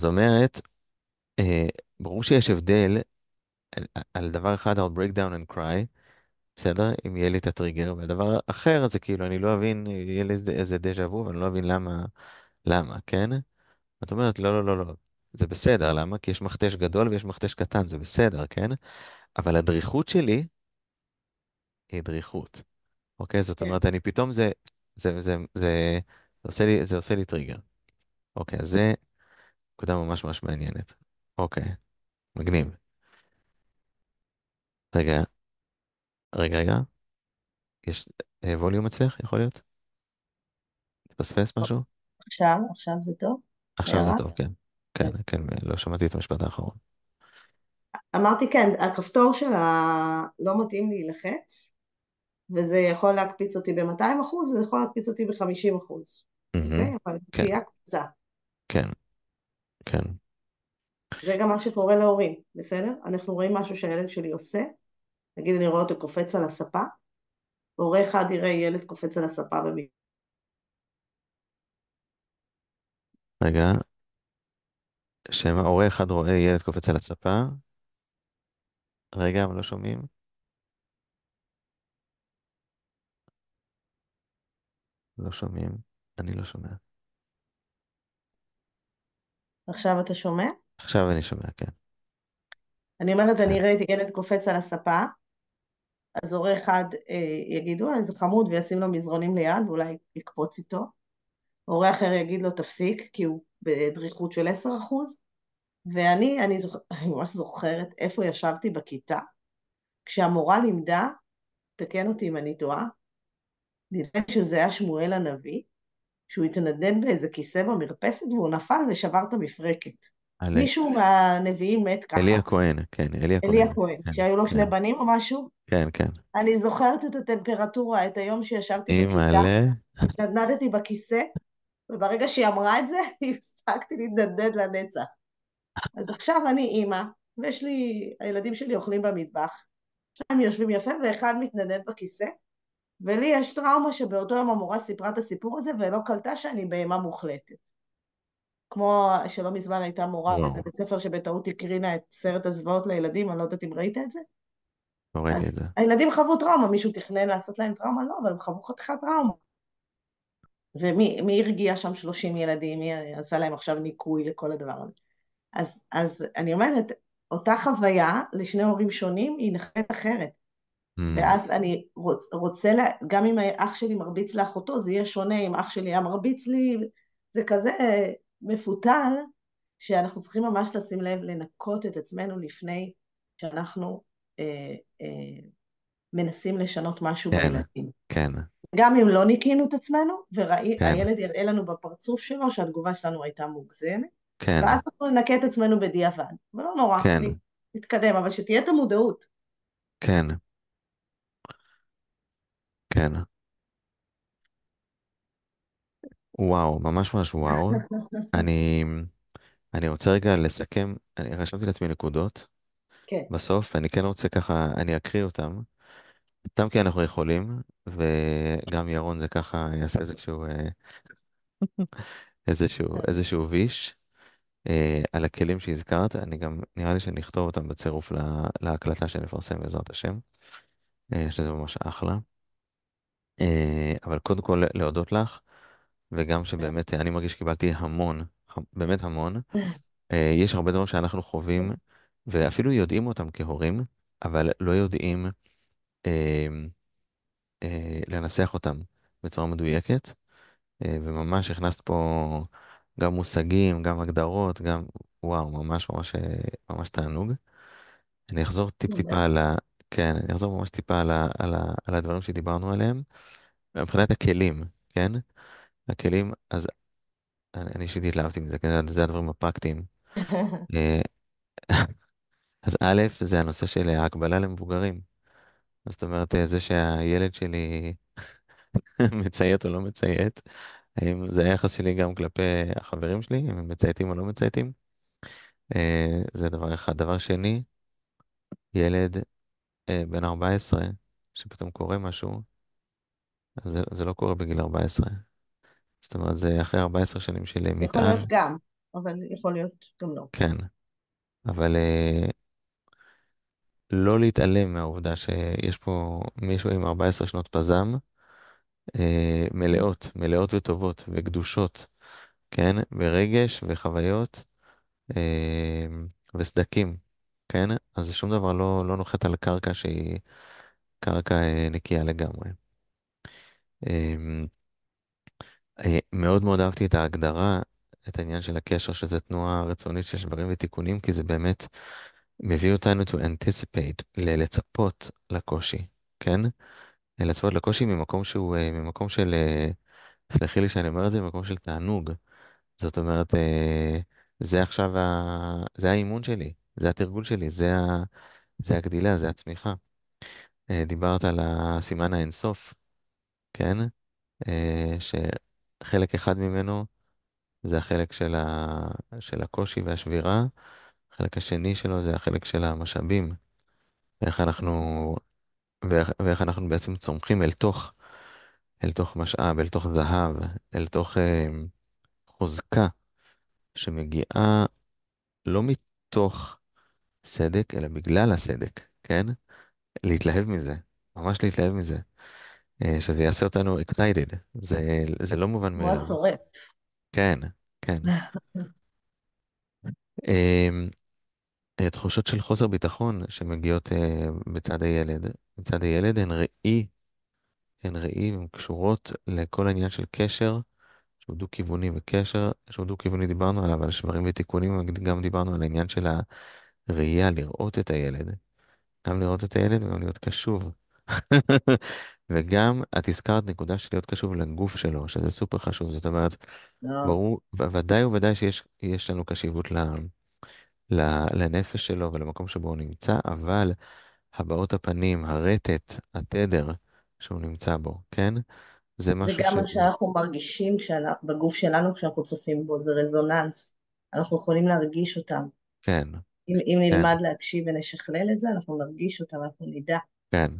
אומרת, אה, ברור שיש הבדל על דבר אחד, I'll break down and cry, בסדר? אם יהיה לי את הטריגר, ודבר אחר זה כאילו, אני לא אבין, יהיה לי איזה דז'ה וו, ואני לא אבין למה, כן? את אומרת, לא, לא, לא, לא, זה בסדר, למה? כי יש מכתש גדול ויש מכתש קטן, זה בסדר, כן? אבל הדריכות שלי היא דריכות, אוקיי? זאת כן. אומרת, אני פתאום זה עושה לי טריגר. אוקיי, אז זה נקודה ממש ממש מעניינת. אוקיי, מגניב. רגע, רגע, יש ווליום אצלך, יכול להיות? תפספס משהו? עכשיו זה טוב? עכשיו זה הערה? טוב, כן. כן, כן. כן, לא שמעתי את המשפט האחרון. אמרתי כן, הכפתור שלה לא מתאים להילחץ, וזה יכול להקפיץ אותי ב-200%, וזה יכול להקפיץ אותי ב-50%. מהמם. אוקיי? אבל כן, תהיה קפיצה. כן, כן. זה גם מה שקורה להורים, בסדר? אנחנו רואים משהו שהילד שלי עושה, נגיד אני רואה אותו קופץ על הספה, הורה אחד יראה ילד קופץ על הספה רגע, שמא הורה אחד רואה ילד קופץ על הספה. רגע, אבל לא שומעים? לא שומעים. אני לא שומע. עכשיו אתה שומע? עכשיו אני שומע, כן. אני אומרת, כן. אני ראיתי ילד קופץ על הספה, אז הורה אחד יגידו, איזה חמוד, וישים לו מזרונים ליד, ואולי יקפוץ איתו. הורה אחר יגיד לו, תפסיק, כי הוא בדריכות של 10%. אני ממש זוכרת איפה ישבתי בכיתה, כשהמורה לימדה, תקן אותי אם אני טועה, נראה לי שזה היה שמואל הנביא, שהוא התנדנד באיזה כיסא במרפסת והוא נפל ושבר את המפרקת. על מישהו מהנביאים מת אלי ככה, הכהן, כן, אלי אלי הכהן. הכהן, כן, שהיו לו שני כן, בנים או משהו. כן, כן. אני זוכרת את הטמפרטורה, את היום שישבתי בכיתה, אימא'לה. נדנדתי בכיסא, וברגע שהיא אמרה את זה, הפסקתי להתנדנד לנצח. אז עכשיו אני אימא, ויש לי, הילדים שלי אוכלים במטבח, שניים יושבים יפה ואחד מתנדנד בכיסא, ולי יש טראומה שבאותו יום המורה סיפרה את הסיפור הזה ולא קלטה שאני בהמה מוחלטת. כמו שלא מזמן הייתה מורה וואו, באיזה בית ספר שבטעות הקרינה את סרט הזוועות לילדים, אני לא יודעת אם ראית את זה. לא ראיתי את אז זה. הילדים חוו טראומה, מישהו תכנן לעשות להם טראומה? לא, אבל הם חוו חתיכת טראומה. ומי הרגיע שם 30 ילדים, מי עשה להם עכשיו ניקוי לכל הדבר הזה. אז אני אומרת, אותה חוויה לשני הורים שונים היא נחלת אחרת. Hmm, ואז אני רוצה, גם אם אח שלי מרביץ לאחותו, זה יהיה שונה אם אח שלי היה מרביץ לי, זה כזה מפותל, שאנחנו צריכים ממש לשים לב לנקות את עצמנו לפני שאנחנו אה, אה, מנסים לשנות משהו כן, בילדים. כן, גם אם לא ניקינו את עצמנו, כן, והילד יראה לנו בפרצוף שלו שהתגובה שלנו הייתה מוגזמת, כן, ואז אנחנו ננקה את עצמנו בדיעבד. ולא נורא, כן, נתקדם, אבל שתהיה את המודעות. כן, כן. וואו, ממש ממש וואו. אני, אני רוצה רגע לסכם, אני רשמתי לעצמי נקודות. כן. בסוף, אני כן רוצה ככה, אני אקריא אותם. סתם כי אנחנו יכולים, וגם ירון זה ככה יעשה איזשהו ויש על הכלים שהזכרת. אני גם, נראה לי שנכתוב אותם בצירוף להקלטה שנפרסם בעזרת השם, שזה ממש אחלה. אבל קודם כל להודות לך, וגם שבאמת אני מרגיש שקיבלתי המון, באמת המון. יש הרבה דברים שאנחנו חווים, ואפילו יודעים אותם כהורים, אבל לא יודעים אה, לנסח אותם בצורה מדויקת. וממש הכנסת פה גם מושגים, גם הגדרות, גם, וואו, ממש ממש ממש תענוג. אני אחזור תודה. טיפ-טיפה כן, אני אחזור ממש טיפה על הדברים שדיברנו עליהם. מבחינת הכלים, כן? הכלים, אז אני אישית התלהבתי מזה, כי זה הדברים הפרקטיים. אה, אז א', זה הנושא של ההקבלה למבוגרים. זאת אומרת, זה שהילד שלי מציית או לא מציית, האם זה היחס שלי גם כלפי החברים שלי, אם הם מצייתים או לא מצייתים. זה דבר אחד. דבר שני, ילד בן 14, שפתאום קורה משהו, אז זה לא קורה בגיל 14. זאת אומרת, זה אחרי 14 שנים של יכול להיות מטען, גם, אבל יכול להיות גם לא. כן. אבל לא להתעלם מהעובדה שיש פה מישהו עם 14 שנות פזם, מלאות, מלאות וטובות וגדושות, כן? ברגש וחוויות אה, וסדקים, כן? אז שום דבר לא נוחת על קרקע שהיא קרקע נקייה לגמרי. אה, מאוד מאוד אהבתי את ההגדרה, את העניין של הקשר, שזה תנועה רצונית של שברים ותיקונים, כי זה באמת מביא אותנו to anticipate, לצפות לקושי, כן? לצפות לקושי ממקום שהוא, ממקום של, סלחי לי שאני אומר את זה, ממקום של תענוג. זאת אומרת, זה עכשיו, זה האימון שלי, זה התרגול שלי, זה הגדילה, זה הצמיחה. דיברת על הסימן האינסוף, כן? שחלק אחד ממנו זה החלק של הקושי והשבירה, החלק השני שלו זה החלק של המשאבים, ואיך אנחנו, ואיך אנחנו בעצם צומחים אל תוך משאב, אל תוך זהב, אל תוך חוזקה שמגיעה לא מתוך סדק, אלא בגלל הסדק, כן? להתלהב מזה, ממש להתלהב מזה, שזה יעשה אותנו excited, זה לא מובן כמו מאליו. הצורף. כן, כן. אמ, תחושות של חוסר ביטחון שמגיעות בצד הילד. בצד הילד הן ראי, הן קשורות לכל העניין של קשר, שהוא דו-כיווני, וקשר שהוא דו-כיווני דיברנו עליו, על שברים ותיקונים, גם דיברנו על העניין של הראייה, לראות את הילד. גם לראות את הילד וגם להיות קשוב. וגם את הזכרת נקודה של להיות קשוב לגוף שלו, שזה סופר חשוב. זאת אומרת, לא. ברור, ודאי וודאי שיש לנו קשיבות לנפש שלו ולמקום שבו הוא נמצא, אבל הבעות הפנים, הרטט, התדר שהוא נמצא בו, כן? זה משהו וגם מה שהוא, שאנחנו מרגישים בגוף שלנו כשאנחנו צופים בו, זה רזוננס. אנחנו יכולים להרגיש אותם. כן, אם כן, נלמד להקשיב ונשכלל את זה, אנחנו נרגיש אותם, אנחנו נדע. כן.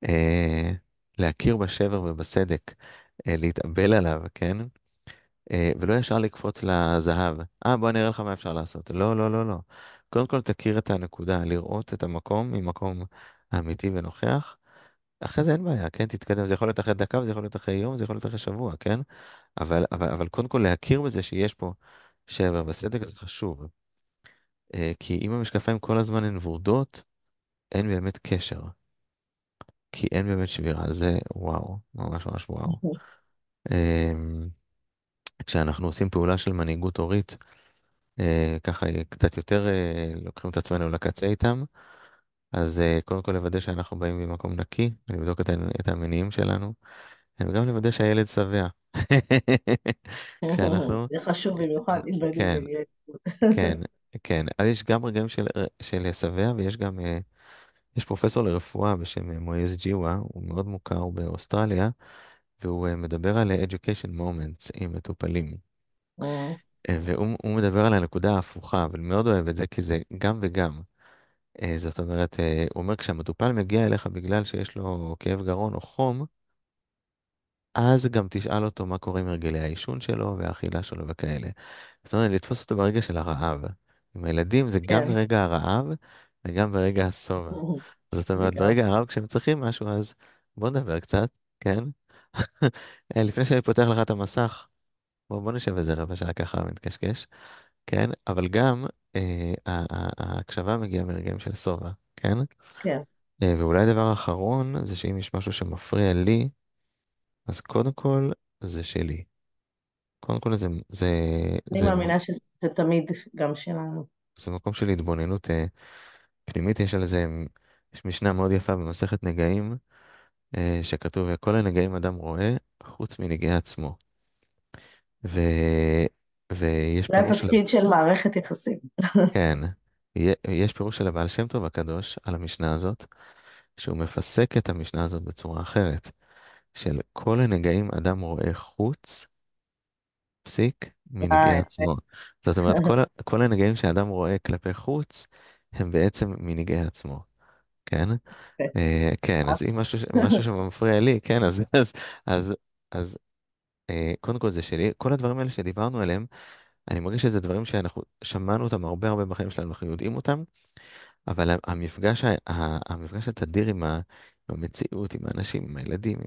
אה, להכיר בשבר ובסדק, להתאבל עליו, כן? ולא ישר לקפוץ לזהב. בוא אני אראה לך מה אפשר לעשות. לא, לא, לא, לא. קודם כל תכיר את הנקודה, לראות את המקום ממקום אמיתי ונוכח. אחרי זה אין בעיה, כן? תתקדם. זה יכול להיות אחרי דקה, וזה יכול להיות אחרי יום, זה יכול להיות אחרי שבוע, כן? אבל קודם כל להכיר בזה שיש פה שבר בסדק, זה חשוב. כי אם המשקפיים כל הזמן הן ורודות, אין באמת קשר. כי אין באמת שבירה. זה וואו, ממש ממש וואו. אמ, כשאנחנו עושים פעולה של מנהיגות הורית, ככה קצת יותר לוקחים את עצמנו לקצה איתם, אז קודם כל לוודא שאנחנו באים ממקום נקי, לבדוק את המניעים שלנו, וגם לוודא שהילד שבע. כשאנחנו, זה חשוב במיוחד אם בנים כן, וילד. כן, כן. אז יש גם רגעים של שבע, ויש גם, יש פרופסור לרפואה בשם מויז ג'יווה, הוא מאוד מוכר באוסטרליה, והוא מדבר על education moments עם מטופלים. והוא מדבר על הנקודה ההפוכה, אבל אני מאוד אוהב את זה, כי זה גם וגם. זאת אומרת, הוא אומר, כשהמטופל מגיע אליך בגלל שיש לו כאב גרון או חום, אז גם תשאל אותו מה קורה עם הרגלי העישון שלו והאכילה שלו וכאלה. זאת אומרת, לתפוס אותו ברגע של הרעב. עם הילדים זה גם כן, ברגע הרעב וגם ברגע השובע. זאת אומרת, לגמרי. ברגע הרעב, כשהם צריכים משהו, אז בוא נדבר קצת, כן? לפני שאני פותח לך את המסך, בוא נשב איזה רבע שעה ככה ונתקשקש. כן? אבל גם ההקשבה מגיעה מרגעים של שובע, כן? כן. ואולי דבר אחרון זה שאם יש משהו שמפריע לי, אז קודם כל זה שלי. קודם כל אני זה, מאמינה שזה תמיד גם שלנו. זה מקום של התבוננות פנימית. יש משנה מאוד יפה במסכת נגעים, שכתוב, כל הנגעים אדם רואה, חוץ מנגעי עצמו. ו... ויש זה פירוש של... התפקיד של מערכת יחסים. כן, יש פירוש של הבעל שם טוב הקדוש על המשנה הזאת, שהוא מפסק את המשנה הזאת בצורה אחרת, של כל הנגעים אדם רואה חוץ, פסיק, מנגעי יפה. עצמו. זאת אומרת, כל הנגעים שאדם רואה כלפי חוץ, הם בעצם מנגעי עצמו, כן? כן, אז אם משהו שמפריע לי, כן, אז, אז קודם כל זה שלי, כל הדברים האלה שדיברנו עליהם, אני מרגיש שזה דברים שאנחנו שמענו אותם הרבה הרבה בחיים שלנו, אנחנו יודעים אותם, אבל המפגש התדיר עם המציאות, עם האנשים, עם הילדים,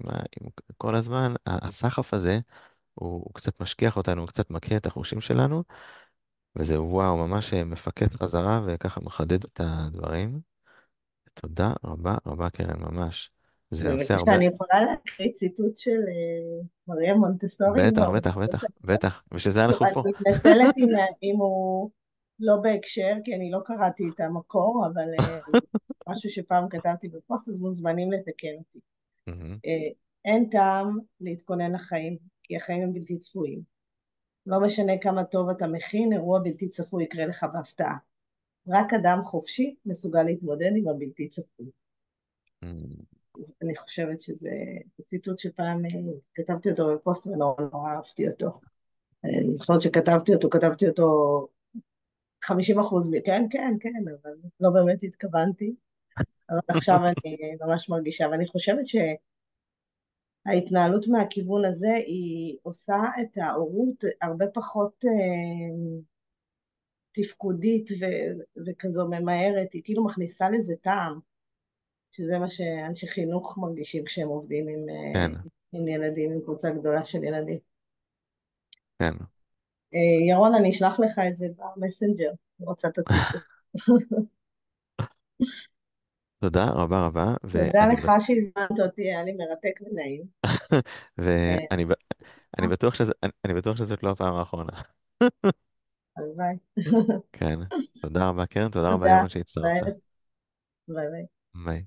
עם כל הזמן, הסחף הזה, הוא קצת משכיח אותנו, הוא קצת מקהה את החושים שלנו, וזה וואו, ממש מפקד חזרה וככה מחדד את הדברים. תודה רבה רבה, קרן, ממש. זה עושה בבקשה, הרבה... אני יכולה להקריא ציטוט של מריה מונטסורי, אם בטח, כבר בטח, מדברת בטח, על זה. בטח, בשביל זה אנחנו אני פה. מתנצלת אם הוא לא בהקשר, כי אני לא קראתי את המקור, אבל משהו שפעם כתבתי בפוסט, אז מוזמנים לתקן אותי. מהמם. אה, אין טעם להתכונן לחיים, כי החיים הם בלתי צפויים. לא משנה כמה טוב אתה מכין, אירוע בלתי צפוי יקרה לך בהפתעה. רק אדם חופשי מסוגל להתמודד עם הבלתי צפוי. אז אני חושבת שזה ציטוט שפעם כתבתי אותו בפוסט ונורא נורא אהבתי אותו. אני זוכרת שכתבתי אותו, כתבתי אותו 50% כן, כן, כן, אבל לא באמת התכוונתי. אבל עכשיו אני ממש מרגישה, ואני חושבת שההתנהלות מהכיוון הזה היא עושה את ההורות הרבה פחות תפקודית וכזו ממהרת, היא כאילו מכניסה לזה טעם, שזה מה שאנשי חינוך מרגישים כשהם עובדים כן, עם ילדים, עם קבוצה גדולה של ילדים. כן. ירון, אני אשלח לך את זה במסנג'ר, אני רוצה את הציטוט. תודה רבה רבה, תודה לך שהזמנת אותי, היה לי מרתק ונעים. ואני אני בטוח אני בטוח שזאת לא הפעם האחרונה. הלוואי. כן. תודה רבה, קרן, תודה רבה, תודה, ירון, שהצטרפת. ביי ביי. ביי.